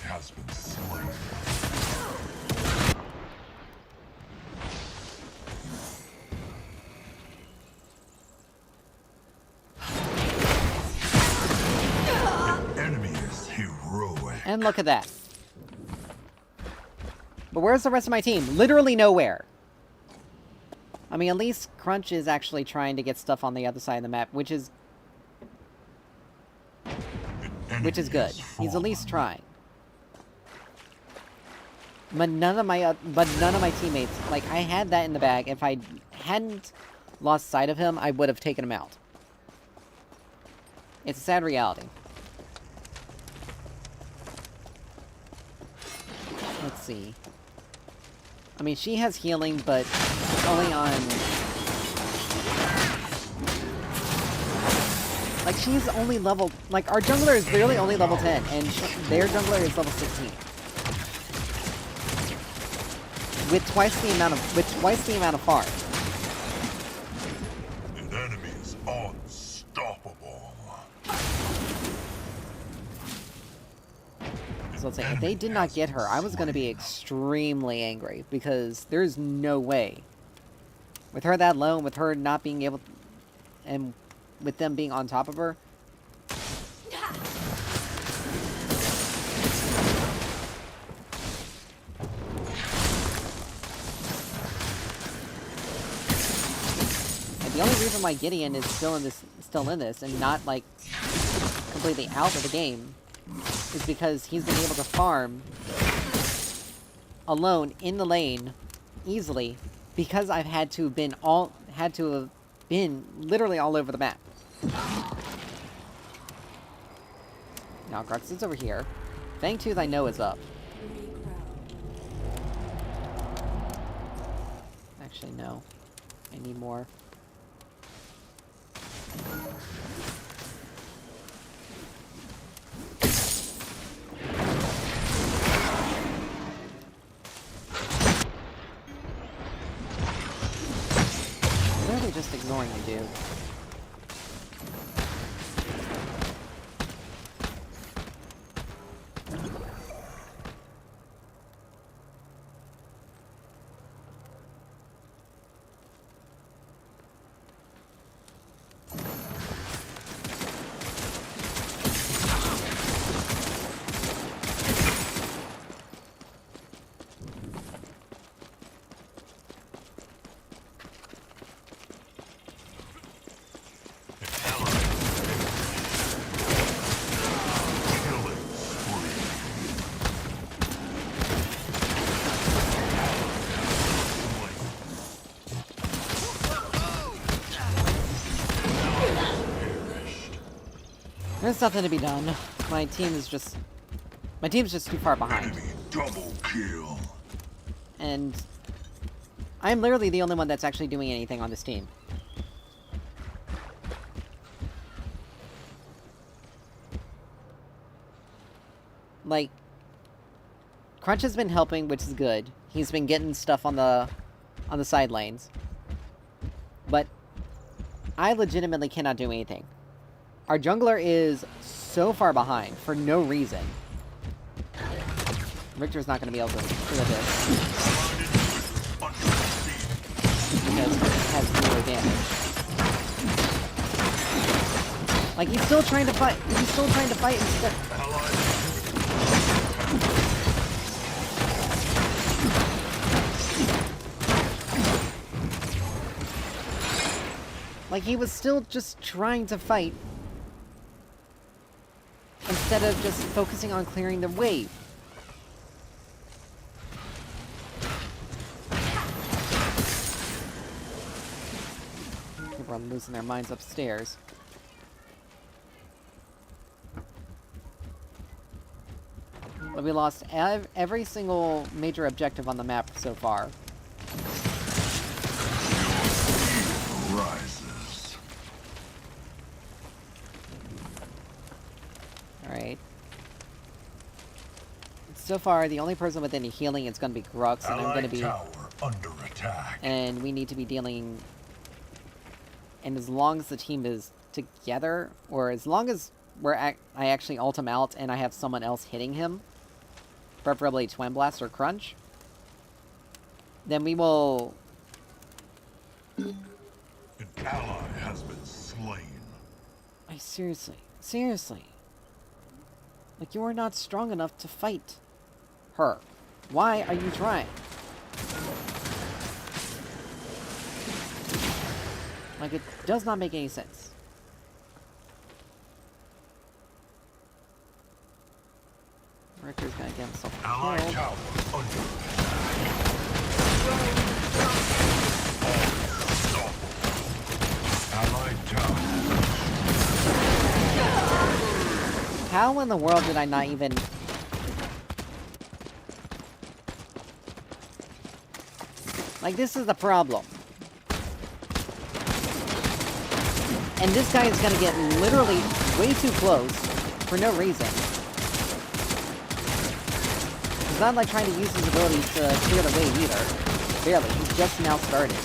Has been slain. An enemy is heroic. And look at that. But where's the rest of my team? Literally nowhere. I mean, at least Crunch is actually trying to get stuff on the other side of the map, which is good. He's at least trying. But none of my teammates, like, I had that in the bag. If I hadn't lost sight of him, I would have taken him out. It's a sad reality. Let's see. I mean, she has healing, but only on... Like, she's only level... Like, our jungler is literally only level 10, and their jungler is level 16. With twice the amount of farm. An enemy is unstoppable. say, if they did not get her, I was going to be extremely angry, because there's no way. With her that low, with her not being able to, and with them being on top of her. And the only reason why Gideon is still in this, and not, like, completely out of the game, is because he's been able to farm alone in the lane easily, because I've had to have been literally all over the map. Now Grux is over here. Fangtooth I know is up. Actually no. I need more. Literally just ignoring you, dude. There's nothing to be done. My team's just too far behind. Enemy double kill. And I'm literally the only one that's actually doing anything on this team. Like, Crunch has been helping, which is good. He's been getting stuff on the side lanes. But I legitimately cannot do anything. Our jungler is so far behind for no reason. Victor's not going to be able to clear this. Because he has zero damage. Like, he's still trying to fight. He's still trying to fight instead. Like, he was still just trying to fight. Instead of just focusing on clearing the wave. People are losing their minds upstairs. But we lost every single major objective on the map so far. Rises. Alright. So far, the only person with any healing is going to be Grux, and I'm going to be... Tower under attack. And we need to be dealing... And as long as the team is together, or as long as I actually ult him out and I have someone else hitting him, preferably Twin Blast or Crunch, then we will... An ally has been slain. Like, seriously. Like, you are not strong enough to fight her. Why are you trying? Like, it does not make any sense. Ricker's gonna get himself Ally killed. tower under attack. Allied tower. How in the world did I not even... Like, this is the problem. And this guy is gonna get literally way too close for no reason. He's not, like, trying to use his abilities to clear the wave either. Barely. He's just now started.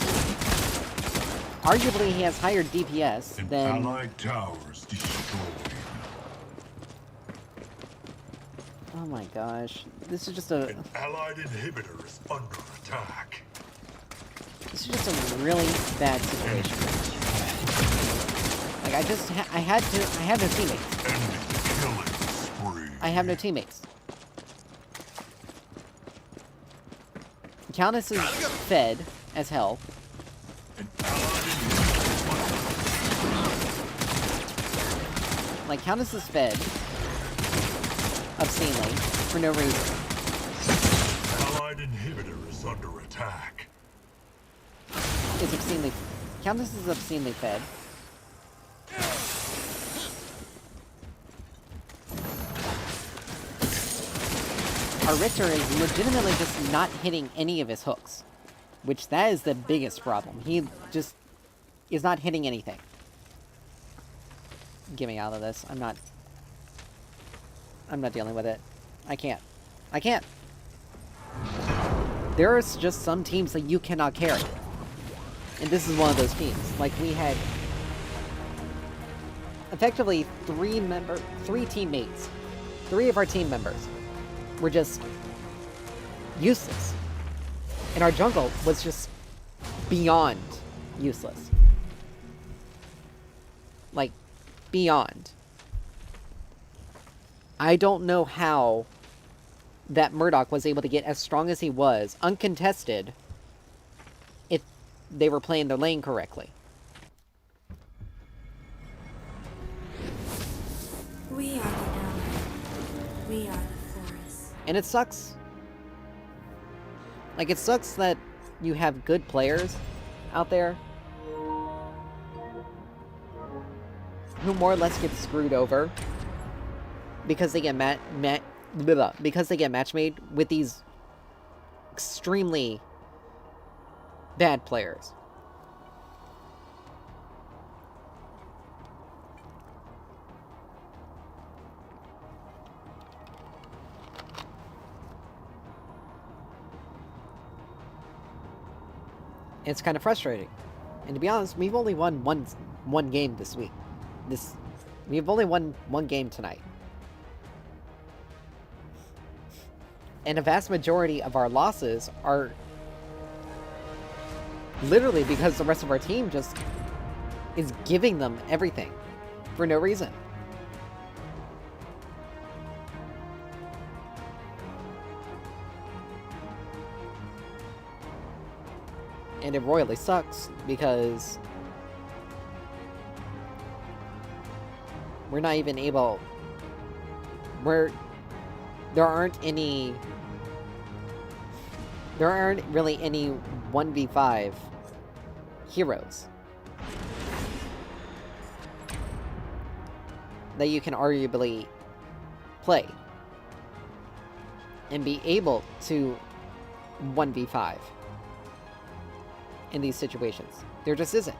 Arguably, he has higher DPS An than... allied towers destroyed. Oh my gosh. This is just a... An allied inhibitor is under attack. This is just a really bad situation. Like, I have no teammates. Enemy killing spree. I have no teammates. Countess is fed as hell. An allied inhibitor Like, Countess is fed obscenely for no reason. allied inhibitor is under attack. Is obscenely... Countess is obscenely fed. Our Richter is legitimately just not hitting any of his hooks. Which, that is the biggest problem. He just is not hitting anything. Get me out of this. I'm not dealing with it. I can't. I can't! There's just some teams that you cannot carry. And this is one of those teams. Like, we had... effectively, three teammates. 3 of our team members were just useless. And our jungle was just beyond useless. Like, beyond. I don't know how that Murdoch was able to get as strong as he was, uncontested, if they were playing their lane correctly. We are the ally. We are the forest. And it sucks. Like, it sucks that you have good players out there who more or less get screwed over because they get because they get match-made with these extremely bad players. It's kind of frustrating. And to be honest, we've only won one game this week. We've only won one game tonight. And a vast majority of our losses are literally because the rest of our team just is giving them everything for no reason. And it royally sucks because we're not even able... There aren't really any 1v5 heroes that you can arguably play and be able to 1v5 in these situations. There just isn't.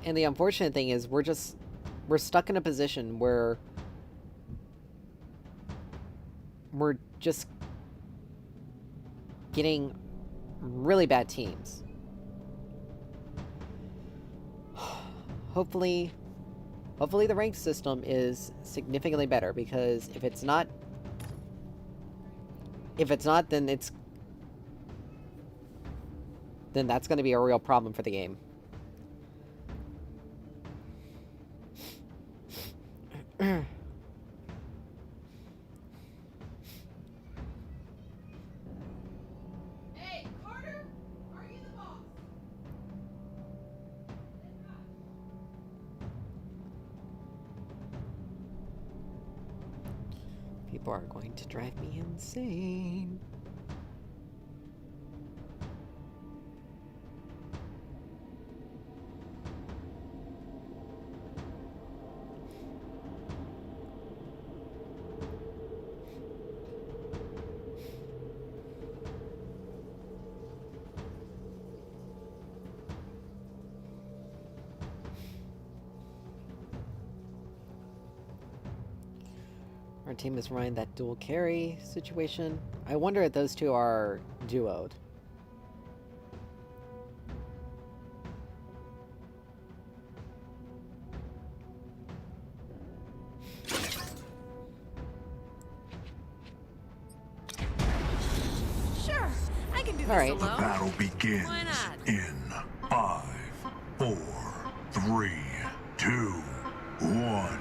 And the unfortunate thing is we're stuck in a position where we're just getting really bad teams. Hopefully the ranked system is significantly better, because if it's not, then that's going to be a real problem for the game. Hey, Carter, are you the boss? People are going to drive me insane. Our team is running that dual carry situation. I wonder if those two are duoed. Alright. Alone? Battle begins Why not? in 5, 4, 3, 2, 1.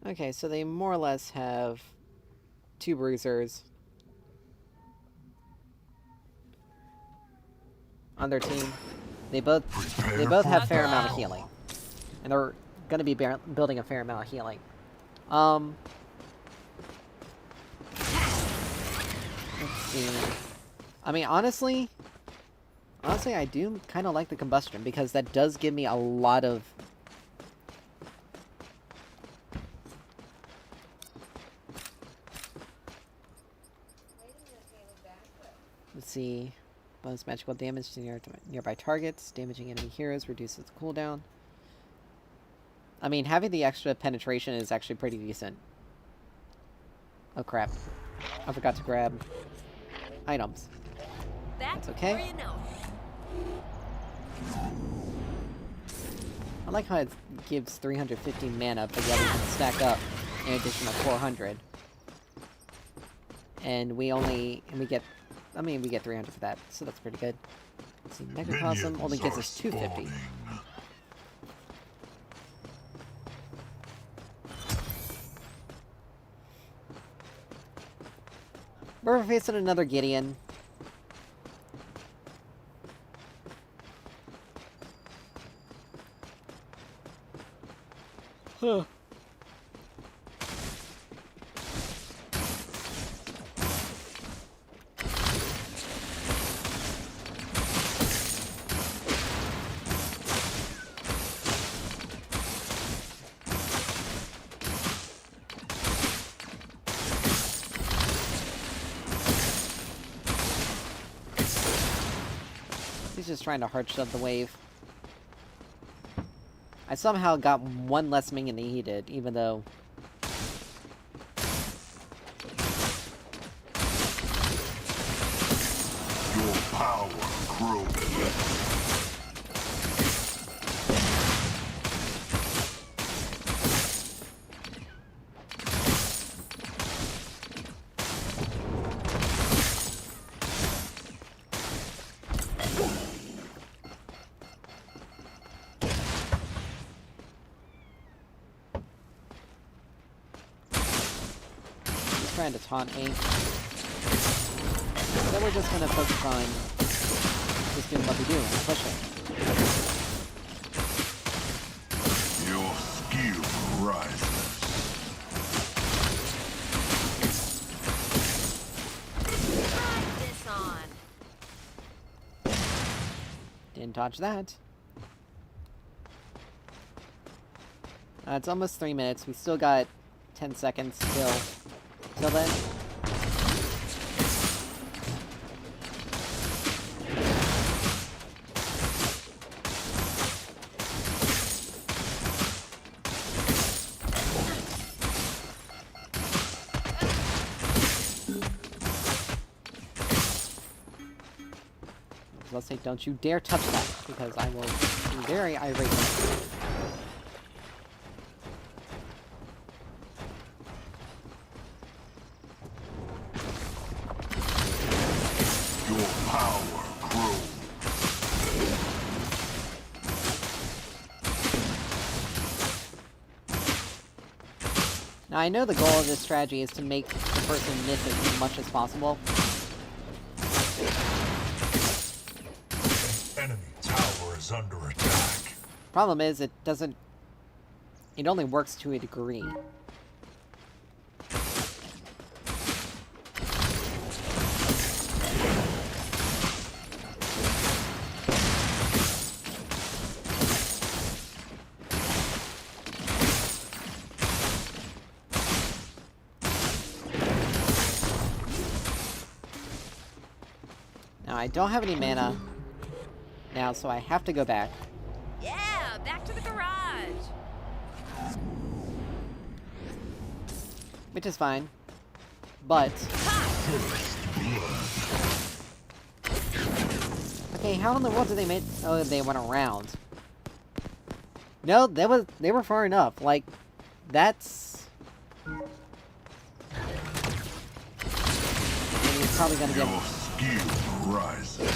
Okay, so they more or less have 2 bruisers on their team. They both have fair amount of healing, and they're gonna be building a fair amount of healing. Let's see. I mean, honestly, I do kind of like the combustion because that does give me a lot of. Let's see. Bonus magical damage to nearby targets. Damaging enemy heroes reduces cooldown. I mean, having the extra penetration is actually pretty decent. Oh crap. I forgot to grab items. That's okay. I like how it gives 350 mana, but yet we can stack up an additional 400. And we get 300 for that, so that's pretty good. Let's see, Megacosm only gives us 250. We're facing another Gideon. Huh. He's just trying to hard shove the wave. I somehow got one less minion than he did, even though... Your power grows. Trying to taunt me. So we're just gonna focus on just doing what we do and pushing. Your skill rises. Try this on. Didn't dodge that. It's almost 3 minutes. We still got 10 seconds till then. Let's say, don't you dare touch that, because I will be very irate. Your power grows. Now, I know the goal of this strategy is to make the person miss as much as possible. Enemy tower is under attack. Problem is, it only works to a degree. Now, I don't have any mana now, so I have to go back. Yeah, back to the garage. Which is fine. But... okay, how in the world did they make... oh, they went around. No, they were far enough. Like, that's... probably gonna get... Your skill rises.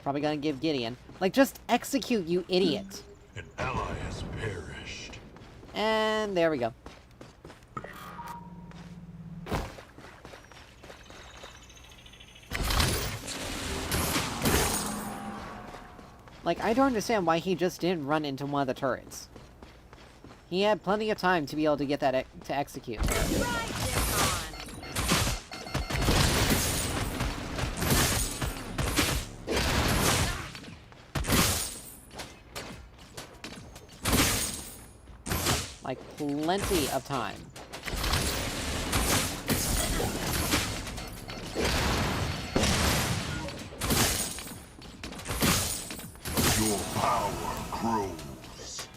Probably gonna give Gideon. Like, just execute, you idiot. An ally has perished. And there we go. Like, I don't understand why he just didn't run into one of the turrets. He had plenty of time to be able to get that to execute. Like, plenty of time. Your power grows.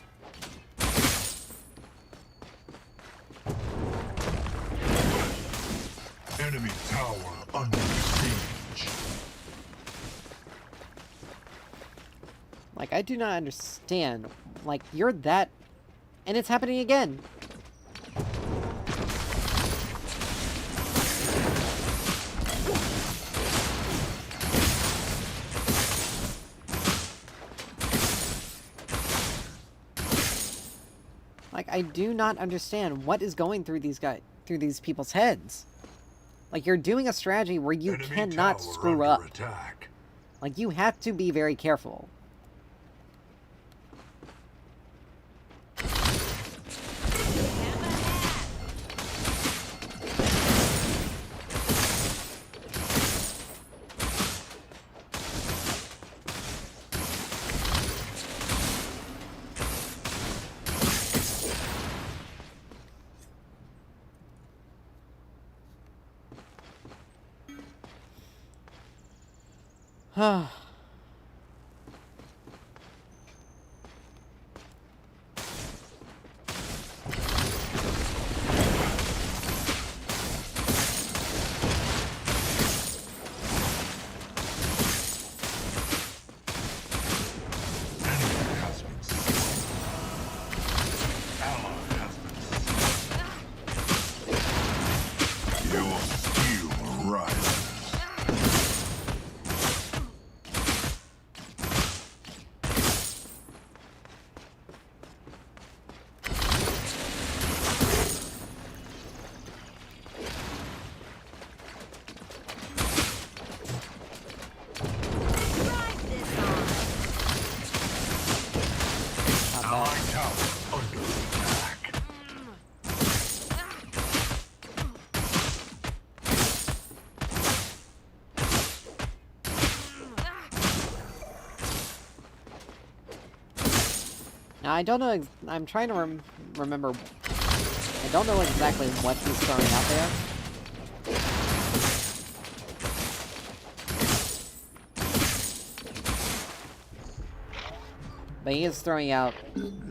Enemy tower under siege. Like, I do not understand. Like, you're that... And it's happening again! Like, I do not understand what is going through these people's heads. Like, you're doing a strategy where you Enemy cannot tower screw under up. attack. Like, you have to be very careful. Enemy has been slain. Ally has been slain. Your skill rises. Ally tower under attack. Now, I don't know, I'm trying to remember, I don't know exactly what he's throwing out there. But he is throwing out,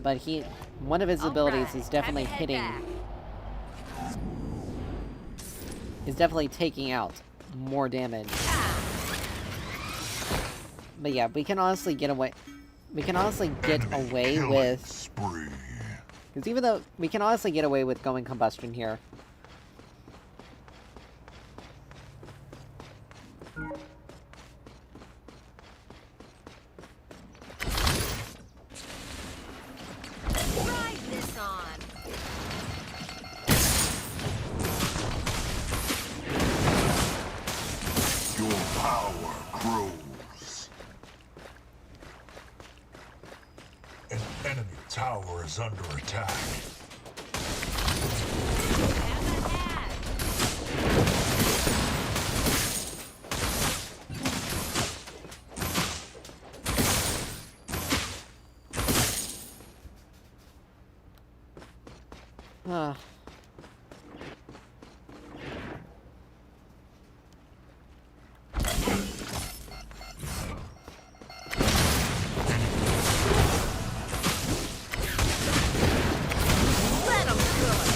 but one of his abilities is definitely hitting, is definitely taking out more damage. But yeah, we can honestly get away Killing with... spree. Because even though we can honestly get away with going combustion here. Ride this on. Your power grows. An enemy tower is under attack. Ah. Let 'em cook.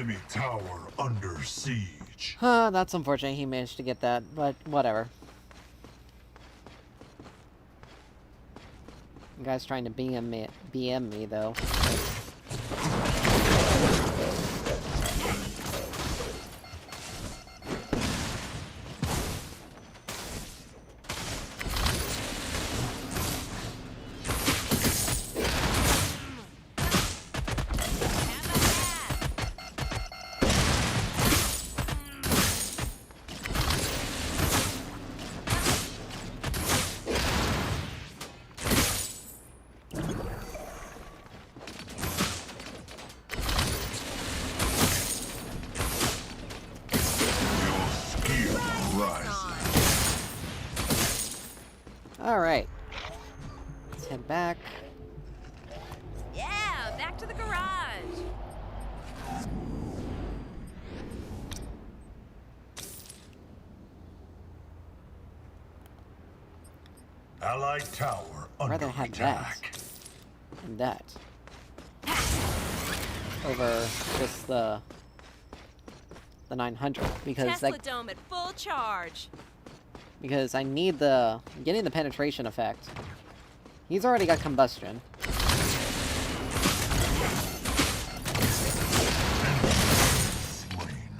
Enemy tower under siege. Huh, that's unfortunate he managed to get that, but whatever. You guys trying to BM me though. Alright. Let's head back. Yeah, back to the garage. Allied tower I'd under rather have attack. that and that over just the 900 because Tesla that, dome at full charge. because I need getting the penetration effect. He's already got combustion. Slain.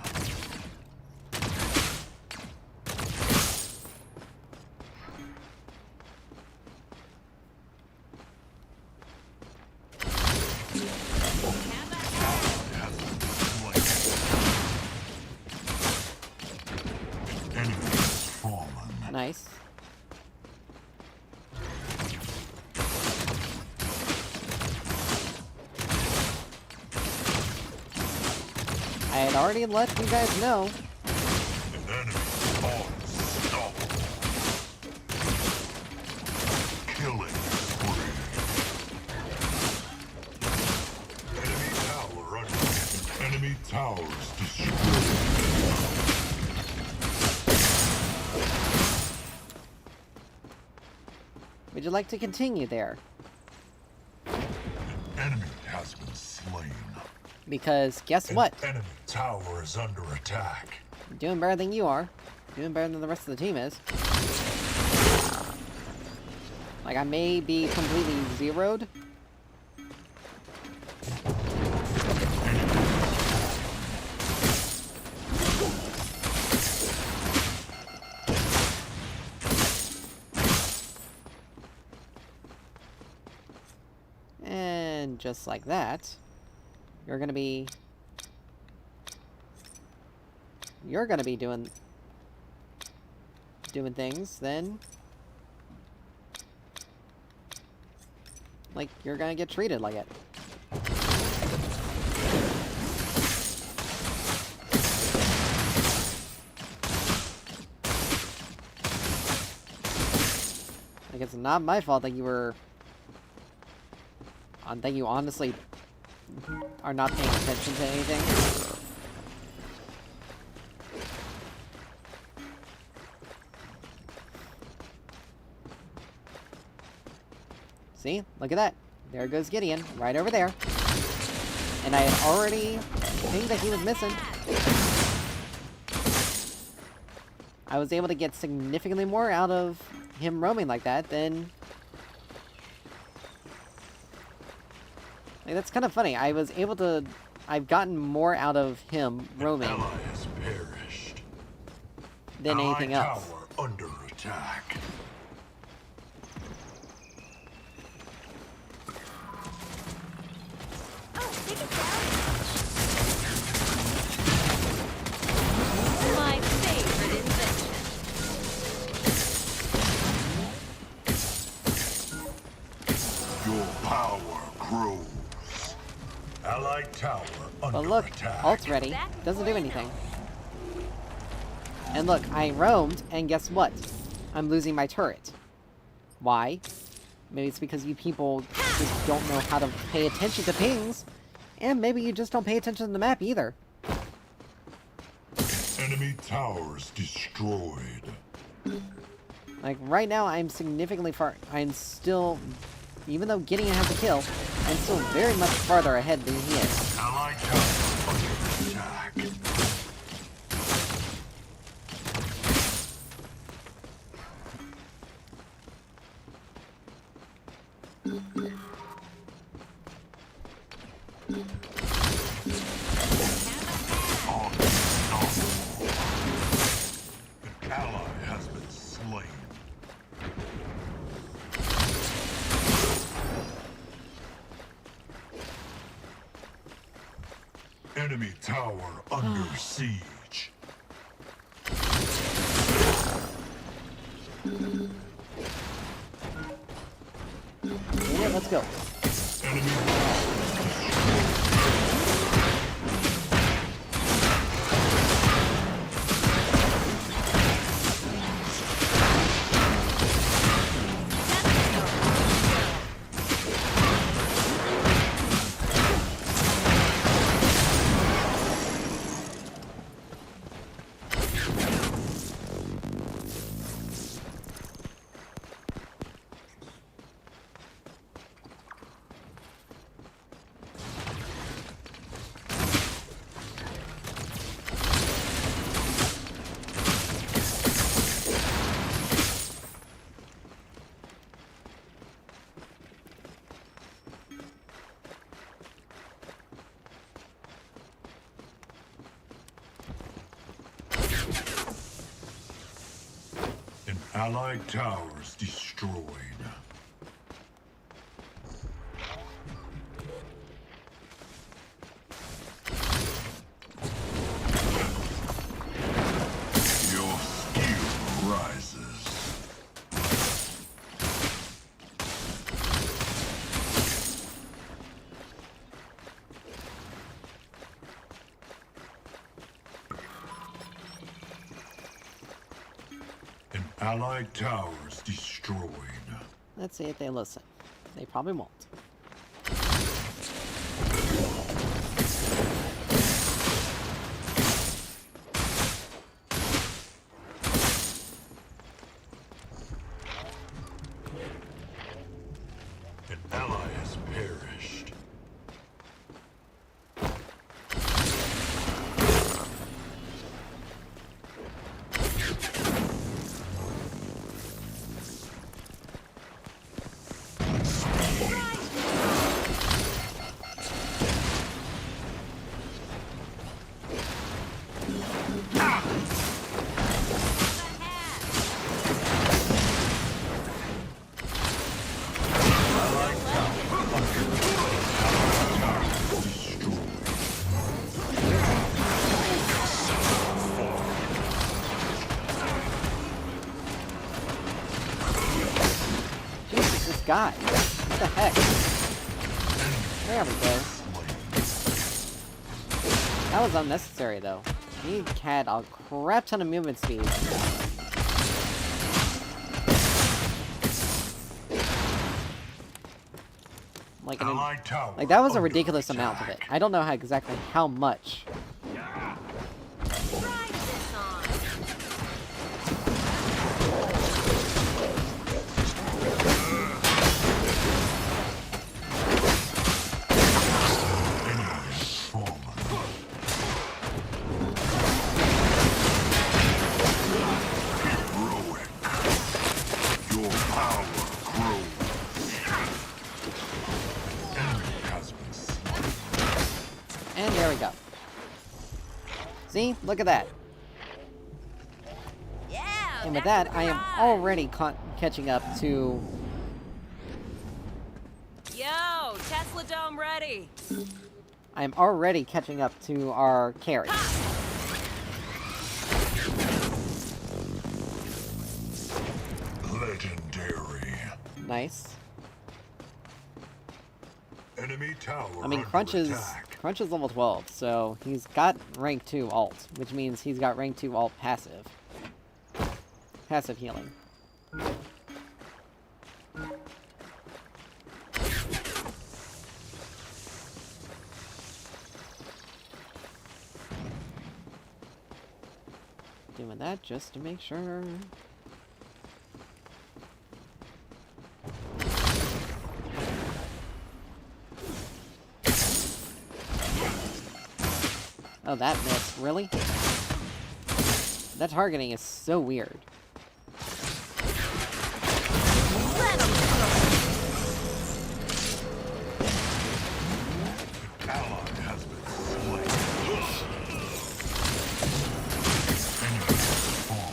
Enemy has fallen. Nice. I had already let you guys know. An enemy unstoppable. Killing spree. Enemy towers destroyed. Would you like to continue there? An enemy has been slain. Because guess An what? enemy tower is under attack. I'm doing better than you are. Doing better than the rest of the team is. Like, I may be completely zeroed. And just like that, you're gonna be doing things then. Like, you're gonna get treated like it. Like, it's not my fault that you were... that you honestly are not paying attention to anything. See? Look at that. There goes Gideon, right over there. And I had already think that he was missing. I was able to get significantly more out of him roaming like that than... Like, that's kind of funny. I was able to... I've gotten more out of him roaming Ally has perished. than anything Allied else. tower under attack. Oh, take it down. My favorite invention. Your power grows. Allied tower under But look, attack. ult's ready. Doesn't do anything. And look, I roamed, and guess what? I'm losing my turret. Why? Maybe it's because you people just don't know how to pay attention to pings. And maybe you just don't pay attention to the map either. Enemy towers destroyed. Like, right now, I'm significantly far... I'm still... Even though Gideon has a kill, I'm still very much farther ahead than he is. Allied tower under attack. Enemy tower under siege. Yeah, let's go. Allied towers destroyed. Your skill rises. Allied towers destroyed. Let's see if they listen. They probably won't. An ally has perished. Jesus, this guy. What the heck? There we go. That was unnecessary, though. He had a crap ton of movement speed. Like, Allied tower like that was a under ridiculous amount of it. attack. I don't know how exactly how much. Your power grows. Enemy has been slain. And there we go. See? Look at that. Yeah. And with that, I am already catching up to... Yo, Tesla Dome ready. I am already catching up to our carry. Legendary. Nice. Enemy tower I mean, under Crunch is attack. level 12, so he's got rank 2 ult, which means he's got rank 2 ult passive. Passive healing. Doing that just to make sure. Oh, that missed. Really? That targeting is so weird. Ally has been slain.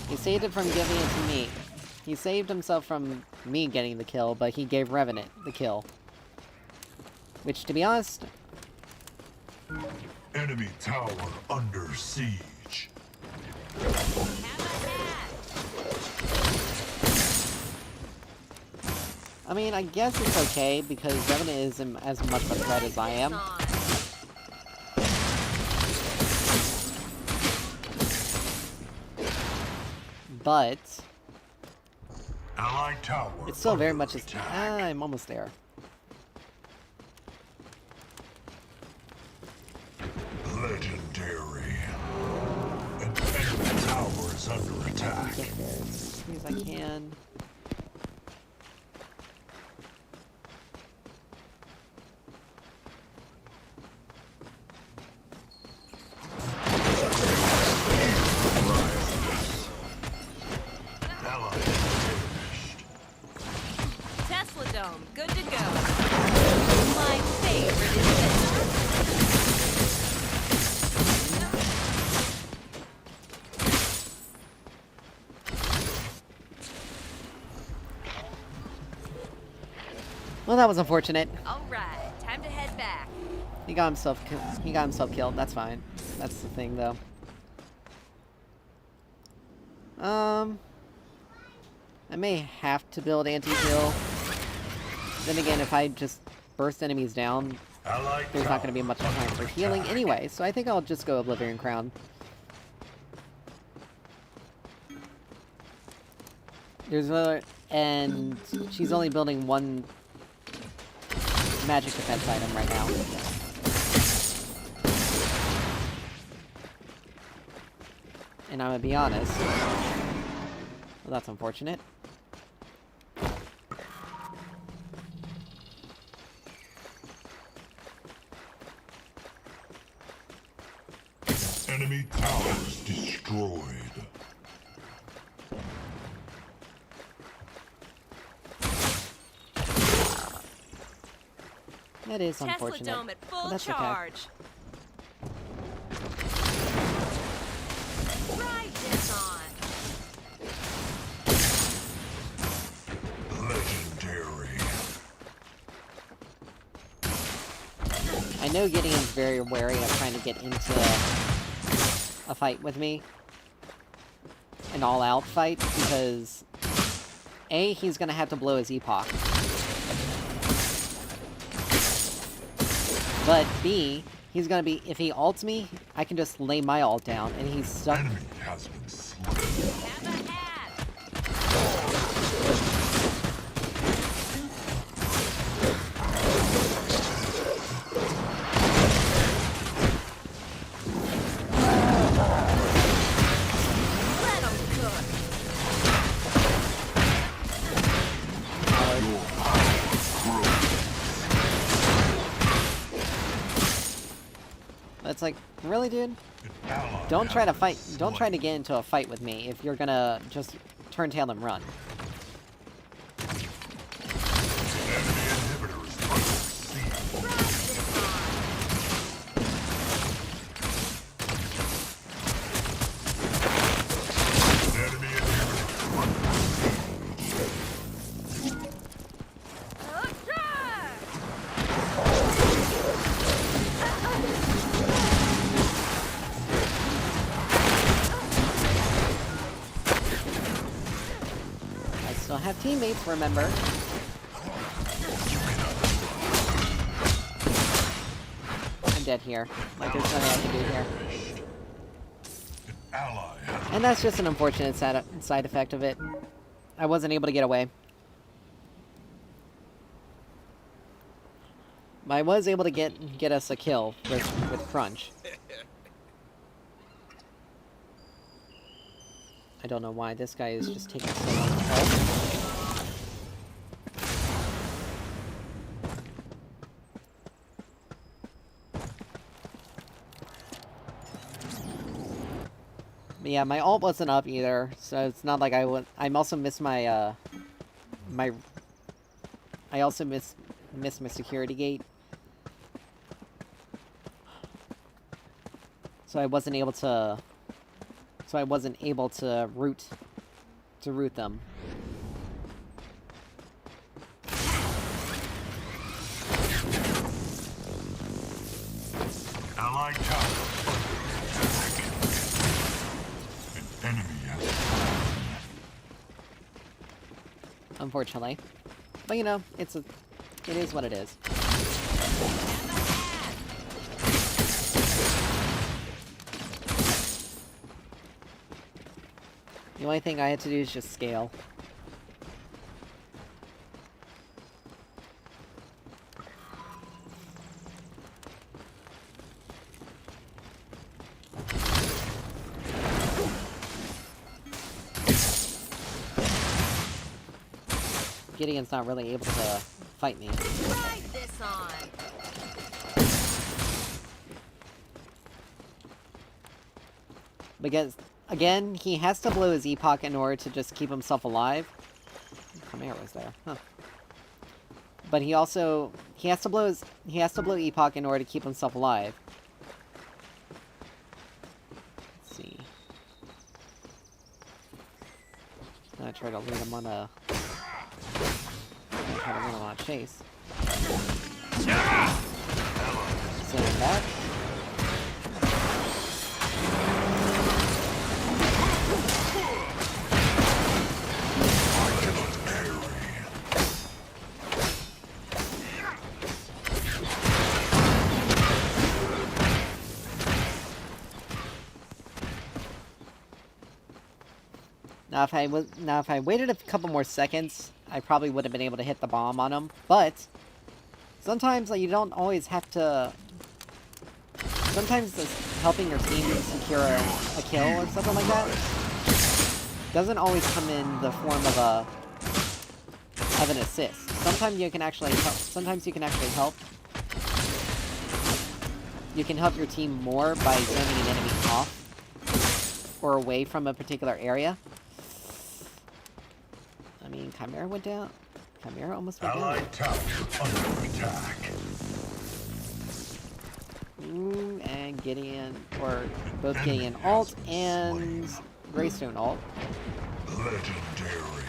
He saved it from giving it to me. He saved himself from me getting the kill, but he gave Revenant the kill. Which, to be honest... Enemy tower under siege. I mean, I guess it's okay, because Revenant isn't as much of a threat as I am. But Allied tower. it's still very under much as... attack. I'm almost there. Legendary. An enemy tower is under attack. Get there as soon as I can. Allied finished. Tesla Dome, good to go. My favorite is this. Well, that was unfortunate. All right, time to head back. He got himself killed. That's fine. That's the thing, though. I may have to build anti-heal. Then again, if I just burst enemies down, Allied there's not going to tower be much time under for healing attack. anyway, so I think I'll just go Oblivion Crown. There's another... and she's only building one magic defense item right now. And I'm gonna be honest. Well, that's unfortunate. Enemy towers destroyed. That is Tesla unfortunate. Dome at but full that's okay. charge. Ride this on. Legendary. I know Gideon's very wary of trying to get into a fight with me. An all-out fight, because A, he's gonna have to blow his epoch. But B, he's gonna be... if he ults me, I can just lay my ult down, and he's stuck... Enemy has been slain. Have a hat. Let 'em cook. It's like, really, dude? An ally Don't try to has fight... been don't try to slain. get into a fight with me if you're gonna just turn tail and run. Enemy inhibitors under siege. Ride this on. Enemy inhibitors under siege. I still have teammates, remember? I'm dead here. Like, there's nothing I can do here. An ally has And that's just an unfortunate side effect of it. I wasn't able to get away. But I was able to get us a kill with Crunch. I don't know why this guy is just taking so long to help. But yeah, my ult wasn't up either, so it's not like I would. I also missed my I also missed my security gate, so I wasn't able to. So I wasn't able to root them. Allied Allied tower under attack. An enemy has Unfortunately. But you know, it is what it is. The only thing I had to do is just scale. Gideon's not really able to fight me. Try this on. Because, again, he has to blow his epoch in order to just keep himself alive. Chimera was there, huh. But he has to blow epoch in order to keep himself alive. Let's see. I'm gonna try to lead him on a... try to lead him on a chase. Send back. Now if I waited a couple more seconds, I probably would have been able to hit the bomb on him. But sometimes like, you don't always have to. Sometimes just helping your team secure a kill or something like that doesn't always come in the form of an assist. Sometimes you can actually help. Sometimes you can actually help. You can help your team more by zoning an enemy off or away from a particular area. I mean, Chimera went down. Chimera almost went down. Allied tower under attack. Ooh, and Gideon, or both Gideon ult and Greystone ult. Legendary.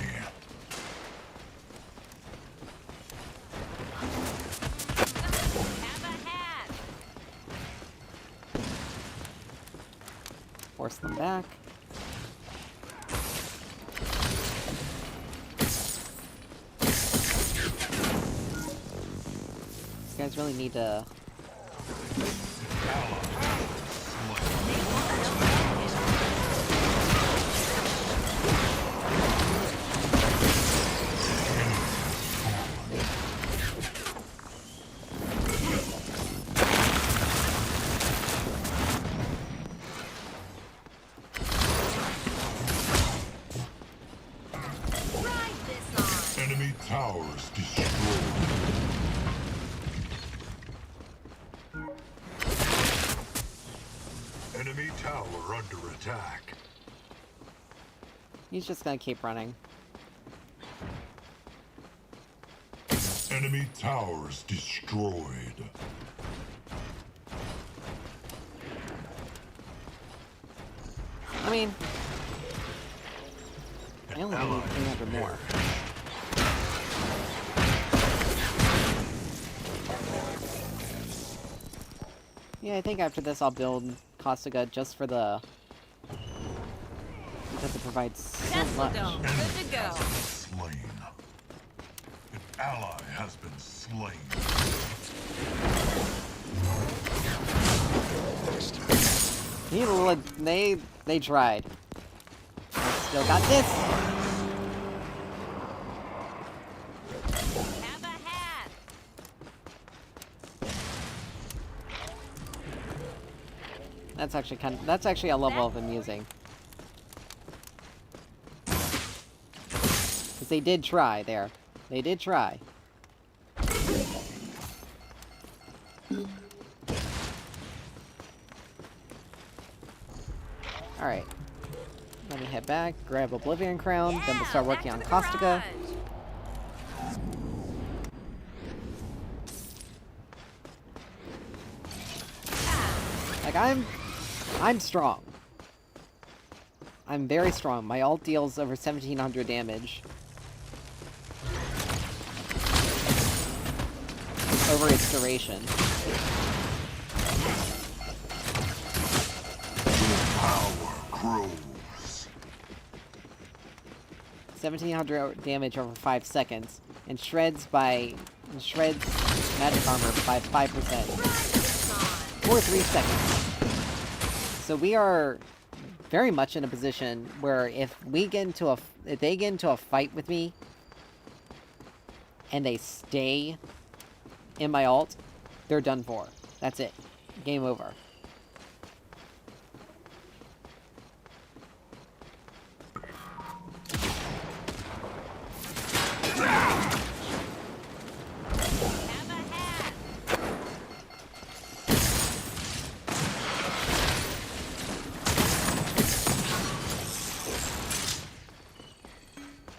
Have a hat. Force them back. These guys really need to... Try this on. Enemy towers destroyed. Enemy tower under attack. He's just gonna keep running. Enemy towers destroyed. I mean... I only need 300 more. Yeah, I think after this I'll build Costiga just for the... because it provides so Tesla much. dome. Good to go. Slain. An ally has been slain. They tried. I still got this! Have a hat. That's actually a level of amusing. Because they did try there. They did try. Alright. Let me head back, grab Oblivion Crown, then we'll start working on Costiga. Like, I'm strong. I'm very strong. My ult deals over 1700 damage. Over its duration. crows. 1700 damage over 5 seconds, and shreds magic armor by 5% for 3 seconds. So we are very much in a position where if they get into a fight with me and they stay in my ult, they're done for. That's it. Game over.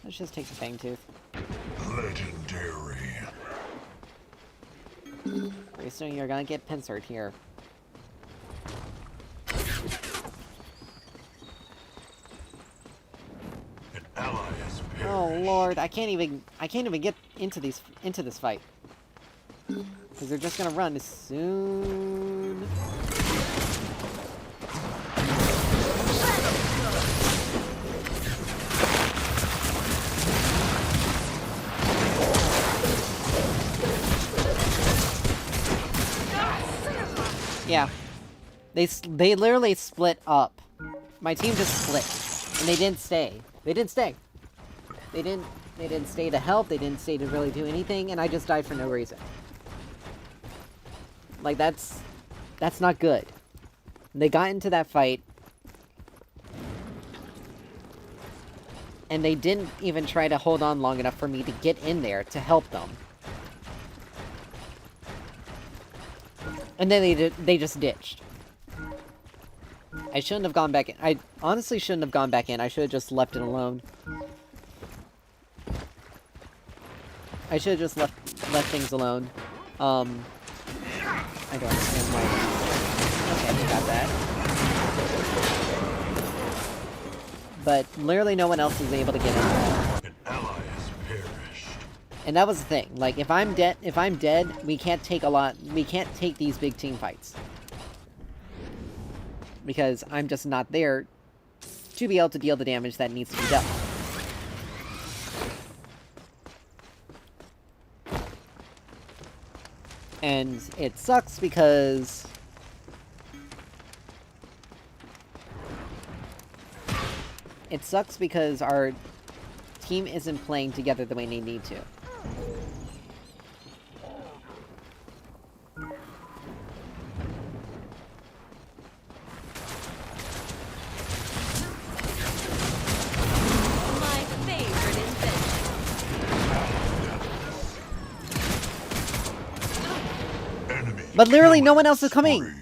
Let's just take the Fang Tooth. Legendary. Pretty soon you're gonna get pincered here. An ally has perished. Oh lord, I can't even get into this fight. Because they're just gonna run as soon. Yeah. They literally split up. My team just split. And they didn't stay. They didn't stay. They didn't stay to help, they didn't stay to really do anything, and I just died for no reason. Like, that's not good. They got into that fight, and they didn't even try to hold on long enough for me to get in there to help them. And then they just ditched. I shouldn't have gone back in. I honestly shouldn't have gone back in. I should have just left it alone. I should have just left things alone. I don't understand why. Okay, we got that. But literally no one else is able to get in there. An ally has perished. And that was the thing. Like, if I'm dead, we can't take these big team fights. Because I'm just not there to be able to deal the damage that needs to be dealt. And it sucks because our team isn't playing together the way they need to. My favorite invention. Enemy But literally no killing one else is coming! spree.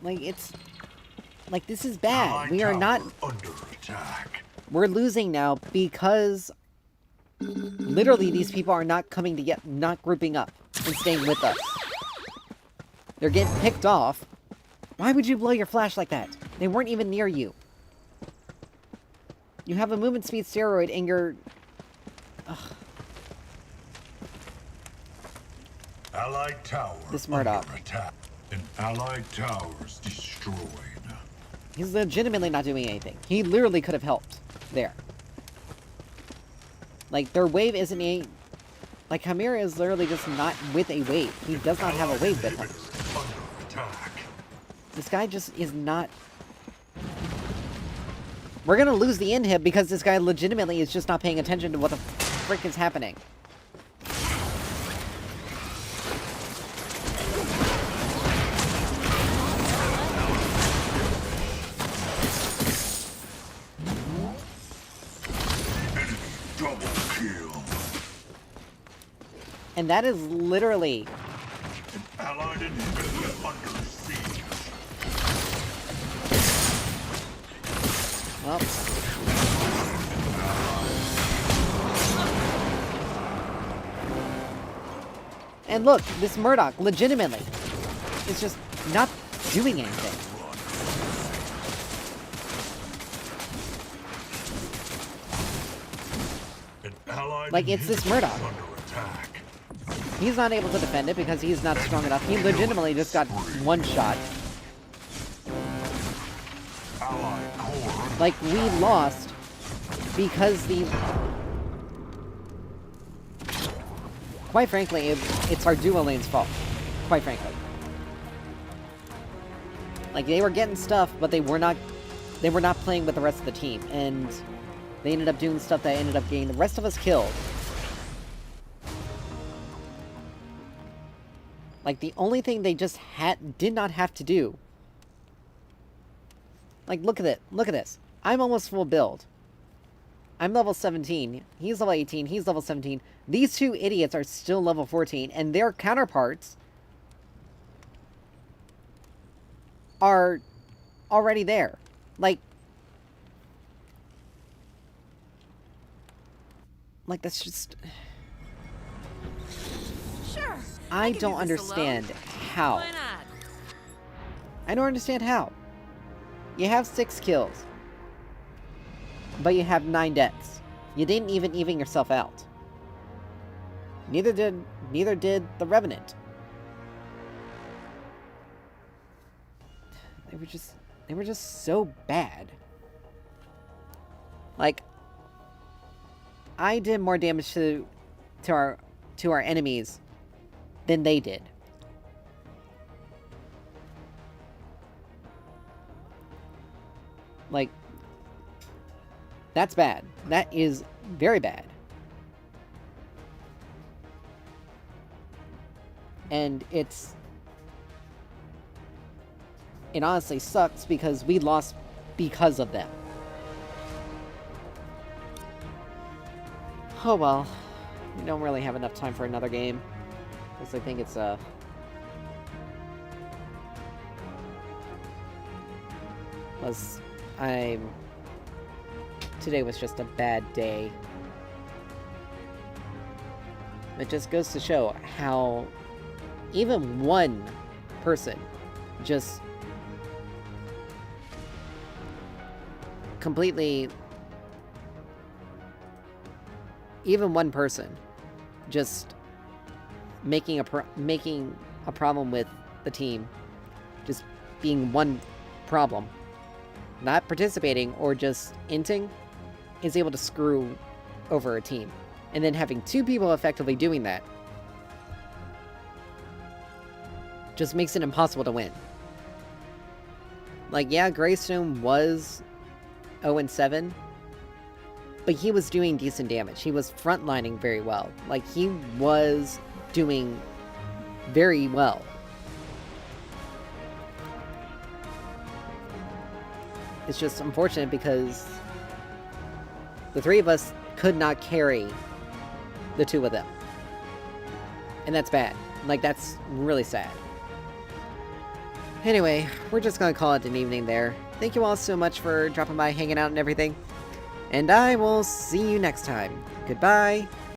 Like, it's... Like, this is bad. Allied We are not... tower under attack. We're losing now because... Literally, these people are not coming to get... Not grouping up and staying with us. They're getting picked off. Why would you blow your flash like that? They weren't even near you. You have a movement speed steroid and you're... Ugh. Allied tower This Murdoch. under attack. An allied tower is destroyed. He's legitimately not doing anything. He literally could have helped. There. Like, their wave isn't a... Like, Chimera is literally just not with a wave. He does not have a wave with him. Under attack. This guy just is not... We're gonna lose the inhib because this guy legitimately is just not paying attention to what the frick is happening. Enemy double kill. And that is literally... An allied inhibitor under siege. Well... And look, this Murdoch, legitimately, is just not doing anything. Like, it's this Murdoch. Under attack. He's not able to defend it because he's not strong enough. He legitimately just got one shot. Allied core. Like, we lost because the... Quite frankly, it's our duo lane's fault. Quite frankly. Like, they were getting stuff, but they were not playing with the rest of the team, and they ended up doing stuff that ended up getting the rest of us killed. Like, the only thing they just did not have to do... Like, look at it. Look at this. I'm almost full build. I'm level 17. He's level 18. He's level 17. These two idiots are still level 14, and their counterparts are already there. Like, that's just... Sure. I can don't do this alone. understand how. Why not? I don't understand how. You have 6 kills, but you have 9 deaths. You didn't even yourself out. Neither did the Revenant. They were just so bad. Like, I did more damage to our enemies than they did. Like, that's bad. That is very bad. And it honestly sucks because we lost because of them. Oh well. We don't really have enough time for another game. Because I think it's today was just a bad day. It just goes to show how even one person just completely... Even one person just making a problem with the team, just being one problem, not participating or just inting, is able to screw over a team. And then having 2 people effectively doing that just makes it impossible to win. Like, yeah, Greystone was 0-7, but he was doing decent damage. He was frontlining very well. Like, he was doing very well. It's just unfortunate because the 3 of us could not carry the 2 of them. And that's bad. Like, that's really sad. Anyway, we're just gonna call it an evening there. Thank you all so much for dropping by, hanging out, and everything. And I will see you next time. Goodbye.